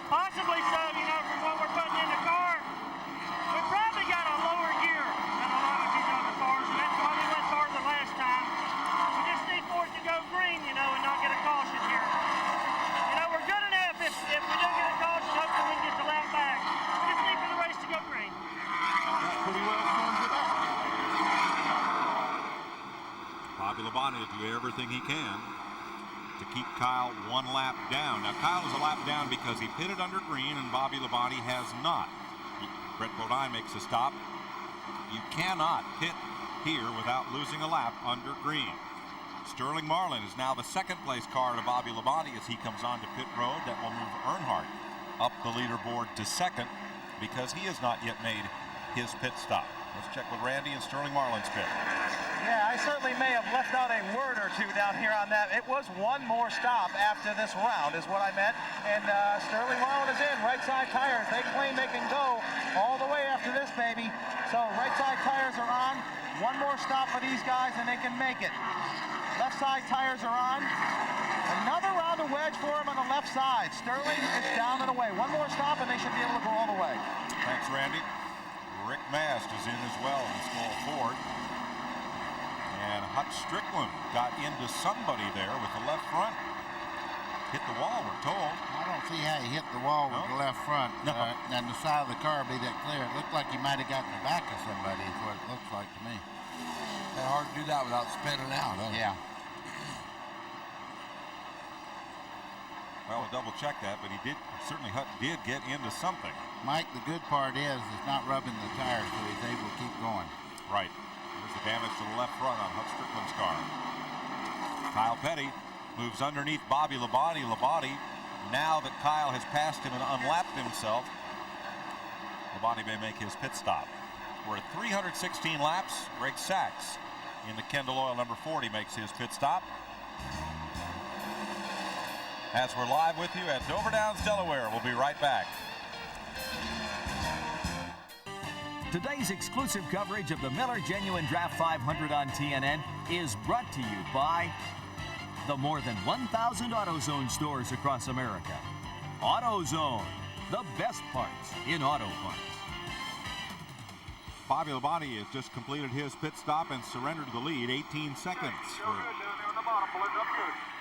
Possibly so, you know, from what we're putting in the car. We probably got a lower gear than a lot of these other cars, and that's why we went farther last time. We just need for it to go green, you know, and not get a caution here. You know, we're good enough if we do get a caution, hopefully we can get the lap back. We just need for the race to go green. That pretty well sums it up. Bobby Labonte to do everything he can to keep Kyle 1 lap down. Now Kyle is a lap down because he pitted under green and Bobby Labonte has not. Brett Bodine makes a stop. You cannot pit here without losing a lap under green. Sterling Marlin is now the 2nd place car to Bobby Labonte as he comes on to pit road. That will move Earnhardt up the leaderboard to 2nd because he has not yet made his pit stop. Let's check with Randy and Sterling Marlin's pit. Yeah, I certainly may have left out a word or 2 down here on that. It was 1 more stop after this round is what I meant. And Sterling Marlin is in. Right side tires. They claim they can go all the way after this, baby. So right side tires are on. 1 more stop for these guys and they can make it. Left side tires are on. Another round of wedge for him on the left side. Sterling is down and away. 1 more stop and they should be able to go all the way. Thanks, Randy. Rick Mast is in as well in small Ford. And Hutch Strickland got into somebody there with the left front. Hit the wall, we're told. I don't see how he hit the wall with the left front. No. And the side of the car be that clear. It looked like he might have gotten the back of somebody is what it looks like to me. It's hard to do that without spinning out, huh? Yeah. Well, we'll double check that, but he did, certainly Hutch did get into something. Mike, the good part is it's not rubbing the tires, so he's able to keep going. Right. There's the damage to the left front on Hutch Strickland's car. Kyle Petty moves underneath Bobby Labonte. Labonte, now that Kyle has passed him and unlapped himself, Labonte may make his pit stop. We're at 316 laps. Greg Sachs in the Kendall Oil number 40 makes his pit stop. As we're live with you at Dover Downs, Delaware, we'll be right back. Today's exclusive coverage of the Miller Genuine Draft 500 on TNN is brought to you by the more than 1,000 AutoZone stores across America. AutoZone, the best parts in auto parts. Bobby Labonte has just completed his pit stop and surrendered the lead, 18 seconds for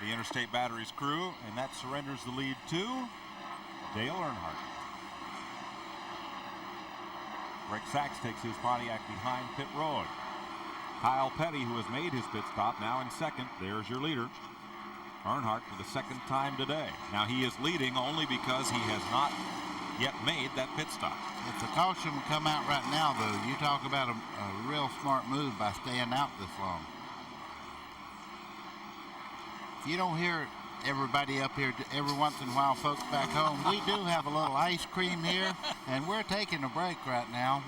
the Interstate Batteries crew, and that surrenders the lead to Dale Earnhardt. Greg Sachs takes his Pontiac behind pit road. Kyle Petty, who has made his pit stop, now in second. There's your leader. Earnhardt for the second time today. Now he is leading only because he has not yet made that pit stop. If the caution would come out right now, though, you talk about a real smart move by staying out this long. If you don't hear everybody up here every once in a while, folks back home, we do have a little ice cream here, and we're taking a break right now.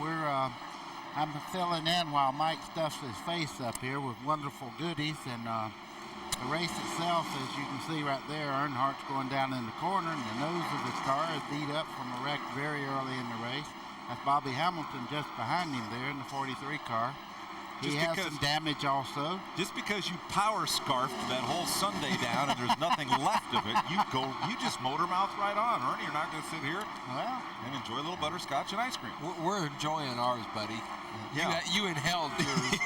I'm filling in while Mike stuffs his face up here with wonderful goodies, and the race itself, as you can see right there, Earnhardt's going down in the corner, and the nose of his car is beat up from a wreck very early in the race. That's Bobby Hamilton just behind him there in the 43 car. He has some damage also. Just because you power scarfed that whole Sunday down and there's nothing left of it, you just motor mouth right on. Ernie, you're not going to sit here and enjoy a little butterscotch and ice cream. We're enjoying ours, buddy. Yeah. You inhaled yours.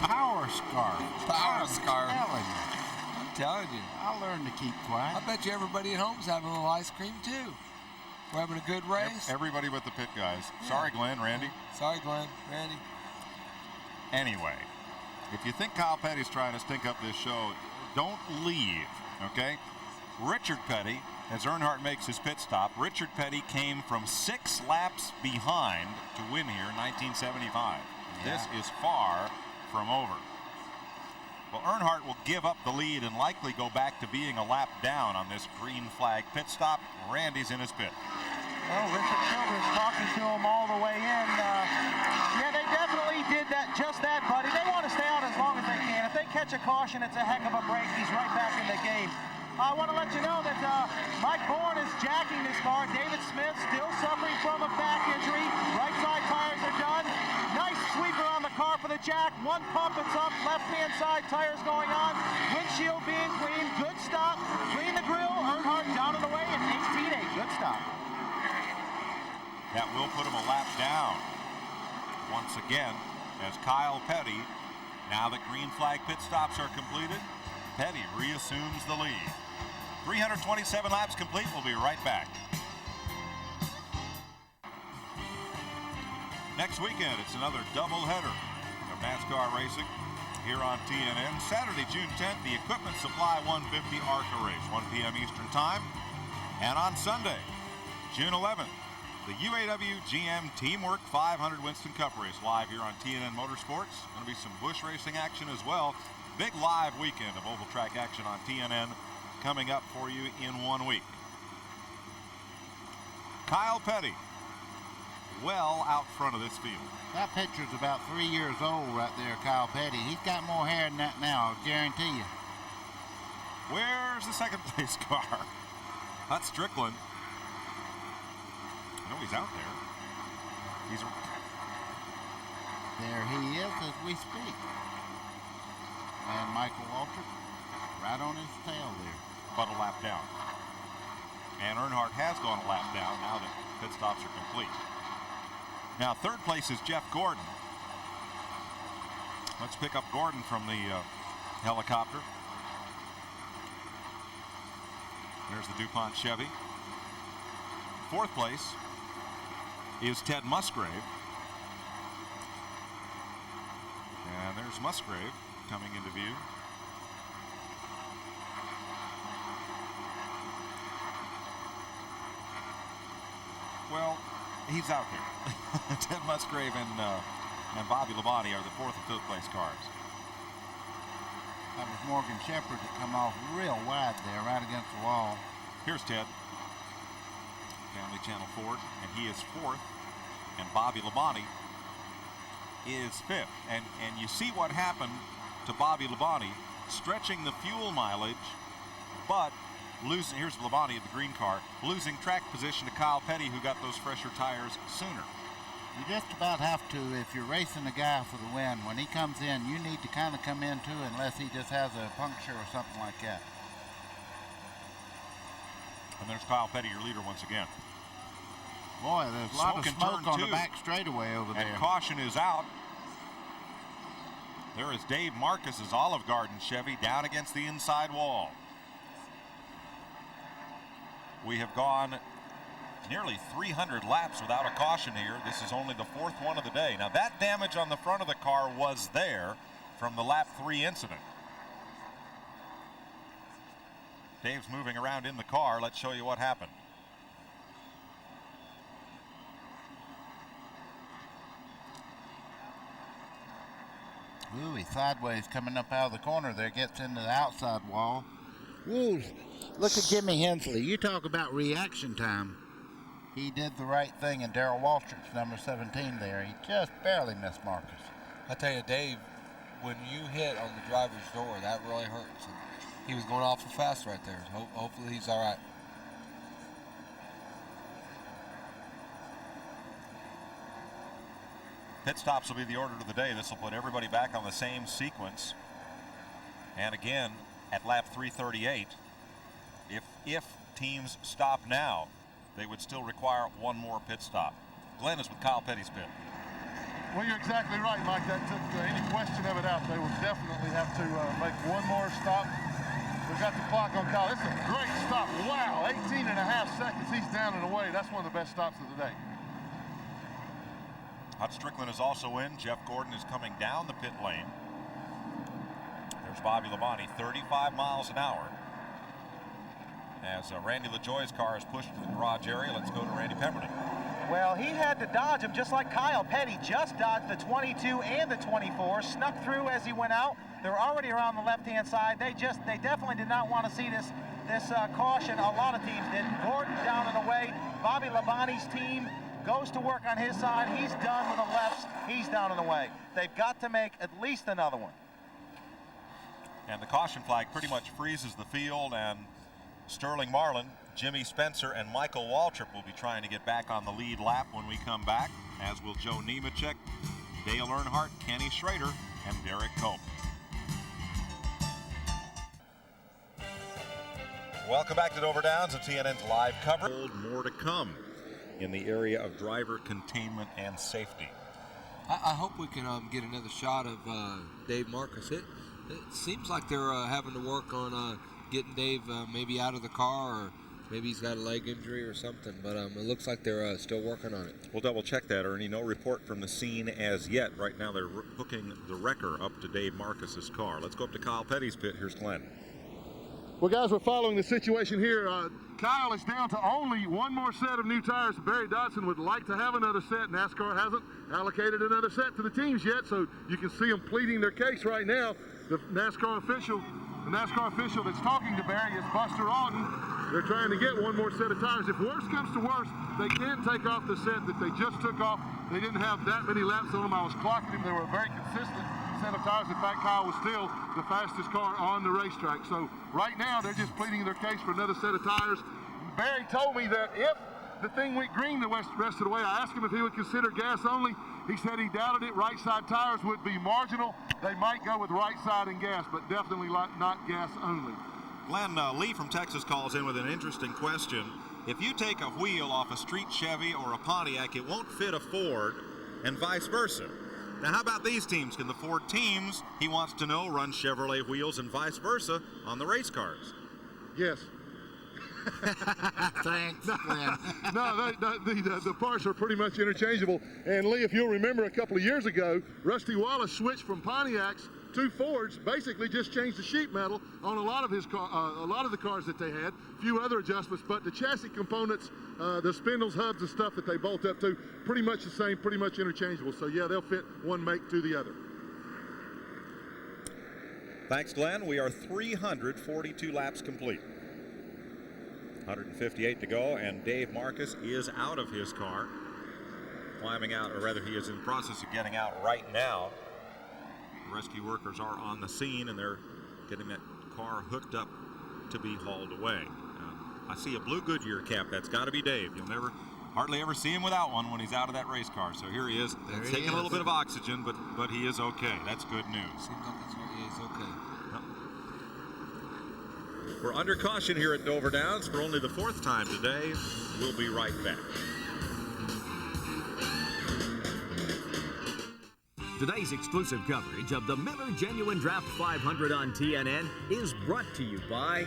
Power scarf. Power scarf. I'm telling you. I'll learn to keep quiet. I bet you everybody at home's having a little ice cream, too. We're having a good race. Everybody but the pit guys. Yeah. Sorry, Glenn, Randy. Sorry, Glenn, Randy. Anyway, if you think Kyle Petty's trying to stink up this show, don't leave, okay? Richard Petty, as Earnhardt makes his pit stop, Richard Petty came from 6 laps behind to win here in 1975. Yeah. This is far from over. Well, Earnhardt will give up the lead and likely go back to being a lap down on this green flag pit stop. Randy's in his pit. Well, Richard Childress talking to him all the way in. Yeah, they definitely did just that, buddy. They want to stay out as long as they can. If they catch a caution, it's a heck of a break. He's right back in the game. I want to let you know that Mike Bourne is jacking this car. David Smith still suffering from a back injury. Right side tires are done. Nice sweeper on the car for the jack. One pump, it's up. Left-hand side tires going on. Windshield being clean. Good stop. Clean the grill. Earnhardt down and away at 18.8. Good stop. That will put him a lap down once again as Kyle Petty, now that green flag pit stops are completed, Petty reassumes the lead. 327 laps complete. We'll be right back. Next weekend, it's another doubleheader of NASCAR racing here on TNN. Saturday, June 10th, the Equipment Supply 150 ARCA race, 1 p.m. Eastern Time. And on Sunday, June 11th, the UAW GM Teamwork 500 Winston Cup race live here on TNN Motorsports. Going to be some Busch racing action as well. Big live weekend of oval track action on TNN coming up for you in 1 week. Kyle Petty, well out front of this field. That picture's about 3 years old right there, Kyle Petty. He's got more hair than that now, I guarantee you. Where's the second place car? That's Strickland. I know he's out there. There he is as we speak. And Michael Waltrip right on his tail there. But a lap down. And Earnhardt has gone a lap down now that pit stops are complete. Now third place is Jeff Gordon. Let's pick up Gordon from the helicopter. There's the DuPont Chevy. Fourth place is Ted Musgrave. And there's Musgrave coming into view. Well, he's out there. Ted Musgrave and Bobby Labonte are the fourth and fifth place cars. That was Morgan Shepherd that come off real wide there, right against the wall. Here's Ted. Family Channel Ford, and he is 4th. And Bobby Labonte is 5th. And you see what happened to Bobby Labonte, stretching the fuel mileage, but losing, here's Labonte of the green car, losing track position to Kyle Petty, who got those fresher tires sooner. You just about have to, if you're racing a guy for the win, when he comes in, you need to kind of come in too, unless he just has a puncture or something like that. And there's Kyle Petty, your leader once again. Boy, there's a lot of smoke on the back straightaway over there. And caution is out. There is Dave Marcus's Olive Garden Chevy down against the inside wall. We have gone nearly 300 laps without a caution here. This is only the 4th one of the day. Now that damage on the front of the car was there from the lap 3 incident. Dave's moving around in the car. Let's show you what happened. Ooh, he's sideways coming up out of the corner there, gets into the outside wall. Ooh, look at Jimmy Hensley. You talk about reaction time. He did the right thing, and Darrell Walstrick's number 17 there. He just barely missed Marcus. I tell you, Dave, when you hit on the driver's door, that really hurts. And he was going awful fast right there. Hopefully he's all right. Pit stops will be the order of the day. This will put everybody back on the same sequence. And again, at lap 338, if teams stop now, they would still require one more pit stop. Glenn is with Kyle Petty's pit. Well, you're exactly right, Mike. That took any question of it out. They will definitely have to make one more stop. We've got the clock on Kyle. It's a great stop. Wow, 18 and a half seconds. He's down and away. That's one of the best stops of the day. Hut Strickland is also in. Jeff Gordon is coming down the pit lane. There's Bobby Labonte, 35 miles an hour. As Randy LaJoie's car is pushed to the garage area, let's go to Randy Pemberton. Well, he had to dodge him just like Kyle Petty just dodged the 22 and the 24, snuck through as he went out. They're already around the left-hand side. They definitely did not want to see this caution. A lot of teams did. Gordon down and away. Bobby Labonte's team goes to work on his side. He's done with the lefts. He's down and away. They've got to make at least another one. And the caution flag pretty much freezes the field, and Sterling Marlin, Jimmy Spencer, and Michael Waltrip will be trying to get back on the lead lap when we come back, as will Joe Nemechek, Dale Earnhardt, Kenny Schrader, and Derek Cope. Welcome back to Dover Downs and TNN's live coverage. More to come in the area of driver containment and safety. I hope we can get another shot of Dave Marcus. It seems like they're having to work on getting Dave maybe out of the car, or maybe he's got a leg injury or something, but it looks like they're still working on it. We'll double check that, Ernie. No report from the scene as yet. Right now they're hooking the wrecker up to Dave Marcus's car. Let's go up to Kyle Petty's pit. Here's Glenn. Well, guys, we're following the situation here. Kyle is down to only one more set of new tires. Barry Dodson would like to have another set. NASCAR hasn't allocated another set to the teams yet, so you can see them pleading their case right now. The NASCAR official that's talking to Barry is Buster Auden. They're trying to get one more set of tires. If worse comes to worse, they can take off the set that they just took off. They didn't have that many laps on them. I was clocking them. They were a very consistent set of tires. In fact, Kyle was still the fastest car on the racetrack. So right now, they're just pleading their case for another set of tires. Barry told me that if the thing went green the rest of the way, I asked him if he would consider gas only. He said he doubted it. Right side tires would be marginal. They might go with right side and gas, but definitely not gas only. Glenn, Lee from Texas calls in with an interesting question. If you take a wheel off a street Chevy or a Pontiac, it won't fit a Ford, and vice versa. Now, how about these teams? Can the Ford teams, he wants to know, run Chevrolet wheels and vice versa on the race cars? Yes. Thanks, Glenn. No, the parts are pretty much interchangeable. And Lee, if you'll remember, a couple of years ago, Rusty Wallace switched from Pontiacs to Fords, basically just changed the sheet metal on a lot of his a lot of the cars that they had. A few other adjustments, but the chassis components, the spindles, hubs, and stuff that they bolt up to, pretty much the same, pretty much interchangeable. So yeah, they'll fit one make to the other. Thanks, Glenn. We are 342 laps complete. 158 to go, and Dave Marcus is out of his car. Climbing out, or rather he is in the process of getting out right now. The rescue workers are on the scene, and they're getting that car hooked up to be hauled away. I see a blue Goodyear cap. That's got to be Dave. You'll hardly ever see him without one when he's out of that race car. So here he is. It's taking a little bit of oxygen, but he is okay. That's good news. Seems like he's okay. We're under caution here at Dover Downs for only the 4th time today. We'll be right back. Today's exclusive coverage of the Miller Genuine Draft 500 on TNN is brought to you by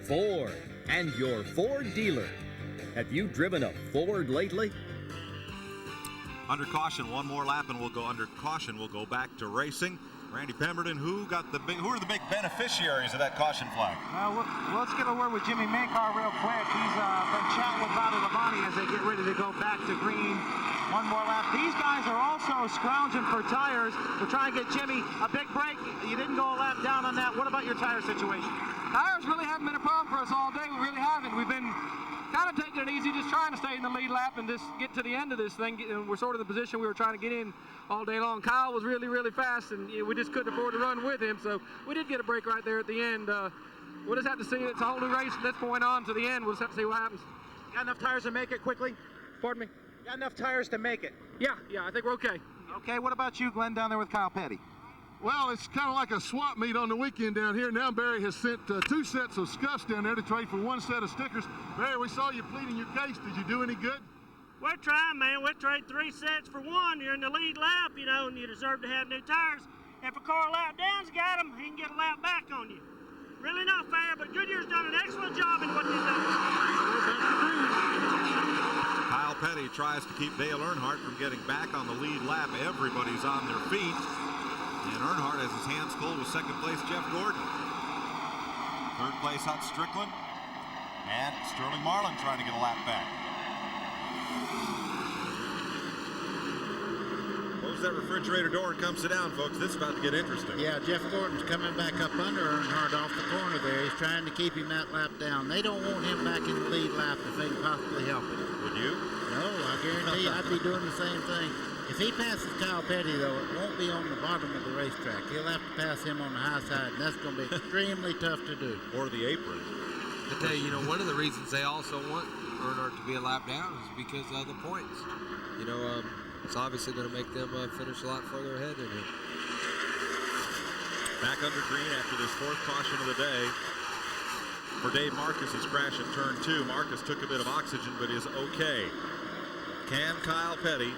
Ford and your Ford dealer. Have you driven a Ford lately? Under caution, one more lap, and we'll go under caution. We'll go back to racing. Randy Pemberton, who are the big beneficiaries of that caution flag? Well, let's get a word with Jimmy Mankar real quick. He's been chatting with Bobby Labonte as they get ready to go back to green. One more lap. These guys are also scrounging for tires to try and get Jimmy a big break. You didn't go a lap down on that. What about your tire situation? Tires really haven't been a problem for us all day. We really haven't. We've been kind of taking it easy, just trying to stay in the lead lap and just get to the end of this thing. We're sort of the position we were trying to get in all day long. Kyle was really, really fast, and we just couldn't afford to run with him, so we did get a break right there at the end. We'll just have to see. It's a whole new race from this point on to the end. We'll just have to see what happens. Got enough tires to make it quickly? Pardon me? Got enough tires to make it? Yeah, I think we're okay. Okay, what about you, Glenn, down there with Kyle Petty? Well, it's kind of like a swap meet on the weekend down here. Now Barry has sent 2 sets of scuffs down there to trade for 1 set of stickers. Barry, we saw you pleading your case. Did you do any good? We're trying, man. We'll trade 3 sets for 1. You're in the lead lap, and you deserve to have new tires. If a car lap down's got them, he can get a lap back on you. Really not fair, but Goodyear's done an excellent job in what they've done. Kyle Petty tries to keep Dale Earnhardt from getting back on the lead lap. Everybody's on their feet. And Earnhardt has his hands full with 2nd place Jeff Gordon. 3rd place Hut Strickland. And Sterling Marlin trying to get a lap back. Close that refrigerator door and come sit down, folks. This is about to get interesting. Yeah, Jeff Gordon's coming back up under Earnhardt off the corner there. He's trying to keep him that lap down. They don't want him back in the lead lap if they can possibly help it. Would you? No, I guarantee you I'd be doing the same thing. If he passes Kyle Petty, though, it won't be on the bottom of the racetrack. He'll have to pass him on the high side, and that's going to be extremely tough to do. Or the apron. I tell you, one of the reasons they also want Earnhardt to be a lap down is because of the points. It's obviously going to make them finish a lot further ahead than him. Back under green after this 4th caution of the day. For Dave Marcus's crash at turn 2. Marcus took a bit of oxygen, but is okay. Can Kyle Petty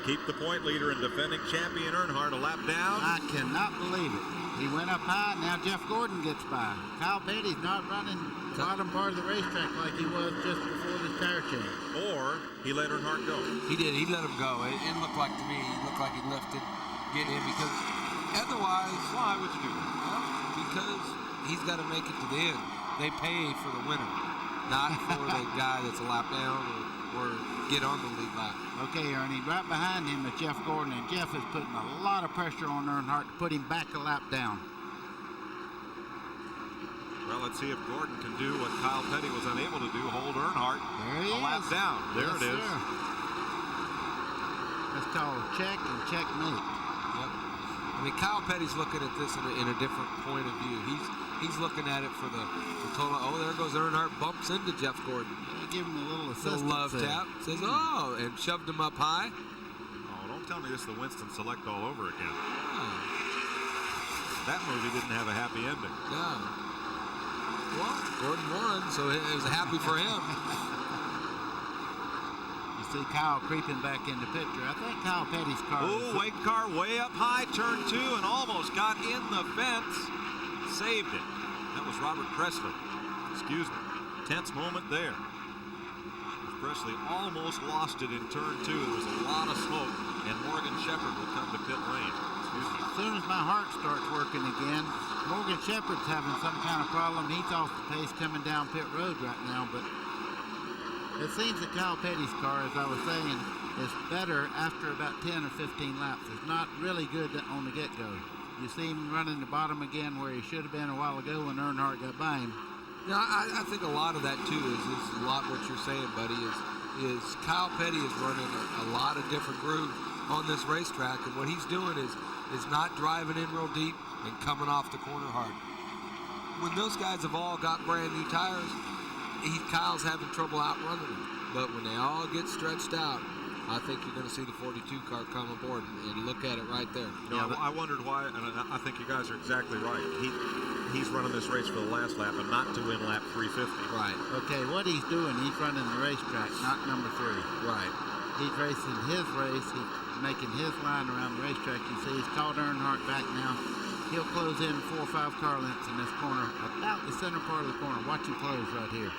keep the point leader and defending champion Earnhardt a lap down? I cannot believe it. He went up high, now Jeff Gordon gets by. Kyle Petty's not running the bottom part of the racetrack like he was just before this tire change. Or he let Earnhardt go. He did. He let him go. It looked like to me, he lifted, get in, because otherwise... Why would you do that? Well, because he's got to make it to the end. They pay for the winner, not for the guy that's a lap down or get on the lead lap. Okay, Ernie, right behind him is Jeff Gordon, and Jeff is putting a lot of pressure on Earnhardt to put him back a lap down. Well, let's see if Gordon can do what Kyle Petty was unable to do, hold Earnhardt a lap down. There yes, it is. Sir. That's called check and checkmate. Yep. I mean, Kyle Petty's looking at this in a different point of view. He's looking at it for the total. Oh, there goes Earnhardt, bumps into Jeff Gordon. Give him a little assistance. Love tap. Says, oh, and shoved him up high. Oh, don't tell me this is the Winston Select all over again. That movie didn't have a happy ending. No. Well, Gordon won, so it was happy for him. You see Kyle creeping back in the picture. I think Kyle Petty's car. Oh, white car way up high, turn 2, and almost got in the fence. Saved it. That was Robert Presley. Excuse me. Tense moment there. Presley almost lost it in turn 2. There was a lot of smoke, and Morgan Shepherd will come to pit lane. As soon as my heart starts working again, Morgan Shepherd's having some kind of problem. He's off the pace coming down pit road right now, but it seems that Kyle Petty's car, as I was saying, is better after about 10 or 15 laps. It's not really good on the get-go. You see him running the bottom again where he should have been a while ago when Earnhardt got by him. Yeah, I think a lot of that too is a lot what you're saying, buddy. Is Kyle Petty is running a lot of different grooves on this racetrack, and what he's doing is not driving in real deep and coming off the corner hard. When those guys have all got brand new tires, Kyle's having trouble outrunning them. But when they all get stretched out, I think you're going to see the 42 car come aboard and look at it right there. No, I wondered why, and I think you guys are exactly right. He's running this race for the last lap and not to win lap 350. Right. Okay, what he's doing, he's running the racetrack, not number 3. Right. He's racing his race. He's making his line around the racetrack. You see, he's called Earnhardt back now. He'll close in 4 or 5 car lengths in this corner, about the center part of the corner. Watch him close right here.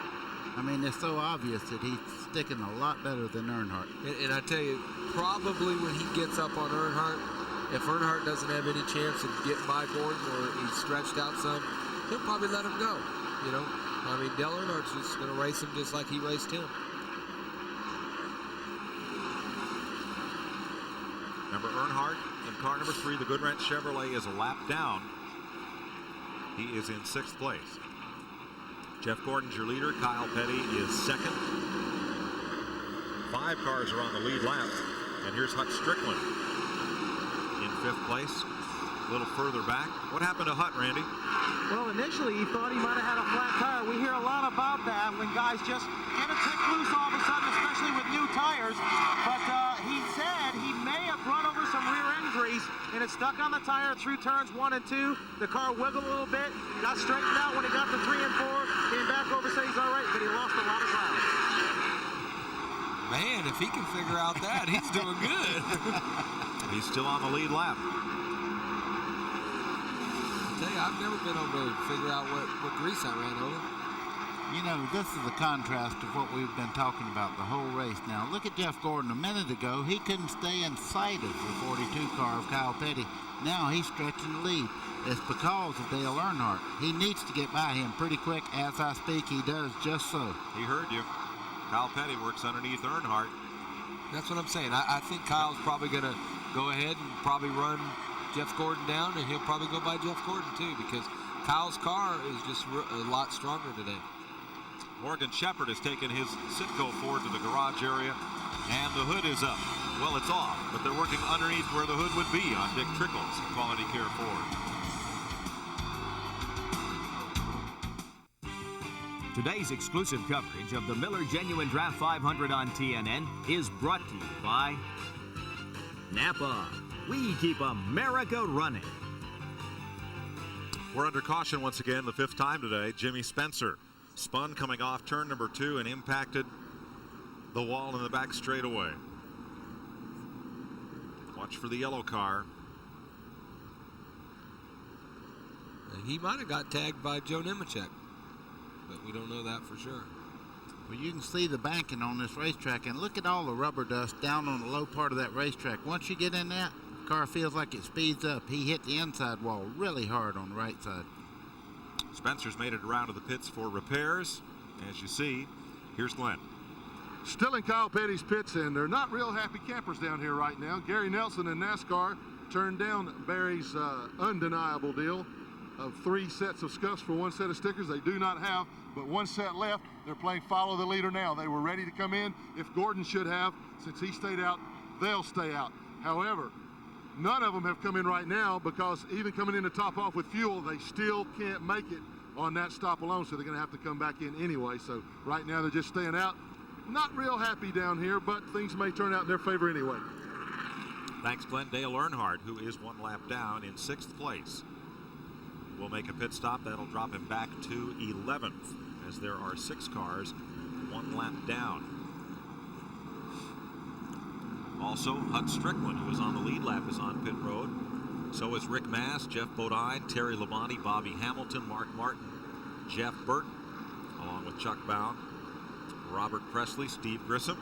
I mean, it's so obvious that he's sticking a lot better than Earnhardt. And I tell you, probably when he gets up on Earnhardt, if Earnhardt doesn't have any chance of getting by Gordon or he's stretched out some, he'll probably let him go. You know, I mean, Dale Earnhardt's just going to race him just like he raced him. Remember, Earnhardt in car number 3, the Goodwrench Chevrolet, is a lap down. He is in 6th place. Jeff Gordon's your leader. Kyle Petty is 2nd. 5 cars are on the lead lap. And here's Hut Strickland in 5th place. A little further back. What happened to Hut, Randy? Well, initially he thought he might have had a flat tire. We hear a lot about that when guys just get a tick loose all of a sudden, especially with new tires. But he said he may have run over some rear end grease and it stuck on the tire through turns 1 and 2. The car wiggled a little bit, got straightened out when he got to 3 and 4, came back over, said he's all right, but he lost a lot of ground. Man, if he can figure out that, he's doing good. He's still on the lead lap. I tell you, I've never been able to figure out what grease I ran over. You know, this is the contrast of what we've been talking about the whole race. Now, look at Jeff Gordon. A minute ago, he couldn't stay in sight of the 42 car of Kyle Petty. Now he's stretching the lead. It's because of Dale Earnhardt. He needs to get by him pretty quick. As I speak, he does just so. He heard you. Kyle Petty works underneath Earnhardt. That's what I'm saying. I think Kyle's probably going to go ahead and probably run Jeff Gordon down, and he'll probably go by Jeff Gordon too, because Kyle's car is just a lot stronger today. Morgan Shepherd has taken his Citgo Ford to the garage area, and the hood is up. Well, it's off, but they're working underneath where the hood would be on Dick Trickle's Quality Care Ford. Today's exclusive coverage of the Miller Genuine Draft 500 on TNN is brought to you by Napa. We keep America running. We're under caution once again, the 5th time today. Jimmy Spencer spun coming off turn number 2 and impacted the wall in the back straightaway. Watch for the yellow car. He might have got tagged by Joe Nemechek, but we don't know that for sure. Well, you can see the banking on this racetrack, and look at all the rubber dust down on the low part of that racetrack. Once you get in that, the car feels like it speeds up. He hit the inside wall really hard on the right side. Spencer's made it around to the pits for repairs. As you see, here's Glenn. Still in Kyle Petty's pits, and they're not real happy campers down here right now. Gary Nelson and NASCAR turned down Barry's undeniable deal of 3 sets of scuffs for 1 set of stickers. They do not have but 1 set left. They're playing follow the leader now. They were ready to come in. If Gordon should have, since he stayed out, they'll stay out. However, none of them have come in right now, because even coming in to top off with fuel, they still can't make it on that stop alone, so they're going to have to come back in anyway. So right now they're just staying out. Not real happy down here, but things may turn out in their favor anyway. Thanks, Glenn. Dale Earnhardt, who is 1 lap down in 6th place, will make a pit stop. That'll drop him back to 11th, as there are 6 cars 1 lap down. Also, Hut Strickland, who is on the lead lap, is on pit road. So is Rick Mass, Jeff Bodine, Terry Labonte, Bobby Hamilton, Mark Martin, Jeff Burton, along with Chuck Bound, Robert Presley, Steve Grissom,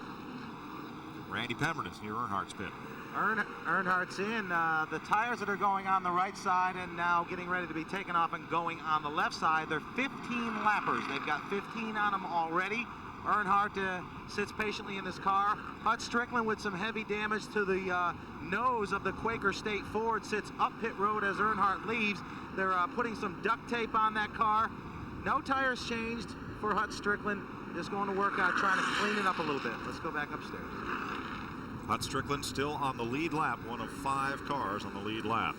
Randy Pemberton's near Earnhardt's pit. Earnhardt's in. The tires that are going on the right side and now getting ready to be taken off and going on the left side, they're 15 lappers. They've got 15 on them already. Earnhardt sits patiently in his car. Hut Strickland with some heavy damage to the nose of the Quaker State Ford sits up pit road as Earnhardt leaves. They're putting some duct tape on that car. No tires changed for Hut Strickland. Just going to work on trying to clean it up a little bit. Let's go back upstairs. Hut Strickland still on the lead lap, one of 5 cars on the lead lap.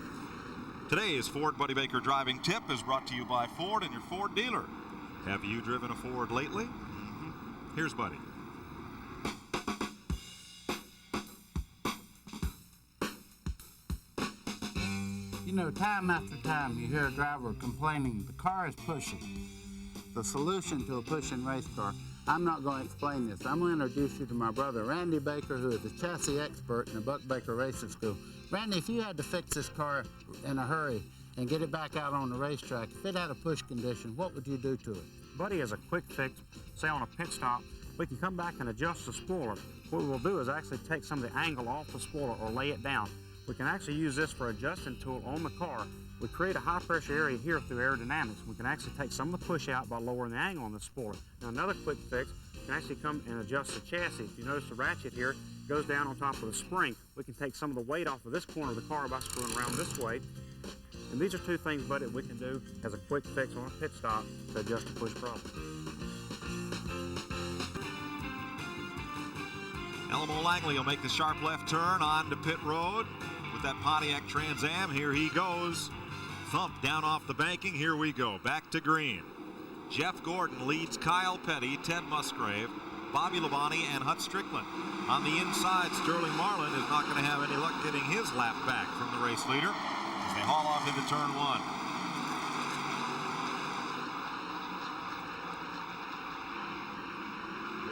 Today's Ford Buddy Baker driving tip is brought to you by Ford and your Ford dealer. Have you driven a Ford lately? Here's Buddy. You know, time after time you hear a driver complaining the car is pushing. The solution to a pushing race car, I'm not going to explain this. I'm going to introduce you to my brother, Randy Baker, who is a chassis expert in the Buck Baker Racing School. Randy, if you had to fix this car in a hurry and get it back out on the racetrack, if it had a push condition, what would you do to it? Buddy is a quick fix, say on a pit stop. We can come back and adjust the spoiler. What we'll do is actually take some of the angle off the spoiler or lay it down. We can actually use this for adjusting tool on the car. We create a high pressure area here through aerodynamics. We can actually take some of the push out by lowering the angle on the spoiler. Now another quick fix, you can actually come and adjust the chassis. If you notice the ratchet here goes down on top of the spring. We can take some of the weight off of this corner of the car by screwing around this way. And these are 2 things, buddy, we can do as a quick fix on a pit stop to adjust the push problem. Elmo Langley will make the sharp left turn onto pit road with that Pontiac Trans Am. Here he goes. Thump down off the banking. Here we go. Back to green. Jeff Gordon leads Kyle Petty, Ted Musgrave, Bobby Labonte, and Hut Strickland. On the inside, Sterling Marlin is not going to have any luck getting his lap back from the race leader as they haul off into turn 1.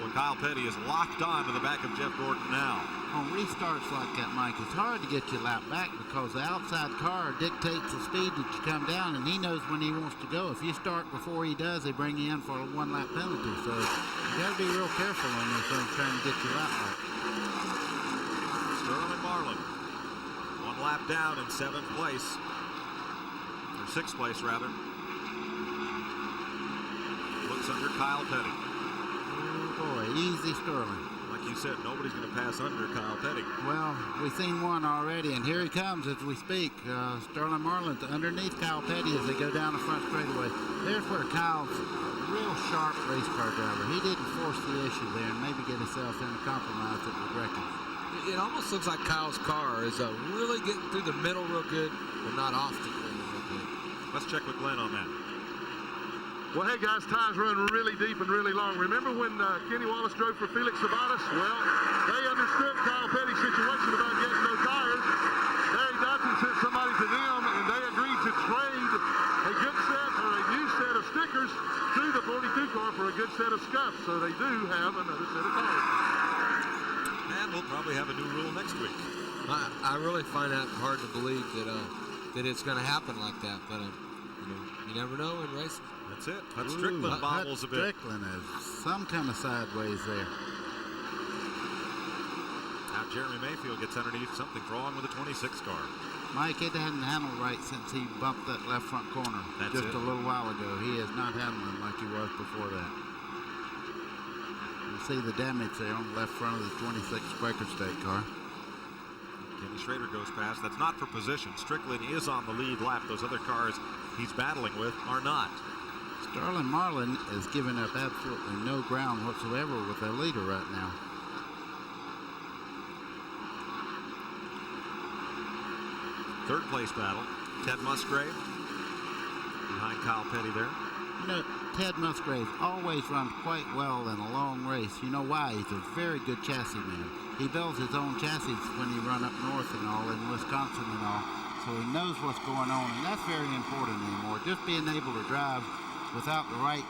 Kyle Petty is locked on to the back of Jeff Gordon now. On restarts like that, Mike, it's hard to get your lap back because the outside car dictates the speed that you come down, and he knows when he wants to go. If you start before he does, they bring you in for a 1-lap penalty. So you got to be real careful on this thing trying to get your lap back. Sterling Marlin, 1 lap down in 7th place, or 6th place rather. Looks under Kyle Petty. Boy, easy Sterling. Like you said, nobody's going to pass under Kyle Petty. Well, we've seen one already, and here he comes as we speak. Sterling Marlin's underneath Kyle Petty as they go down the front straightaway. There's where Kyle's a real sharp race car driver. He didn't force the issue there and maybe get himself in a compromise that would wreck him. It almost looks like Kyle's car is really getting through the middle real good, but not off the corner real good. Let's check with Glenn on that. Well, hey, guys, tires run really deep and really long. Remember when Kenny Wallace drove for Felix Sabatis? Well, they understood Kyle Petty's situation about getting no tires. Barry Dodson sent somebody to them, and they agreed to trade a good set or a new set of stickers to the 42 car for a good set of scuffs. So they do have another set of tires. And we'll probably have a new rule next week. I really find that hard to believe that it's going to happen like that, but you never know in racing. That's it. Hut Strickland bobbles a bit. Strickland is some kind of sideways there. Now Jeremy Mayfield gets underneath. Something's wrong with the 26 car. Mike, it hadn't handled right since he bumped that left front corner just a little while ago. He is not handling like he was before that. You see the damage there on the left front of the 26 Quaker State car. Kenny Schrader goes past. That's not for position. Strickland is on the lead lap. Those other cars he's battling with are not. Sterling Marlin is giving up absolutely no ground whatsoever with their leader right now. Third place battle. Ted Musgrave behind Kyle Petty there. You know, Ted Musgrave always runs quite well in a long race. You know why? He's a very good chassis man. He builds his own chassis when he run up north and all, in Wisconsin and all. So he knows what's going on, and that's very important anymore. Just being able to drive without the right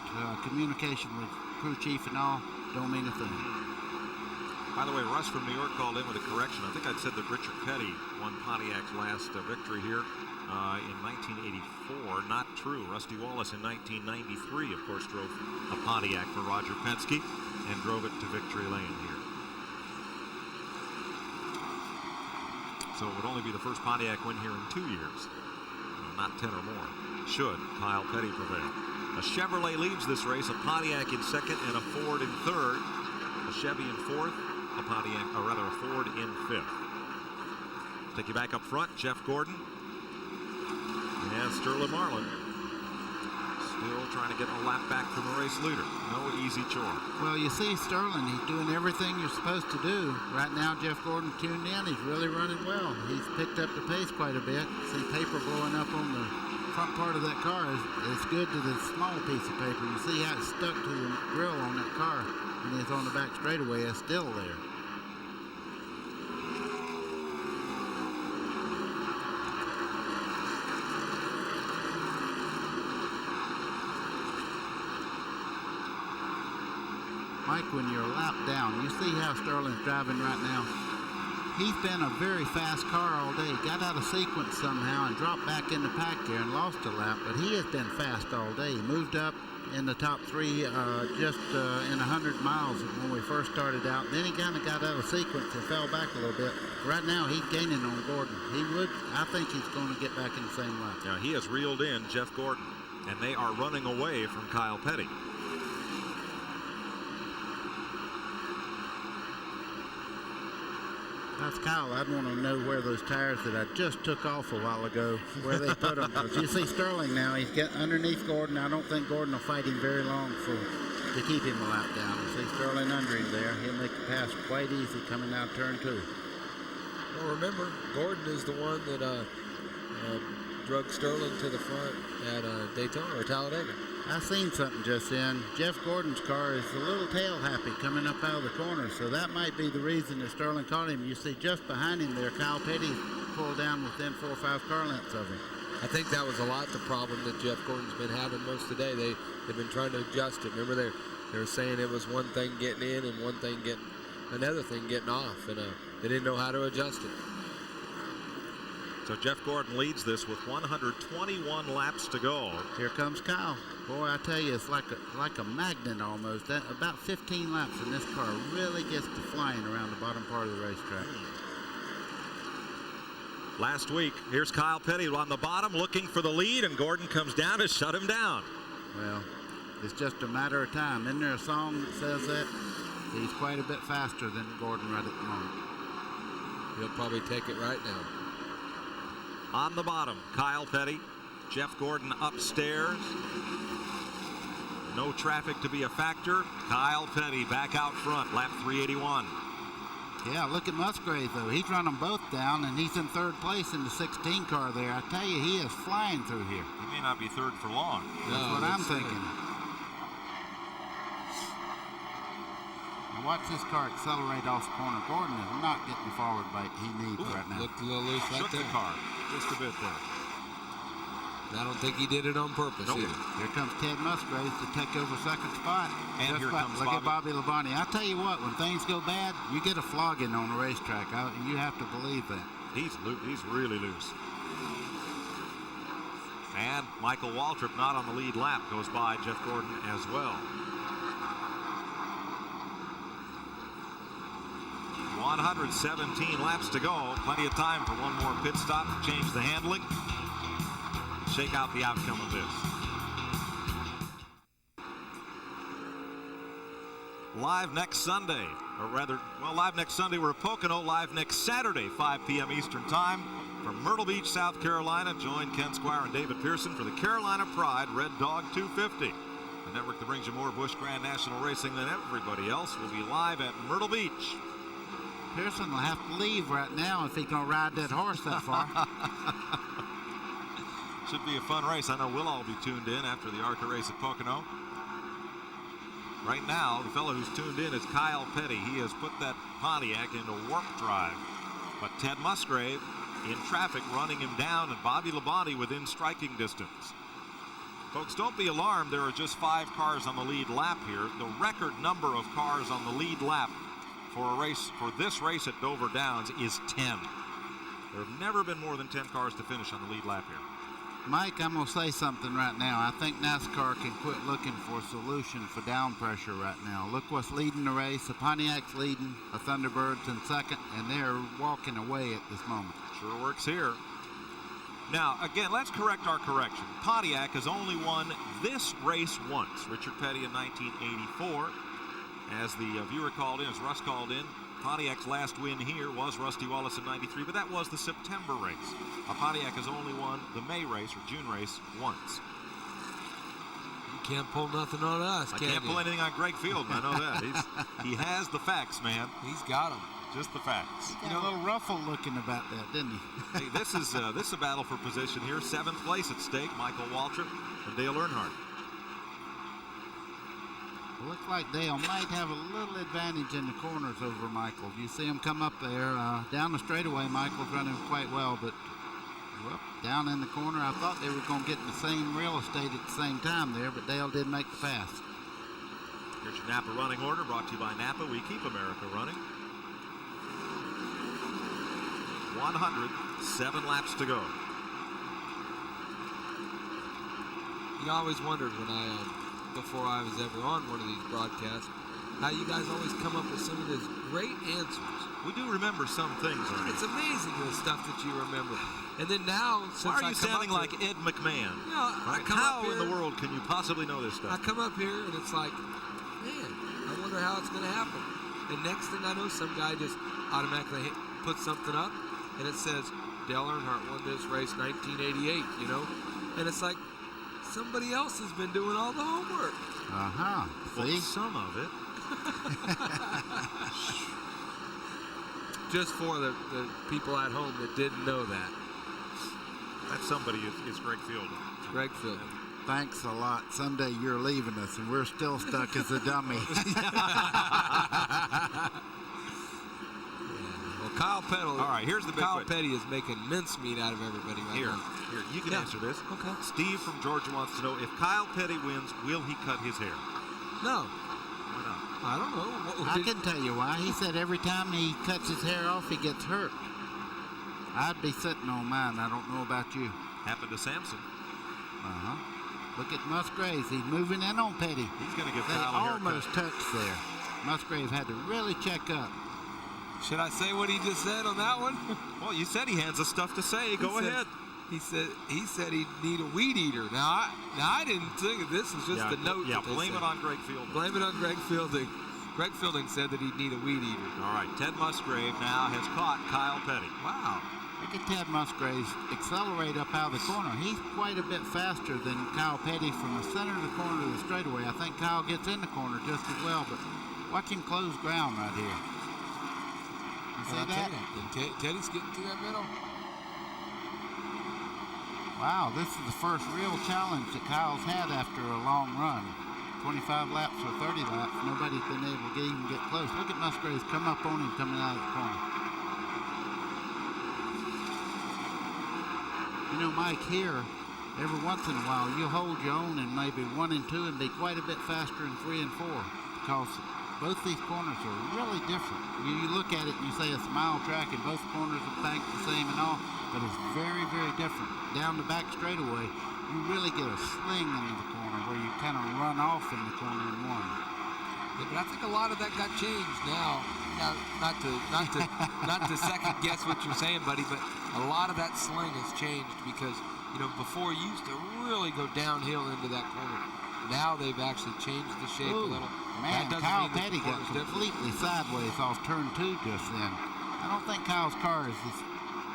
communication with crew chief and all don't mean a thing. By the way, Russ from New York called in with a correction. I think I'd said that Richard Petty won Pontiac's last victory here in 1984. Not true. Rusty Wallace in 1993, of course, drove a Pontiac for Roger Penske and drove it to victory lane here. So it would only be the first Pontiac win here in 2 years. Not 10 or more. Should Kyle Petty prevail. A Chevrolet leads this race, a Pontiac in second, and a Ford in third. A Chevy in fourth, a Pontiac, or rather a Ford in fifth. Take you back up front, Jeff Gordon and Sterling Marlin. Still trying to get a lap back from the race leader. No easy chore. Well, you see Sterling, he's doing everything you're supposed to do. Right now, Jeff Gordon tuned in. He's really running well. He's picked up the pace quite a bit. See paper blowing up on the front part of that car. It's good to the small piece of paper. You see how it's stuck to the grill on that car. And it's on the back straightaway. It's still there. Mike, when you're a lap down, you see how Sterling's driving right now. He's been a very fast car all day. Got out of sequence somehow and dropped back in the pack there and lost a lap, but he has been fast all day. He moved up in the top three just in 100 miles when we first started out. Then he kind of got out of sequence and fell back a little bit. Right now, he's gaining on Gordon. I think he's going to get back in the same lap. Now, he has reeled in Jeff Gordon, and they are running away from Kyle Petty. That's Kyle. I'd want to know where those tires that I just took off a while ago, where they put them. But you see Sterling now, he's getting underneath Gordon. I don't think Gordon will fight him very long to keep him a lap down. You see Sterling under him there. He'll make the pass quite easy coming out turn 2. Well, remember, Gordon is the one that drug Sterling to the front at Daytona or Talladega. I seen something just then. Jeff Gordon's car is a little tail happy coming up out of the corner, so that might be the reason that Sterling caught him. You see just behind him there, Kyle Petty pulled down within 4 or 5 car lengths of him. I think that was a lot the problem that Jeff Gordon's been having most of the day. They've been trying to adjust it. Remember, they were saying it was one thing getting in and another thing getting off, and they didn't know how to adjust it. So Jeff Gordon leads this with 121 laps to go. Here comes Kyle. Boy, I tell you, it's like a magnet almost. About 15 laps and this car really gets to flying around the bottom part of the racetrack. Last week, here's Kyle Petty on the bottom looking for the lead, and Gordon comes down to shut him down. Well, it's just a matter of time. Isn't there a song that says that? He's quite a bit faster than Gordon right at the moment. He'll probably take it right now. On the bottom, Kyle Petty, Jeff Gordon upstairs. No traffic to be a factor. Kyle Petty back out front, lap 381. Yeah, look at Musgrave, though. He's run them both down, and he's in 3rd place in the 16 car there. I tell you, he is flying through here. He may not be 3rd for long. That's what I'm thinking. Now watch this car accelerate off the corner. Gordon is not getting the forward bite he needs right now. Looked a little loose right Shook there. the car just a bit there. I don't think he did it on purpose either. Here comes Ted Musgrave to take over 2nd spot. And here comes look at Bobby Labonte. I tell you what, when things go bad, you get a flogging on the racetrack. You have to believe that. He's really loose. And Michael Waltrip, not on the lead lap, goes by Jeff Gordon as well. 117 laps to go. Plenty of time for one more pit stop to change the handling. Shake out the outcome of this. Live next Sunday, or rather, well, live next Sunday, we're at Pocono. Live next Saturday, 5 p.m. Eastern Time. From Myrtle Beach, South Carolina, join Ken Squire and David Pearson for the Carolina Pride Red Dog 250. The network that brings you more Busch Grand National racing than everybody else will be live at Myrtle Beach. Pearson will have to leave right now if he's going to ride that horse that far. Should be a fun race. I know we'll all be tuned in after the ARCA race at Pocono. Right now, the fellow who's tuned in is Kyle Petty. He has put that Pontiac into warp drive. But Ted Musgrave in traffic running him down, and Bobby Labonte within striking distance. Folks, don't be alarmed. There are just 5 cars on the lead lap here. The record number of cars on the lead lap for this race at Dover Downs is 10. There have never been more than 10 cars to finish on the lead lap here. Mike, I'm going to say something right now. I think NASCAR can quit looking for a solution for down pressure right now. Look what's leading the race. A Pontiac's leading, a Thunderbird's in 2nd, and they're walking away at this moment. Sure works here. Now, again, let's correct our correction. Pontiac has only won this race once. Richard Petty in 1984. As the viewer called in, as Russ called in, Pontiac's last win here was Rusty Wallace in 93, but that was the September race. Pontiac has only won the May race, or June race, once. You can't pull nothing on us, I can't pull anything on Greg Field, I know that. He has the facts, man. He's got them. Just the facts. He got a little ruffle looking about that, didn't he? Hey, this is a battle for position here. 7th place at stake. Michael Waltrip and Dale Earnhardt. It looks like Dale might have a little advantage in the corners over Michael. You see him come up there. Down the straightaway, Michael's running quite well, but down in the corner, I thought they were going to get in the same real estate at the same time there, but Dale did make the pass. Here's your Napa running order brought to you by Napa. We keep America running. 107 laps to go. You know, I always wondered when before I was ever on one of these broadcasts, how you guys always come up with some of these great answers. We do remember some things. It's amazing the stuff that you remember. And then now, since why are you sounding like Ed McMahon? You know, how in the world can you possibly know this stuff? I come up here and it's like, man, I wonder how it's going to happen. And next thing I know, some guy just automatically puts something up, and it says Dale Earnhardt won this race 1988. You know, and it's like somebody else has been doing all the homework. See, some of it. Just for the people at home that didn't know that. That somebody is Greg Field. Greg Field. Thanks a lot. Someday you're leaving us, and we're still stuck as a dummy. Well, Kyle Petty. All right, here's the big Kyle question. Petty is making mincemeat out of everybody right Here, now. you can answer this. Okay. Steve from Georgia wants to know, if Kyle Petty wins, will he cut his hair? No. Why not? I don't know. I can tell you why. He said every time he cuts his hair off, he gets hurt. I'd be sitting on mine. I don't know about you. Happened to Samson. Look at Musgrave. He's moving in on Petty. He's going to give They Kyle a haircut. almost touched there. Musgrave had to really check up. Should I say what he just said on that one? Well, you said he has the stuff to say. Go ahead. He said he'd need a weed eater. Now I didn't think of this. Is just the note. Yeah, that they blame said. it on Greg Fielding. Blame it on Greg Fielding. Greg Fielding said that he'd need a weed eater. All right, Ted Musgrave now has caught Kyle Petty. Wow. Look at Ted Musgrave accelerate up out of the corner. He's quite a bit faster than Kyle Petty from the center of the corner to the straightaway. I think Kyle gets in the corner just as well, but watch him close ground right here. You see that? Teddy's getting to that middle. Wow, this is the first real challenge that Kyle's had after a long run. 25 laps or 30 laps, nobody's been able to even get close. Look at Musgraves come up on him coming out of the corner. You know, Mike, here, every once in a while, you'll hold your own in maybe 1 and 2 and be quite a bit faster in 3 and 4 because both these corners are really different. You look at it and you say it's a mile track and both corners are banked the same and all, but it's very, very different. Down the back straightaway, you really get a sling into the corner where you kind of run off in the corner in one. Yeah, but I think a lot of that got changed now. Not to second guess what you're saying, buddy, but a lot of that sling has changed because, you know, before you used to really go downhill into that corner. Now they've actually changed the shape a little. Man, Kyle Petty got completely sideways off turn 2 just then. I don't think Kyle's car is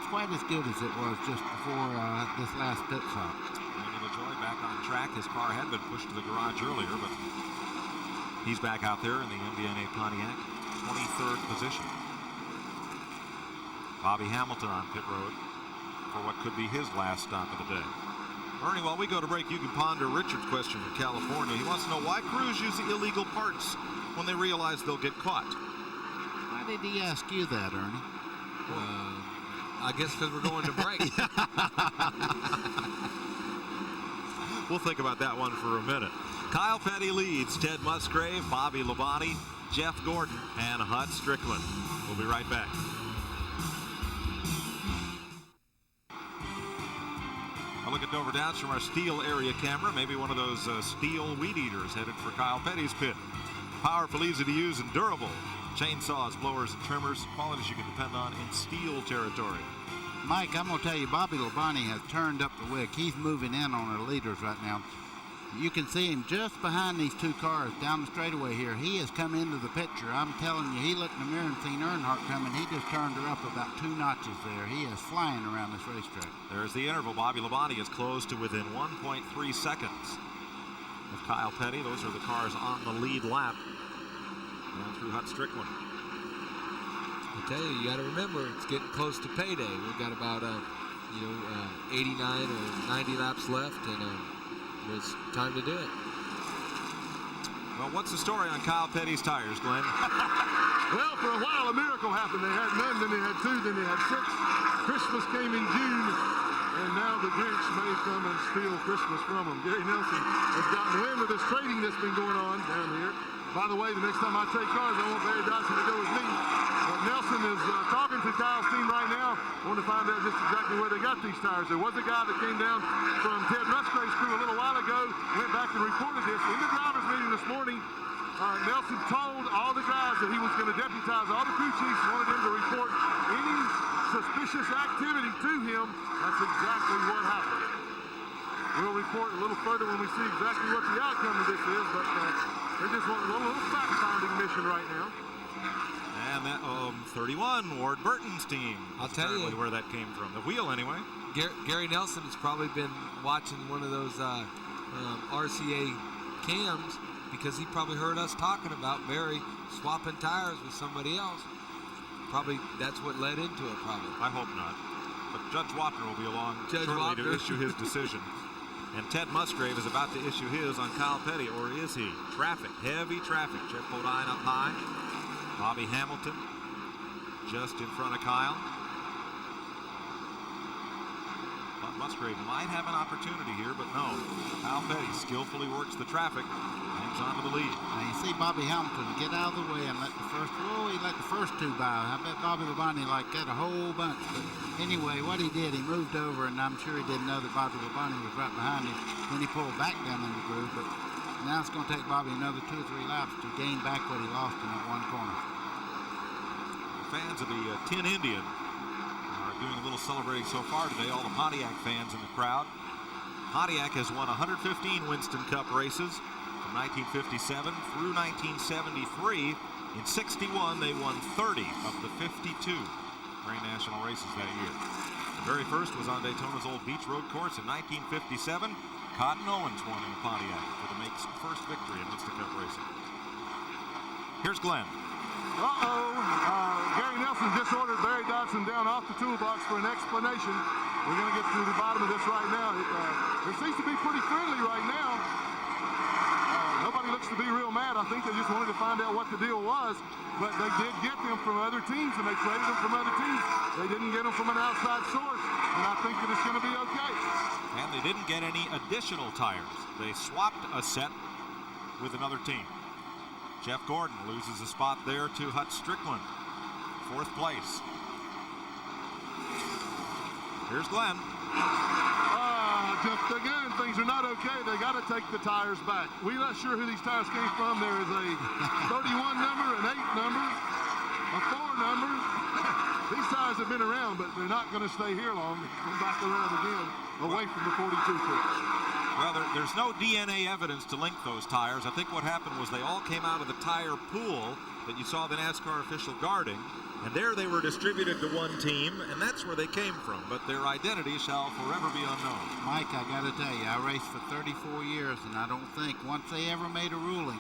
quite as good as it was just before this last pit stop. Randy LaJoy back on track. His car had been pushed to the garage earlier, but he's back out there in the MBNA Pontiac, 23rd position. Bobby Hamilton on pit road for what could be his last stop of the day. Ernie, while we go to break, you can ponder Richard's question from California. He wants to know why crews use the illegal parts when they realize they'll get caught. Why did he ask you that, Ernie? I guess because we're going to break. We'll think about that one for a minute. Kyle Petty leads. Ted Musgrave, Bobby Labonte, Jeff Gordon, and Hut Strickland. We'll be right back. A look at Dover Downs from our steel area camera. Maybe one of those steel weed eaters headed for Kyle Petty's pit. Powerful, easy to use, and durable. Chainsaws, blowers, and trimmers. Qualities you can depend on in steel territory. Mike, I'm going to tell you, Bobby Labonte has turned up the wick. He's moving in on our leaders right now. You can see him just behind these two cars down the straightaway here. He has come into the picture. I'm telling you, he looked in the mirror and seen Earnhardt coming. He just turned her up about 2 notches there. He is flying around this racetrack. There's the interval. Bobby Labonte is close to within 1.3 seconds of Kyle Petty. Those are the cars on the lead lap down through Hut Strickland. I tell you got to remember, it's getting close to payday. We've got about 89 or 90 laps left, and it's time to do it. Well, what's the story on Kyle Petty's tires, Glenn? Well, for a while, a miracle happened. They had none, then they had 2, then they had 6. Christmas came in June, and now the Grinch may come and steal Christmas from them. Gary Nelson has gotten wind of this trading that's been going on down here. By the way, the next time I trade cars, I want Barry Dodson to go with me. But Nelson is talking to Kyle's team right now. I want to find out just exactly where they got these tires. There was a guy that came down from Ted Musgrave's crew a little while ago, went back and reported this. In the driver's meeting this morning, Nelson told all the guys that he was going to deputize all the crew chiefs, wanted them to report any suspicious activity to him. That's exactly what happened. We'll report a little further when we see exactly what the outcome of this is, but they just want a little fact-finding mission right now. And that 31, Ward Burton's team. I'll tell you where that came from. The wheel, anyway. Gary Nelson has probably been watching one of those RCA cams because he probably heard us talking about Barry swapping tires with somebody else. Probably that's what led into it, probably. I hope not. But Judge Wapner will be along shortly to issue his decision. And Ted Musgrave is about to issue his on Kyle Petty, or is he? Traffic, heavy traffic. Jeff Bodine up high. Bobby Hamilton just in front of Kyle. But Musgrave might have an opportunity here, but no. Kyle Petty skillfully works the traffic, hangs on to the lead. Now you see Bobby Hamilton get out of the way and let the first, he let the first 2 by. I bet Bobby Labonte liked that a whole bunch. But anyway, what he did, he moved over, and I'm sure he didn't know that Bobby Labonte was right behind him. Then he pulled back down in the groove, but now it's going to take Bobby another 2 or 3 laps to gain back what he lost in that one corner. Fans of the Tin Indian are doing a little celebrating so far today. All the Pontiac fans in the crowd. Pontiac has won 115 Winston Cup races from 1957 through 1973. In 61, they won 30 of the 52 Grand National races that year. The very first was on Daytona's old Beach Road course in 1957. Cotton Owens won in a Pontiac for the Make's first victory in Winston Cup racing. Here's Glenn. Gary Nelson just ordered Barry Dodson down off the toolbox for an explanation. We're going to get to the bottom of this right now. It seems to be pretty friendly right now. Nobody looks to be real mad. I think they just wanted to find out what the deal was. But they did get them from other teams, and they traded them from other teams. They didn't get them from an outside source, and I think that it's going to be okay. And they didn't get any additional tires. They swapped a set with another team. Jeff Gordon loses a spot there to Hut Strickland, 4th place. Here's Glenn. Jeff, again, things are not okay. They got to take the tires back. We're not sure who these tires came from. There is a 31 number, an 8 number, a 4 number. These tires have been around, but they're not going to stay here long. Come back around again, away from the 42 pitch. Well, there's no DNA evidence to link those tires. I think what happened was they all came out of the tire pool that you saw the NASCAR official guarding, and there they were distributed to one team, and that's where they came from. But their identity shall forever be unknown. Mike, I got to tell you, I raced for 34 years, and I don't think once they ever made a ruling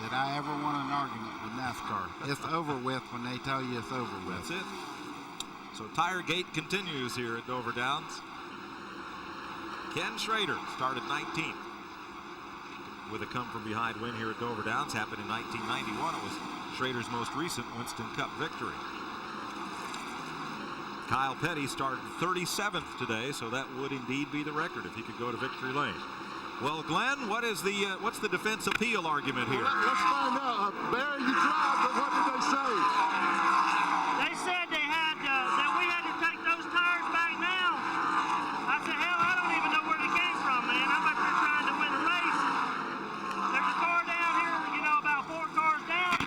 that I ever won an argument with NASCAR. It's over with when they tell you it's over with. That's it. So Tiregate continues here at Dover Downs. Ken Schrader started 19th with a come-from-behind win here at Dover Downs. Happened in 1991. It was Schrader's most recent Winston Cup victory. Kyle Petty started 37th today, so that would indeed be the record if he could go to victory lane. Well, Glenn, what's the defense appeal argument here? Well, let's find out. Barry, you tried, but what did they say? They said they had that we had to take those tires back now. I said, hell, I don't even know where they came from, man. I'm up here trying to win a race. There's a car down here, you know, about 4 cars down.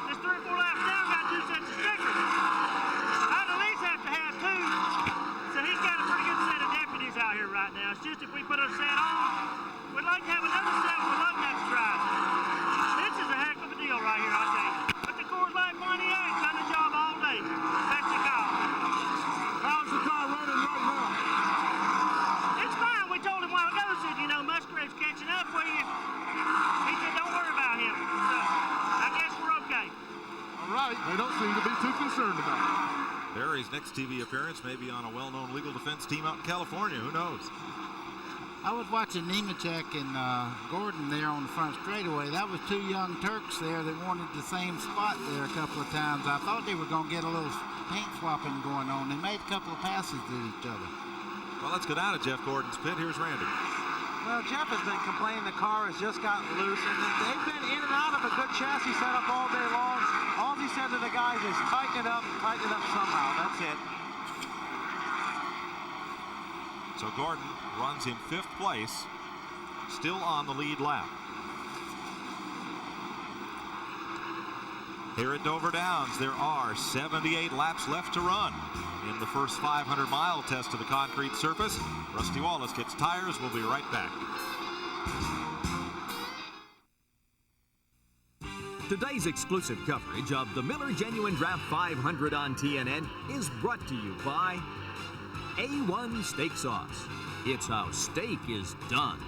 There's 3 or 4 laps down, got 2 sets of stickers. I'd at least have to have 2 be too concerned about. Barry's next TV appearance may be on a well-known legal defense team out in California. Who knows? I was watching Nemechek and Gordon there on the front straightaway. That was two young Turks there that wanted the same spot there a couple of times. I thought they were going to get a little paint swapping going on. They made a couple of passes to each other. Well, let's go down to Jeff Gordon's pit. Here's Randy. Well, Jeff has been complaining the car has just gotten loose, and they've been in and out of a good chassis setup all day long. All he said to the guys is tighten it up somehow. That's it. So Gordon runs in 5th place, still on the lead lap. Here at Dover Downs, there are 78 laps left to run in the first 500-mile test of the concrete surface. Rusty Wallace gets tires. We'll be right back. Today's exclusive coverage of the Miller Genuine Draft 500 on TNN is brought to you by A1 Steak Sauce. It's how steak is done.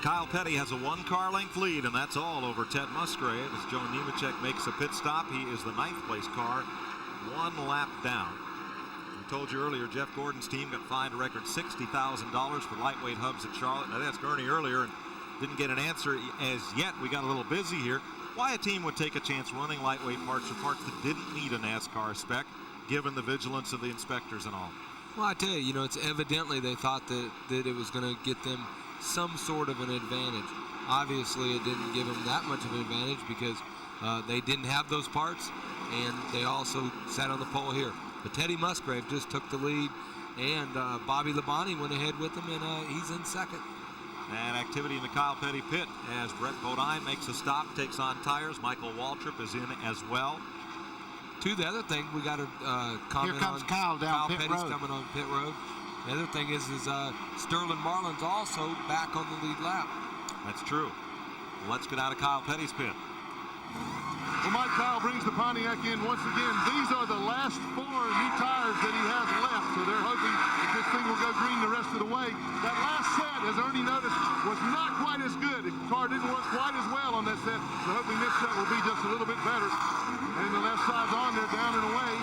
Kyle Petty has a 1-car length lead, and that's all over Ted Musgrave as Joe Nemechek makes a pit stop. He is the 9th place car, 1 lap down. I told you earlier, Jeff Gordon's team got fined a record $60,000 for lightweight hubs at Charlotte. I asked Ernie earlier and didn't get an answer as yet. We got a little busy here. Why a team would take a chance running lightweight parts or parts that didn't need a NASCAR spec, given the vigilance of the inspectors and all? Well, I tell you, it's evidently they thought that it was going to get them some sort of an advantage. Obviously, it didn't give them that much of an advantage because they didn't have those parts, and they also sat on the pole here. But Teddy Musgrave just took the lead, and Bobby Labonte went ahead with him, and he's in 2nd. And activity in the Kyle Petty pit as Brett Bodine makes a stop, takes on tires. Michael Waltrip is in as well. The other thing we got to comment on. Here comes Kyle down pit Petty's road. coming on pit road. The other thing is Sterling Marlin's also back on the lead lap. That's true. Let's get out of Kyle Petty's pit. Well, Mike Kyle brings the Pontiac in once again. These are the last 4 new tires that he has left, so they're hoping that this thing will go green the rest of the way. That last set, as Ernie noticed, was not quite as good. The car didn't work quite as well on that set, so hoping this set will be just a little bit better. And the left side's on there, down and away.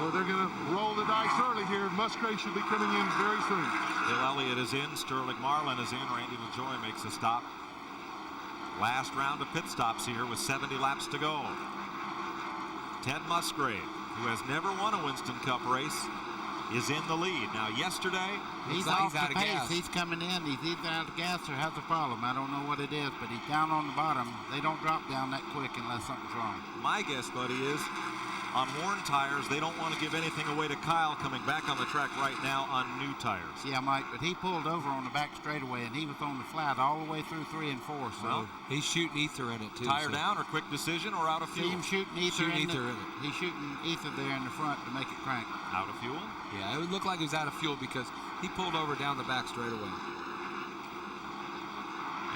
So they're going to roll the dice early here. Musgrave should be coming in very soon. Bill Elliott is in. Sterling Marlin is in. Randy LaJoie makes a stop. Last round of pit stops here with 70 laps to go. Ted Musgrave, who has never won a Winston Cup race, is in the lead. Now, yesterday, he's off the pace. He's coming in. He's either out of gas or has a problem. I don't know what it is, but he's down on the bottom. They don't drop down that quick unless something's wrong. My guess, buddy, is on worn tires, they don't want to give anything away to Kyle coming back on the track right now on new tires. Yeah, Mike, but he pulled over on the back straightaway, and he was on the flat all the way through 3 and 4. So well, he's shooting ether in it, too. Tire down or quick decision or out of fuel? See him shooting ether in it. He's shooting ether there in the front to make it crank. Out of fuel? Yeah, it would look like he was out of fuel because he pulled over down the back straightaway.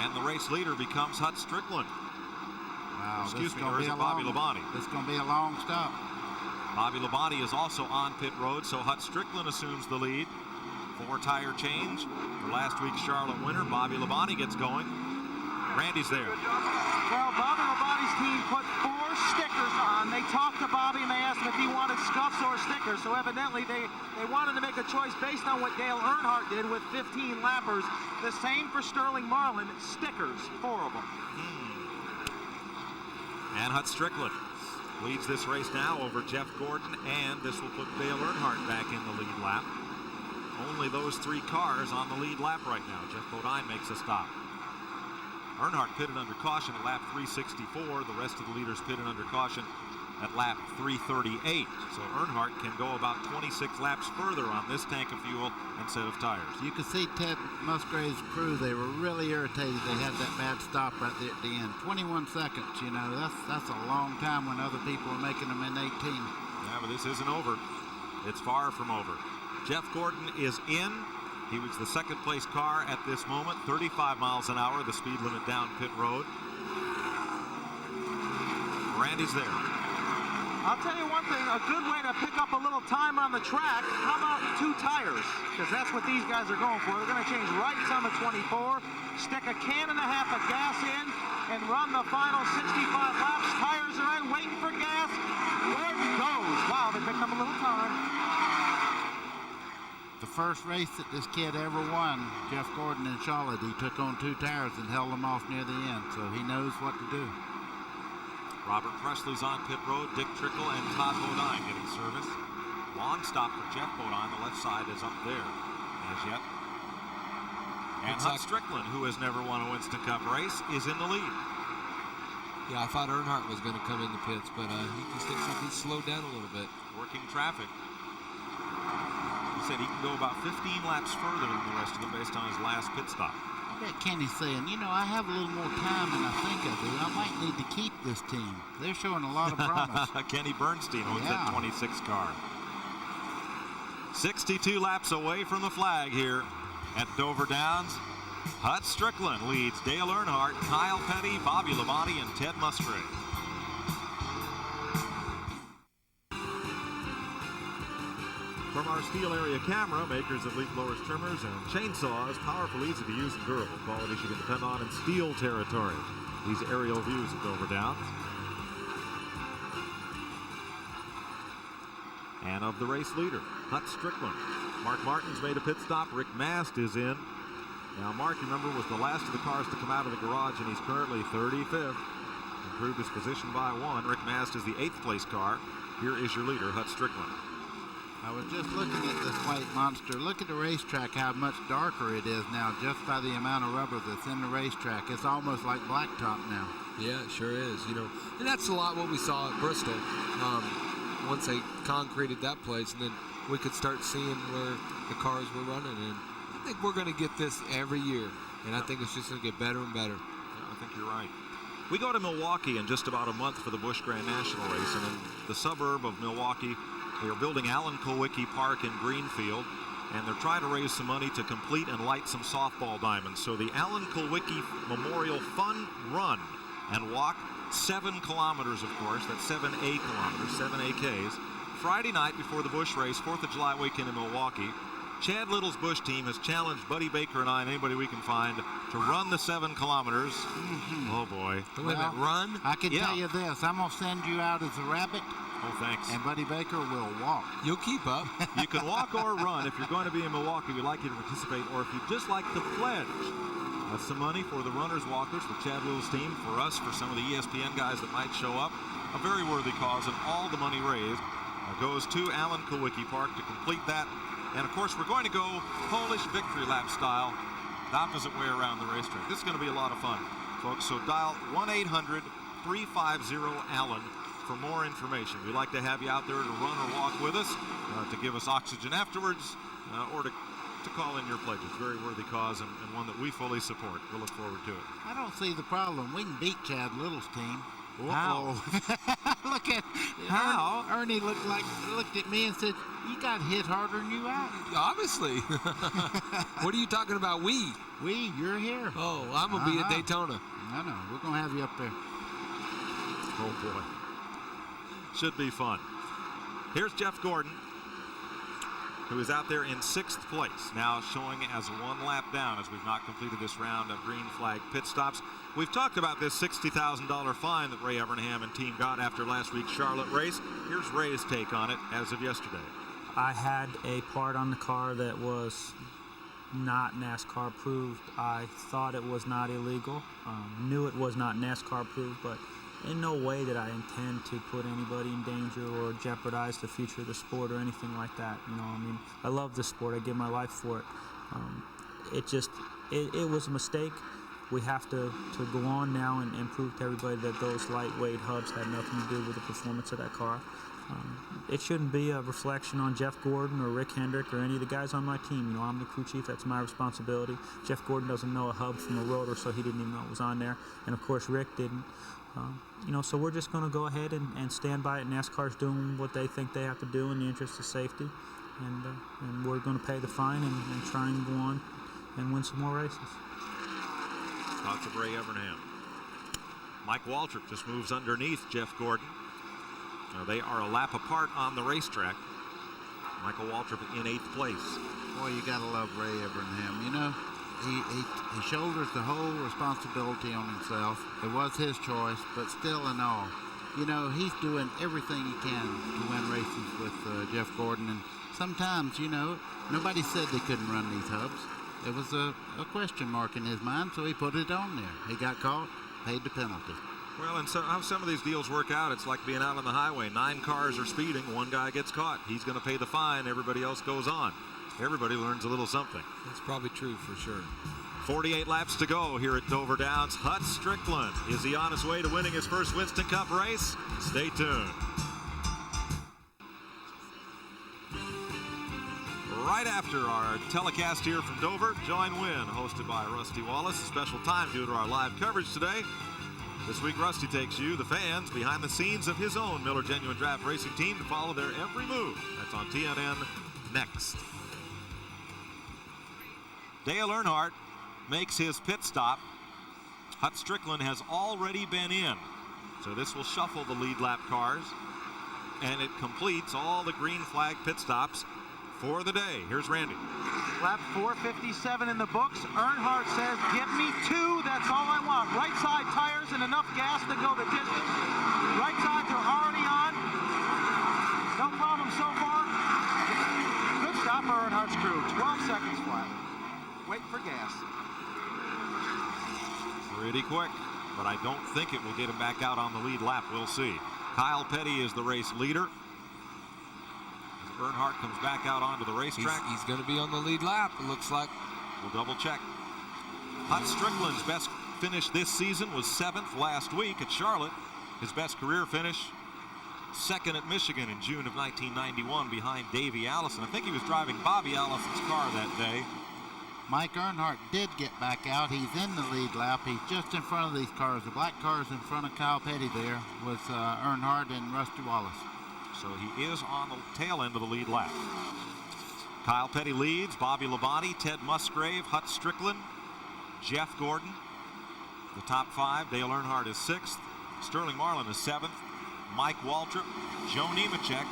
And the race leader becomes Hut Strickland. Wow, Excuse me, or is it Bobby Labonte? This is going to be a long stop. Bobby Labonte is also on pit road, so Hut Strickland assumes the lead. 4-tire change for last week's Charlotte winner. Bobby Labonte gets going. Randy's there. Well, Bobby Labonte's team put 4 stickers on. They talked to Bobby and they asked him if he wanted scuffs or stickers. So evidently they wanted to make a choice based on what Dale Earnhardt did with 15 lappers. The same for Sterling Marlin, stickers, 4 of them. And Hut Strickland leads this race now over Jeff Gordon, and this will put Dale Earnhardt back in the lead lap. Only those 3 cars on the lead lap right now. Jeff Bodine makes a stop. Earnhardt pitted under caution at lap 364. The rest of the leaders pitted under caution at lap 338. So Earnhardt can go about 26 laps further on this tank of fuel and set of tires. You can see Ted Musgrave's crew, they were really irritated they had that bad stop right there at the end. 21 seconds, you know, that's a long time when other people are making them in 18. Yeah, but this isn't over. It's far from over. Jeff Gordon is in. He was the 2nd place car at this moment, 35 miles an hour, the speed limit down pit road. Randy's there. I'll tell you one thing, a good way to pick up a little time on the track, how about 2 tires? Because that's what these guys are going for. They're going to change rights on the 24, stick a can and a half of gas in, and run the final 65 laps. Tires are in, waiting for gas. The first race that this kid ever won, Jeff Gordon in Charlotte, he took on 2 tires and held them off near the end, so he knows what to do. Robert Presley's on pit road. Dick Trickle and Todd Bodine getting service. Long stop for Jeff Bodine. The left side is up there as yet. And Hut Strickland, who has never won a Winston Cup race, is in the lead. Yeah, I thought Earnhardt was going to come in the pits, but he just looks like he's slowed down a little bit. Working traffic. He said he can go about 15 laps further than the rest of them based on his last pit stop. I bet Kenny's saying, you know, I have a little more time than I think I do. I might need to keep this team. They're showing a lot of promise. Kenny Bernstein owns that 26 car. 62 laps away from the flag here at Dover Downs. Hut Strickland leads Dale Earnhardt, Kyle Petty, Bobby Labonte, and Ted Musgrave. From our steel area camera, makers of leaf blowers, trimmers, and chainsaws, powerful, easy to use, and durable. Qualities you can depend on in steel territory. These aerial views of Dover Downs. And of the race leader, Hut Strickland. Mark Martin's made a pit stop. Rick Mast is in. Now, Mark, remember, was the last of the cars to come out of the garage, and he's currently 35th. Improved his position by 1. Rick Mast is the 8th place car. Here is your leader, Hut Strickland. I was just looking at this white monster. Look at the racetrack, how much darker it is now just by the amount of rubber that's in the racetrack. It's almost like blacktop now. Yeah, it sure is, you know. And that's a lot what we saw at Bristol. Once they concreted that place, and then we could start seeing where the cars were running. And I think we're going to get this every year, and I think it's just going to get better and better. Yeah, I think you're right. We go to Milwaukee in just about a month for the Busch Grand National race, and in the suburb of Milwaukee, they are building Alan Kulwicki Park in Greenfield, and they're trying to raise some money to complete and light some softball diamonds. So the Alan Kulwicki Memorial Fun Run and Walk, 7 kilometers, of course. That's 7 kilometers, 7 AKs. Friday night before the Busch race, 4th of July weekend in Milwaukee. Chad Little's Busch team has challenged Buddy Baker and I and anybody we can find to run the 7 kilometers. Oh, boy. Well, run? I can tell you this. I'm going to send you out as a rabbit. Oh, thanks. And Buddy Baker will walk. You'll keep up. You can walk or run. If you're going to be in Milwaukee, we'd like you to participate. Or if you'd just like to pledge some money for the runners, walkers, for Chad Little's team, for us, for some of the ESPN guys that might show up. A very worthy cause, and all the money raised goes to Alan Kulwicki Park to complete that. And, of course, we're going to go Polish victory lap style, the opposite way around the racetrack. This is going to be a lot of fun, folks. So dial 1-800-350-ALLEN for more information. We'd like to have you out there to run or walk with us, to give us oxygen afterwards, or to call in your pledges. Very worthy cause and one that we fully support. We'll look forward to it. I don't see the problem. We can beat Chad Little's team. How? Look at how Ernie looked at me and said, "You got hit harder than you out." Obviously. What are you talking about? We, you're here. Oh, I'm gonna be at Daytona. I know. We're gonna have you up there. Oh boy, should be fun. Here's Jeff Gordon, who is out there in 6th place, now showing as 1 lap down as we've not completed this round of green flag pit stops. We've talked about this $60,000 fine that Ray Evernham and team got after last week's Charlotte race. Here's Ray's take on it as of yesterday. I had a part on the car that was not NASCAR approved. I thought it was not illegal, knew it was not NASCAR approved, but in no way did I intend to put anybody in danger or jeopardize the future of the sport or anything like that. You know, I mean, I love the sport. I give my life for it. It was a mistake. We have to go on now and prove to everybody that those lightweight hubs had nothing to do with the performance of that car. It shouldn't be a reflection on Jeff Gordon or Rick Hendrick or any of the guys on my team. You know, I'm the crew chief. That's my responsibility. Jeff Gordon doesn't know a hub from a rotor, so he didn't even know it was on there. And, of course, Rick didn't. You know, so we're just going to go ahead and stand by it. NASCAR's doing what they think they have to do in the interest of safety. And we're going to pay the fine and try and go on and win some more races. Thoughts of Ray Evernham. Mike Waltrip just moves underneath Jeff Gordon. They are a lap apart on the racetrack. Michael Waltrip in 8th place. Boy, you got to love Ray Evernham. You know, he shoulders the whole responsibility on himself. It was his choice, but still in all, you know, he's doing everything he can to win races with Jeff Gordon. And sometimes, you know, nobody said they couldn't run these hubs. It was a question mark in his mind, so he put it on there. He got caught, paid the penalty. Well, and so how some of these deals work out, it's like being out on the highway. 9 cars are speeding, 1 guy gets caught. He's going to pay the fine, everybody else goes on. Everybody learns a little something. That's probably true for sure. 48 laps to go here at Dover Downs. Hut Strickland, is he on his way to winning his first Winston Cup race? Stay tuned. Right after our telecast here from Dover, Join Win, hosted by Rusty Wallace. A special time due to our live coverage today. This week, Rusty takes you, the fans, behind the scenes of his own Miller Genuine Draft Racing team to follow their every move. That's on TNN next. Dale Earnhardt makes his pit stop. Hut Strickland has already been in. So this will shuffle the lead lap cars. And it completes all the green flag pit stops for the day. Here's Randy. Lap 457 in the books. Earnhardt says, give me 2, that's all I want. Right side tires and enough gas to go the distance. Right sides are already on. No problem so far. Good stop for Earnhardt's crew. 12 seconds flat. Wait for gas. Pretty quick, but I don't think it will get him back out on the lead lap. We'll see. Kyle Petty is the race leader. Earnhardt comes back out onto the racetrack. He's going to be on the lead lap, it looks like. We'll double check. Hut Strickland's best finish this season was 7th last week at Charlotte. His best career finish, 2nd at Michigan in June of 1991 behind Davey Allison. I think he was driving Bobby Allison's car that day. Mike Earnhardt did get back out. He's in the lead lap. He's just in front of these cars. The black cars in front of Kyle Petty there was Earnhardt and Rusty Wallace. So he is on the tail end of the lead lap. Kyle Petty leads. Bobby Labonte, Ted Musgrave, Hut Strickland, Jeff Gordon. The top 5. Dale Earnhardt is 6th. Sterling Marlin is 7th. Mike Waltrip, Joe Nemechek,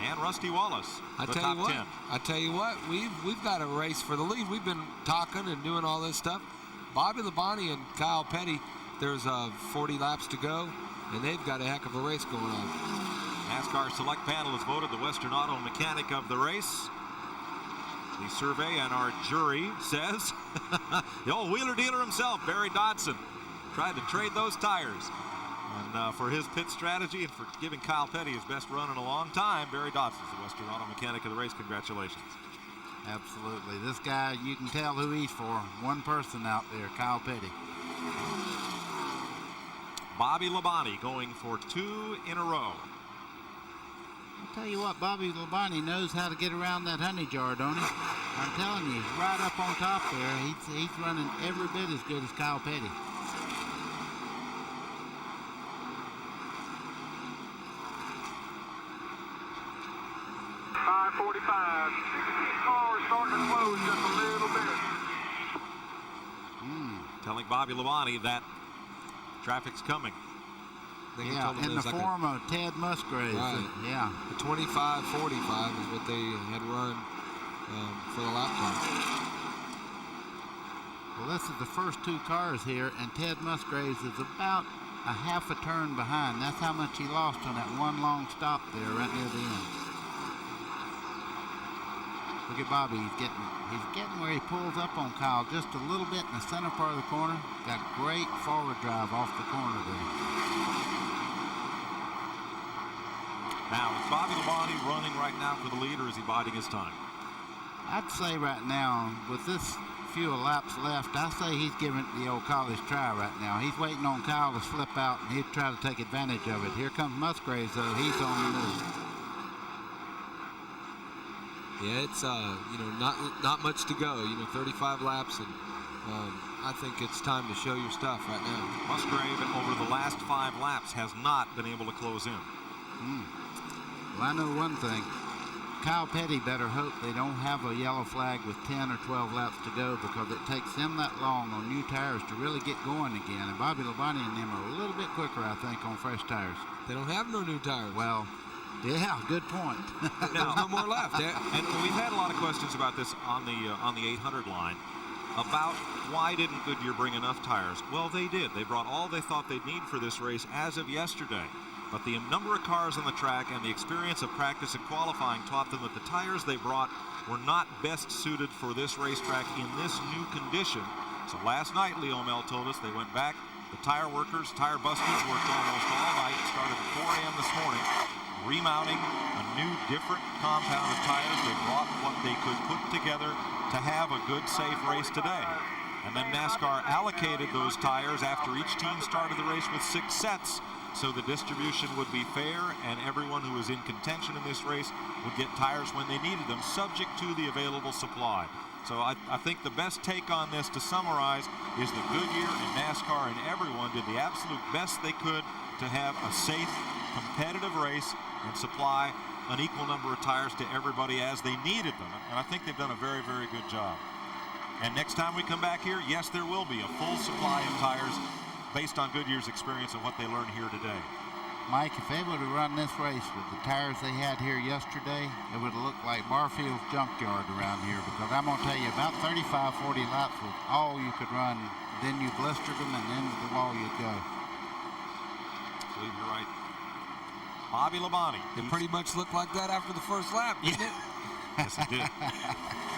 and Rusty Wallace. I the tell top you what, 10. I tell you what, we've got a race for the lead. We've been talking and doing all this stuff. Bobby Labonte and Kyle Petty, there's 40 laps to go, and they've got a heck of a race going on. NASCAR Select Panel has voted the Western Auto Mechanic of the race. The survey and our jury says the old wheeler dealer himself, Barry Dodson, tried to trade those tires. And for his pit strategy and for giving Kyle Petty his best run in a long time, Barry Dodson's the Western Auto Mechanic of the race. Congratulations. Absolutely. This guy, you can tell who he's for. One person out there, Kyle Petty. Bobby Labonte going for 2 in a row. I'll tell you what, Bobby Labonte knows how to get around that honey jar, don't he? I'm telling you, he's right up on top there. He's running every bit as good as Kyle Petty. .45. Car is starting to close just a little bit. Telling Bobby Labonte that traffic's coming. Yeah, in the form of Ted Musgrave. Right. Yeah. The 25-45 is what they had run for the lap time. Well, this is the first 2 cars here, and Ted Musgraves is about a half a turn behind. That's how much he lost on that one long stop there right near the end. Look at Bobby. He's getting where he pulls up on Kyle just a little bit in the center part of the corner. Got great forward drive off the corner there. Now, is Bobby Labonte running right now for the lead, or is he biding his time? I'd say right now, with this few laps left, I say he's giving it the old college try right now. He's waiting on Kyle to slip out, and he'd try to take advantage of it. Here comes Musgraves, though. He's on the move. Yeah, it's not much to go. 35 laps, and I think it's time to show your stuff right now. Musgrave over the last 5 laps has not been able to close in. Well, I know one thing. Kyle Petty better hope they don't have a yellow flag with 10 or 12 laps to go, because it takes them that long on new tires to really get going again. And Bobby Labonte and them are a little bit quicker, I think, on fresh tires. They don't have no new tires. Well, yeah, good point. There's no more left. And we've had a lot of questions about this on the 800 line about why didn't Goodyear bring enough tires. Well, they did. They brought all they thought they'd need for this race as of yesterday. But the number of cars on the track and the experience of practice and qualifying taught them that the tires they brought were not best suited for this racetrack in this new condition. So last night, Leo Mel told us, they went back. The tire workers, tire busters worked almost all night, started at 4 a.m. this morning, remounting a new, different compound of tires. They brought what they could put together to have a good, safe race today. And then NASCAR allocated those tires after each team started the race with 6 sets, so the distribution would be fair and everyone who was in contention in this race would get tires when they needed them, subject to the available supply. So I think the best take on this, to summarize, is that Goodyear and NASCAR and everyone did the absolute best they could to have a safe, competitive race and supply an equal number of tires to everybody as they needed them. And I think they've done a very, very good job. And next time we come back here, yes, there will be a full supply of tires based on Goodyear's experience and what they learned here today. Mike, if they would have run this race with the tires they had here yesterday, it would have looked like Barfield's junkyard around here, because I'm going to tell you, about 35, 40 laps was all you could run. Then you blistered them, and into the wall you'd go. I believe you're right. Bobby Labonte. It pretty much looked like that after the first lap, didn't it? Yes, it did.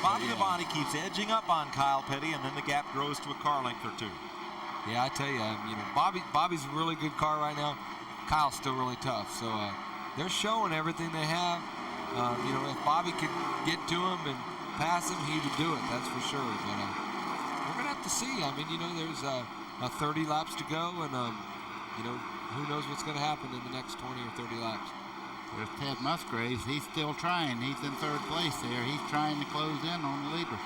Bobby Labonte keeps edging up on Kyle Petty, and then the gap grows to a car length or two. Yeah, I tell you, Bobby's a really good car right now. Kyle's still really tough, so they're showing everything they have. If Bobby could get to him and pass him, he would do it, that's for sure. But we're gonna have to see. There's 30 laps to go, and who knows what's gonna happen in the next 20 or 30 laps. There's Ted Musgraves. He's still trying. He's in 3rd place there. He's trying to close in on the leader.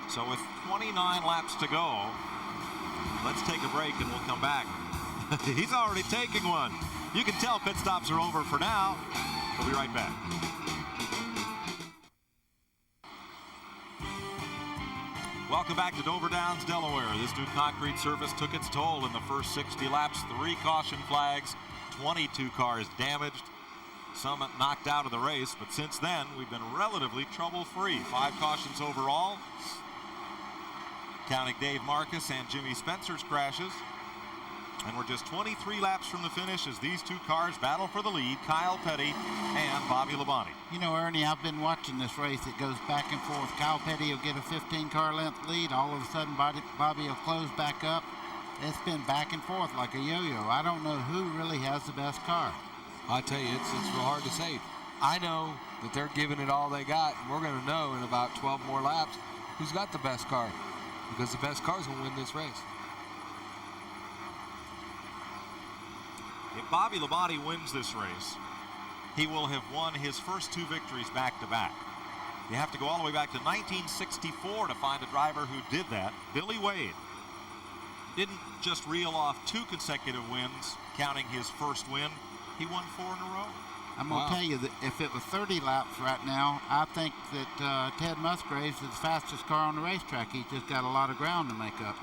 So with 29 laps to go, let's take a break and we'll come back. He's already taking one. You can tell pit stops are over for now. We'll be right back. Welcome back to Dover Downs, Delaware. This new concrete surface took its toll in the first 60 laps. 3 caution flags, 22 cars damaged, some knocked out of the race, but since then we've been relatively trouble-free. 5 cautions overall, counting Dave Marcus and Jimmy Spencer's crashes. And we're just 23 laps from the finish as these 2 cars battle for the lead, Kyle Petty and Bobby Labonte. You know, Ernie, I've been watching this race. It goes back and forth. Kyle Petty will get a 15-car length lead. All of a sudden, Bobby will close back up. It's been back and forth like a yo-yo. I don't know who really has the best car. I tell you, it's real hard to say. I know that they're giving it all they got, and we're going to know in about 12 more laps who's got the best car, because the best car's going to win this race. If Bobby Labonte wins this race, he will have won his first 2 victories back-to-back. You have to go all the way back to 1964 to find a driver who did that. Billy Wade didn't just reel off 2 consecutive wins, counting his first win. He won 4 in a row. I'm going to tell you that if it was 30 laps right now, I think that Ted Musgraves is the fastest car on the racetrack. He's just got a lot of ground to make up.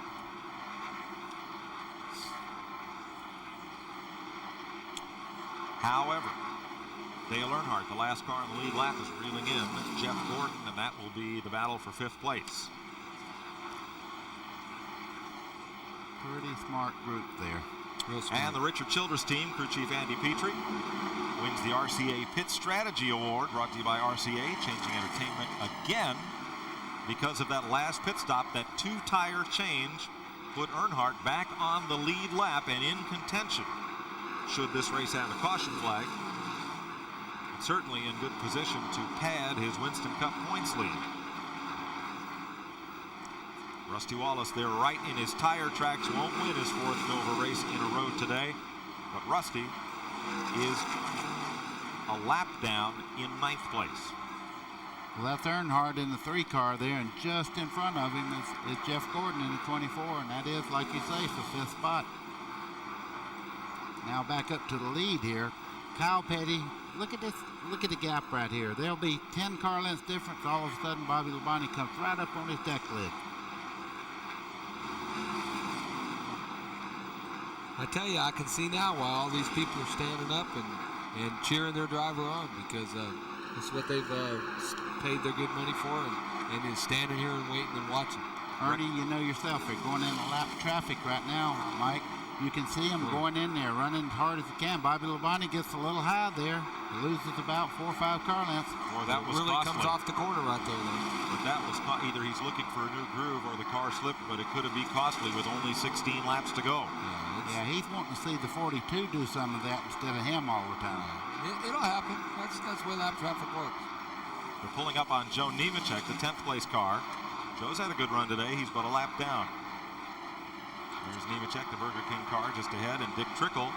However, Dale Earnhardt, the last car on the lead lap, is reeling in Jeff Gordon, and that will be the battle for 5th place. Pretty smart group there. And the Richard Childress team, crew chief Andy Petrie, wins the RCA Pit Strategy Award, brought to you by RCA, changing entertainment again. Because of that last pit stop, that 2-tire change put Earnhardt back on the lead lap and in contention. Should this race have a caution flag, certainly in good position to pad his Winston Cup points lead. Rusty Wallace there right in his tire tracks, won't win his 4th Dover race in a row today, but Rusty is a lap down in 9th place. Well, that's Earnhardt in the 3 car there, and just in front of him is Jeff Gordon in the 24, and that is, like you say, the 5th spot. Now back up to the lead here. Kyle Petty, look at this, look at the gap right here. There'll be 10 car lengths difference. All of a sudden, Bobby Labonte comes right up on his deck lid. I tell you, I can see now why all these people are standing up and cheering their driver on, because this is what they've paid their good money for, and is standing here and waiting and watching. Ernie, you know yourself, they're going into lap traffic right now, Mike. You can see him going in there, running as hard as he can. Bobby Labonte gets a little high there. He loses about 4 or 5 car lengths. Boy, that was really costly. comes off the corner right there. But that was either he's looking for a new groove or the car slipped, but it could have been costly with only 16 laps to go. Yeah, he's wanting to see the 42 do some of that instead of him all the time. It'll happen. That's the way lap traffic works. They're pulling up on Joe Nemechek, the 10th place car. Joe's had a good run today. He's but a lap down. There's Nemechek, the Burger King car, just ahead, and Dick Trickle,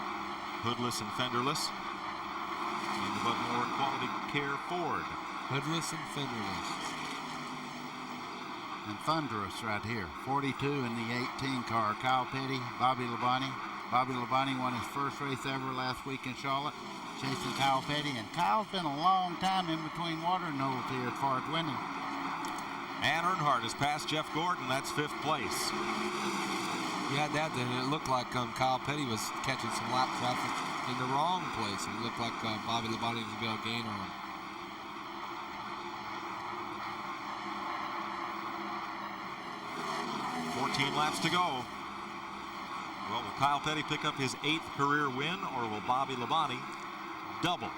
hoodless and fenderless, in the Bud Moore Quality Care Ford. Hoodless and fenderless. And thunderous right here. 42 in the 18 car. Kyle Petty, Bobby Labonte. Bobby Labonte won his first race ever last week in Charlotte, chasing Kyle Petty. And Kyle's been a long time in between watering holes here as far as winning. And Earnhardt has passed Jeff Gordon. That's 5th place. You had that, then it looked like Kyle Petty was catching some lap traffic in the wrong place. It looked like Bobby Labonte was going to be able to gain on him. Laps to go. Well, will Kyle Petty pick up his 8th career win, or will Bobby Labonte double?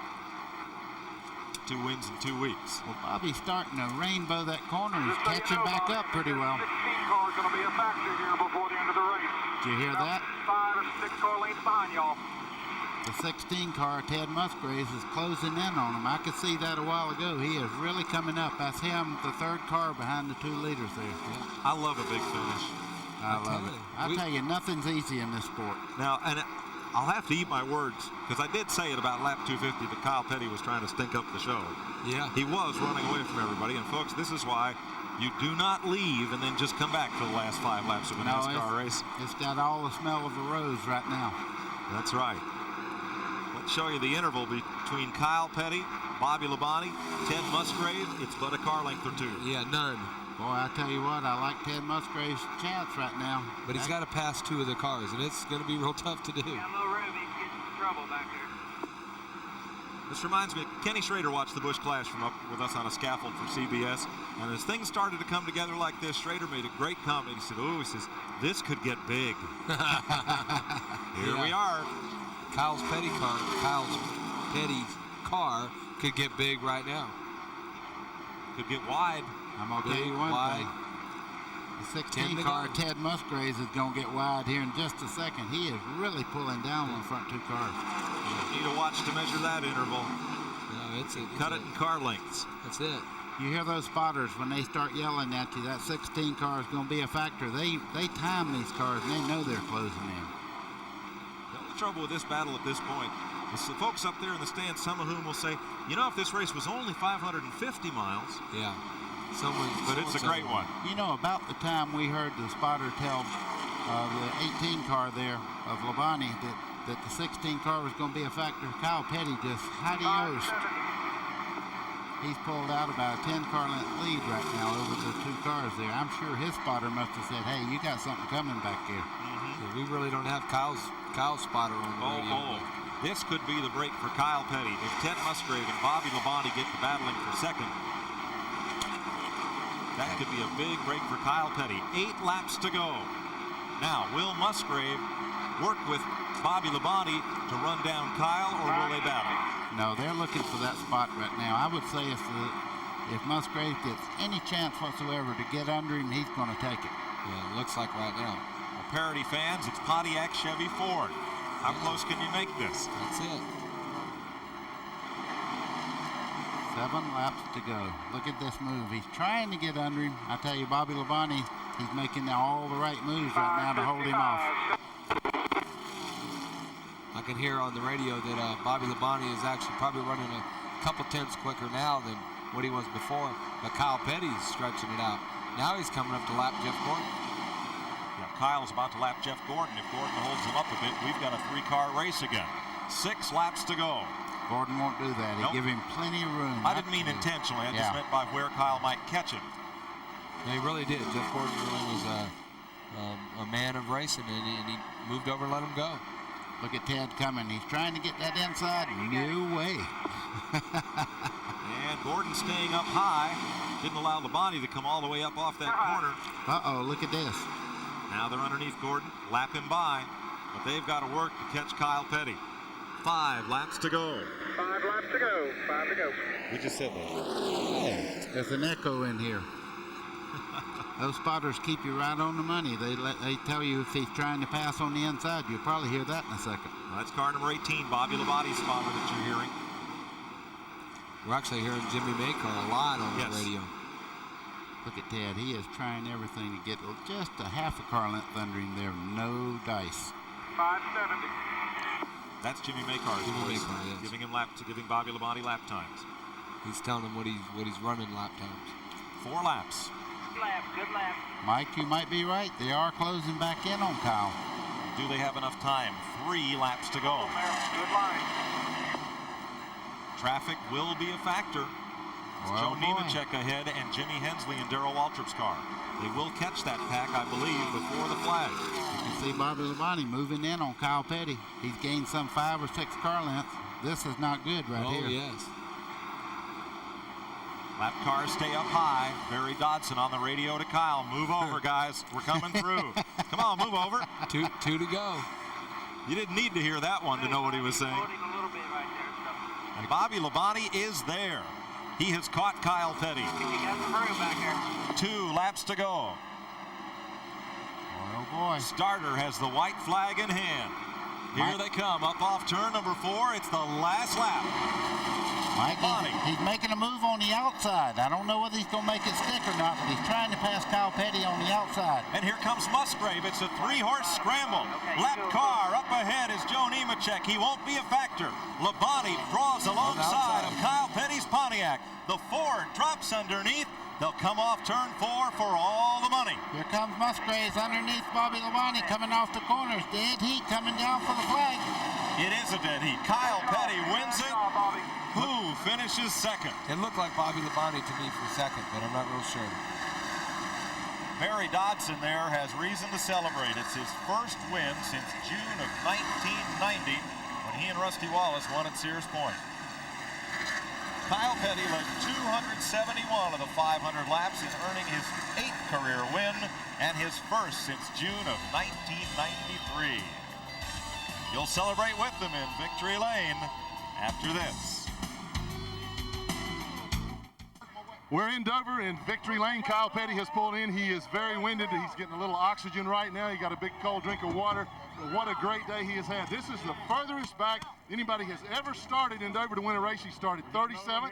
2 wins in 2 weeks. Well, Bobby's starting to rainbow that corner. He's catching back up pretty well. 16 car is going to be a factor here before the end of the race. Did you hear that? 5 or 6 car lengths behind y'all. The 16 car, Ted Musgraves, is closing in on him. I could see that a while ago. He is really coming up. That's him, the 3rd car behind the 2 leaders there. I love a big finish. I love it. I tell you, nothing's easy in this sport. Now, and I'll have to eat my words, because I did say at about lap 250 that Kyle Petty was trying to stink up the show. Yeah. He was running away from everybody, and folks, this is why you do not leave and then just come back for the last 5 laps of a NASCAR race. It's got all the smell of the rose right now. That's right. Let's show you the interval between Kyle Petty, Bobby Labonte, Ted Musgrave. It's but a car length or 2. Yeah, none. Boy, I tell you what, I like Ted Musgrave's chance right now. But he's got to pass 2 of the cars, and it's going to be real tough to do. Yeah, no room. He's getting in trouble back there. This reminds me, Kenny Schrader watched the Busch Clash from up with us on a scaffold for CBS, and as things started to come together like this, Schrader made a great comment. He said, "Oh, he says, this could get big." Here we are. Kyle's Petty's car could get big right now. Could get wide. I'm going to tell you one thing. The 16 car, Ted Musgraves, is going to get wide here in just a second. He is really pulling down on the front 2 cars. You need a watch to measure that interval. No, Cut it in car lengths. That's it. You hear those spotters when they start yelling at you, that 16 car is going to be a factor. They time these cars, and they know they're closing in. The only trouble with this battle at this point is the folks up there in the stands, some of whom will say, you know, if this race was only 550 miles. Yeah. But it's a great one. You know, about the time we heard the spotter tell the 18 car there of Labonte that the 16 car was going to be a factor, Kyle Petty just adios. He's pulled out about a 10 car length lead right now over the 2 cars there. I'm sure his spotter must have said, hey, you got something coming back here. Yeah, we really don't have Kyle's spotter on the radio. This could be the break for Kyle Petty. If Ted Musgrave and Bobby Labonte get to battling for second, that could be a big break for Kyle Petty. 8 laps to go. Now, will Musgrave work with Bobby Labonte to run down Kyle, or will they battle? No, they're looking for that spot right now. I would say if Musgrave gets any chance whatsoever to get under him, he's going to take it. Yeah, it looks like right now. Well, Parity fans, it's Pontiac, Chevy, Ford. How close can you make this? That's it. 7 laps to go. Look at this move. He's trying to get under him. I tell you, Bobby Labonte, he's making all the right moves right now to hold him off. I can hear on the radio that Bobby Labonte is actually probably running a couple tenths quicker now than what he was before. But Kyle Petty's stretching it out. Now he's coming up to lap Jeff Gordon. Yeah, Kyle's about to lap Jeff Gordon. If Gordon holds him up a bit, we've got a 3-car race again. 6 laps to go. Gordon won't do that. He'll give him plenty of room. I didn't mean intentionally. I just meant by where Kyle might catch him. No, he really did. Jeff Gordon really was a man of racing, and he moved over and let him go. Look at Ted coming. He's trying to get that inside. No way. And Gordon staying up high. Didn't allow Labonte to come all the way up off that corner. Uh-oh, look at this. Now they're underneath Gordon. Lap him by. but they've got to work to catch Kyle Petty. 5 laps to go. 5 laps to go. 5 to go. We just said that. There's an echo in here. Those spotters keep you right on the money. They tell you if he's trying to pass on the inside. You'll probably hear that in a second. That's car number 18, Bobby Labonte's spotter that you're hearing. We're actually hearing Jimmy Maker a lot on the radio. Look at Ted. He is trying everything to get just a half a car length under him there. No dice. 570. That's Jimmy Maker's voice, giving Bobby Labonte lap times. He's telling him what he's running lap times. 4 laps. Good lap, good lap. Mike, you might be right. They are closing back in on Kyle. Do they have enough time? 3 laps to go. Good line. Traffic will be a factor. Joe Nemechek ahead and Jimmy Hensley and Darrell Waltrip's car. They will catch that pack, I believe, before the flag. You can see Bobby Labonte moving in on Kyle Petty. He's gained some 5 or 6 car lengths. This is not good right here. Oh, yes. Lap cars stay up high. Barry Dodson on the radio to Kyle. Move over, guys. We're coming through. Come on, move over. Two to go. You didn't need to hear that one to know what he was saying. And Bobby Labonte is there. He has caught Kyle Petty. You got the room back here. 2 laps to go. Oh boy. Starter has the white flag in hand. Here they come, up off turn number 4. It's the last lap. Mike, he's making a move on the outside. I don't know whether he's going to make it stick or not, but he's trying to pass Kyle Petty on the outside. And here comes Musgrave. It's a 3-horse scramble. Lap car up ahead is Joe Nemechek. He won't be a factor. Labonte draws alongside of Kyle Petty's Pontiac. The Ford drops underneath. They'll come off turn 4 for all the money. Here comes Musgraves underneath Bobby Labonte coming off the corners. Dead heat coming down for the flag. It is a dead heat. Kyle Petty wins it. Who finishes second? It looked like Bobby Labonte to me for second, but I'm not real sure. Barry Dodson there has reason to celebrate. It's his first win since June of 1990 when he and Rusty Wallace won at Sears Point. Kyle Petty led 271 of the 500 laps in earning his 8th career win and his first since June of 1993. You'll celebrate with them in Victory Lane after this. We're in Dover in Victory Lane. Kyle Petty has pulled in. He is very winded. He's getting a little oxygen right now. He got a big cold drink of water. But what a great day he has had. This is the furthest back anybody has ever started in Dover to win a race. He started 37th.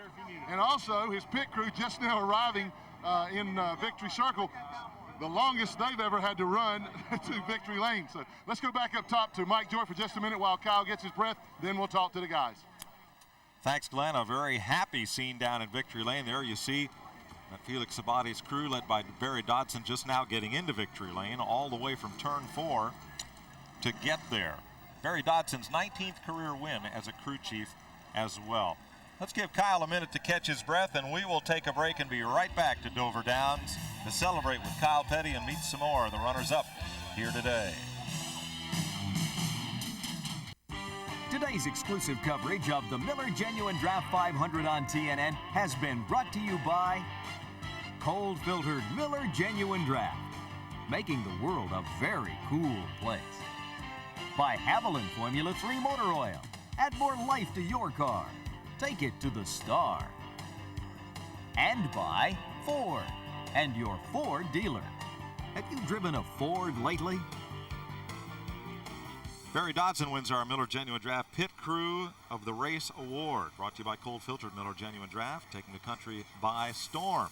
And also his pit crew just now arriving in Victory Circle. The longest they've ever had to run to Victory Lane. So let's go back up top to Mike Joy for just a minute while Kyle gets his breath. Then we'll talk to the guys. Thanks, Glenn. A very happy scene down in Victory Lane. There you see that Felix Sabate's crew led by Barry Dodson just now getting into Victory Lane all the way from turn 4 to get there. Barry Dodson's 19th career win as a crew chief as well. Let's give Kyle a minute to catch his breath, and we will take a break and be right back to Dover Downs to celebrate with Kyle Petty and meet some more of the runners-up here today. Today's exclusive coverage of the Miller Genuine Draft 500 on TNN has been brought to you by cold-filtered Miller Genuine Draft, making the world a very cool place. By Haviland Formula 3 Motor Oil. Add more life to your car. Take it to the star. And by Ford and your Ford dealer. Have you driven a Ford lately? Barry Dodson wins our Miller Genuine Draft Pit Crew of the Race Award, brought to you by Cold Filtered Miller Genuine Draft, taking the country by storm.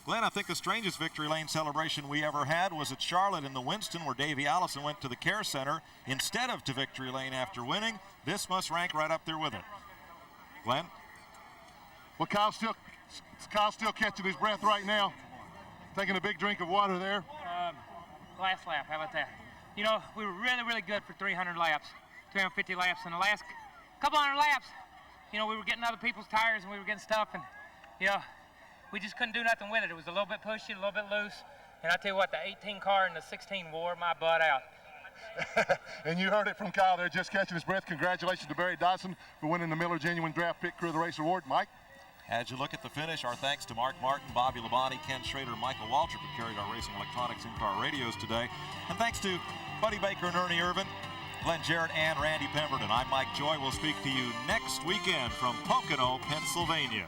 Glenn, I think the strangest Victory Lane celebration we ever had was at Charlotte in the Winston, where Davey Allison went to the Care Center instead of to Victory Lane after winning. This must rank right up there with it. Glenn? Well, Kyle's still catching his breath right now, taking a big drink of water there. Last lap, how about that? You know, we were really, really good for 300 laps, 350 laps. In the last couple hundred laps, you know, we were getting other people's tires and we were getting stuff, and, you know, we just couldn't do nothing with it. It was a little bit pushy, a little bit loose. And I tell you what, the 18 car and the 16 wore my butt out. And you heard it from Kyle there, just catching his breath. Congratulations to Barry Dodson for winning the Miller Genuine Draft Pit Crew of the Race Award. Mike? As you look at the finish, our thanks to Mark Martin, Bobby Labonte, Ken Schrader, and Michael Waltrip, who carried our racing electronics in-car radios today. And thanks to Buddy Baker and Ernie Irvin, Glenn Jarrett and Randy Pemberton, I'm Mike Joy. We'll speak to you next weekend from Pocono, Pennsylvania.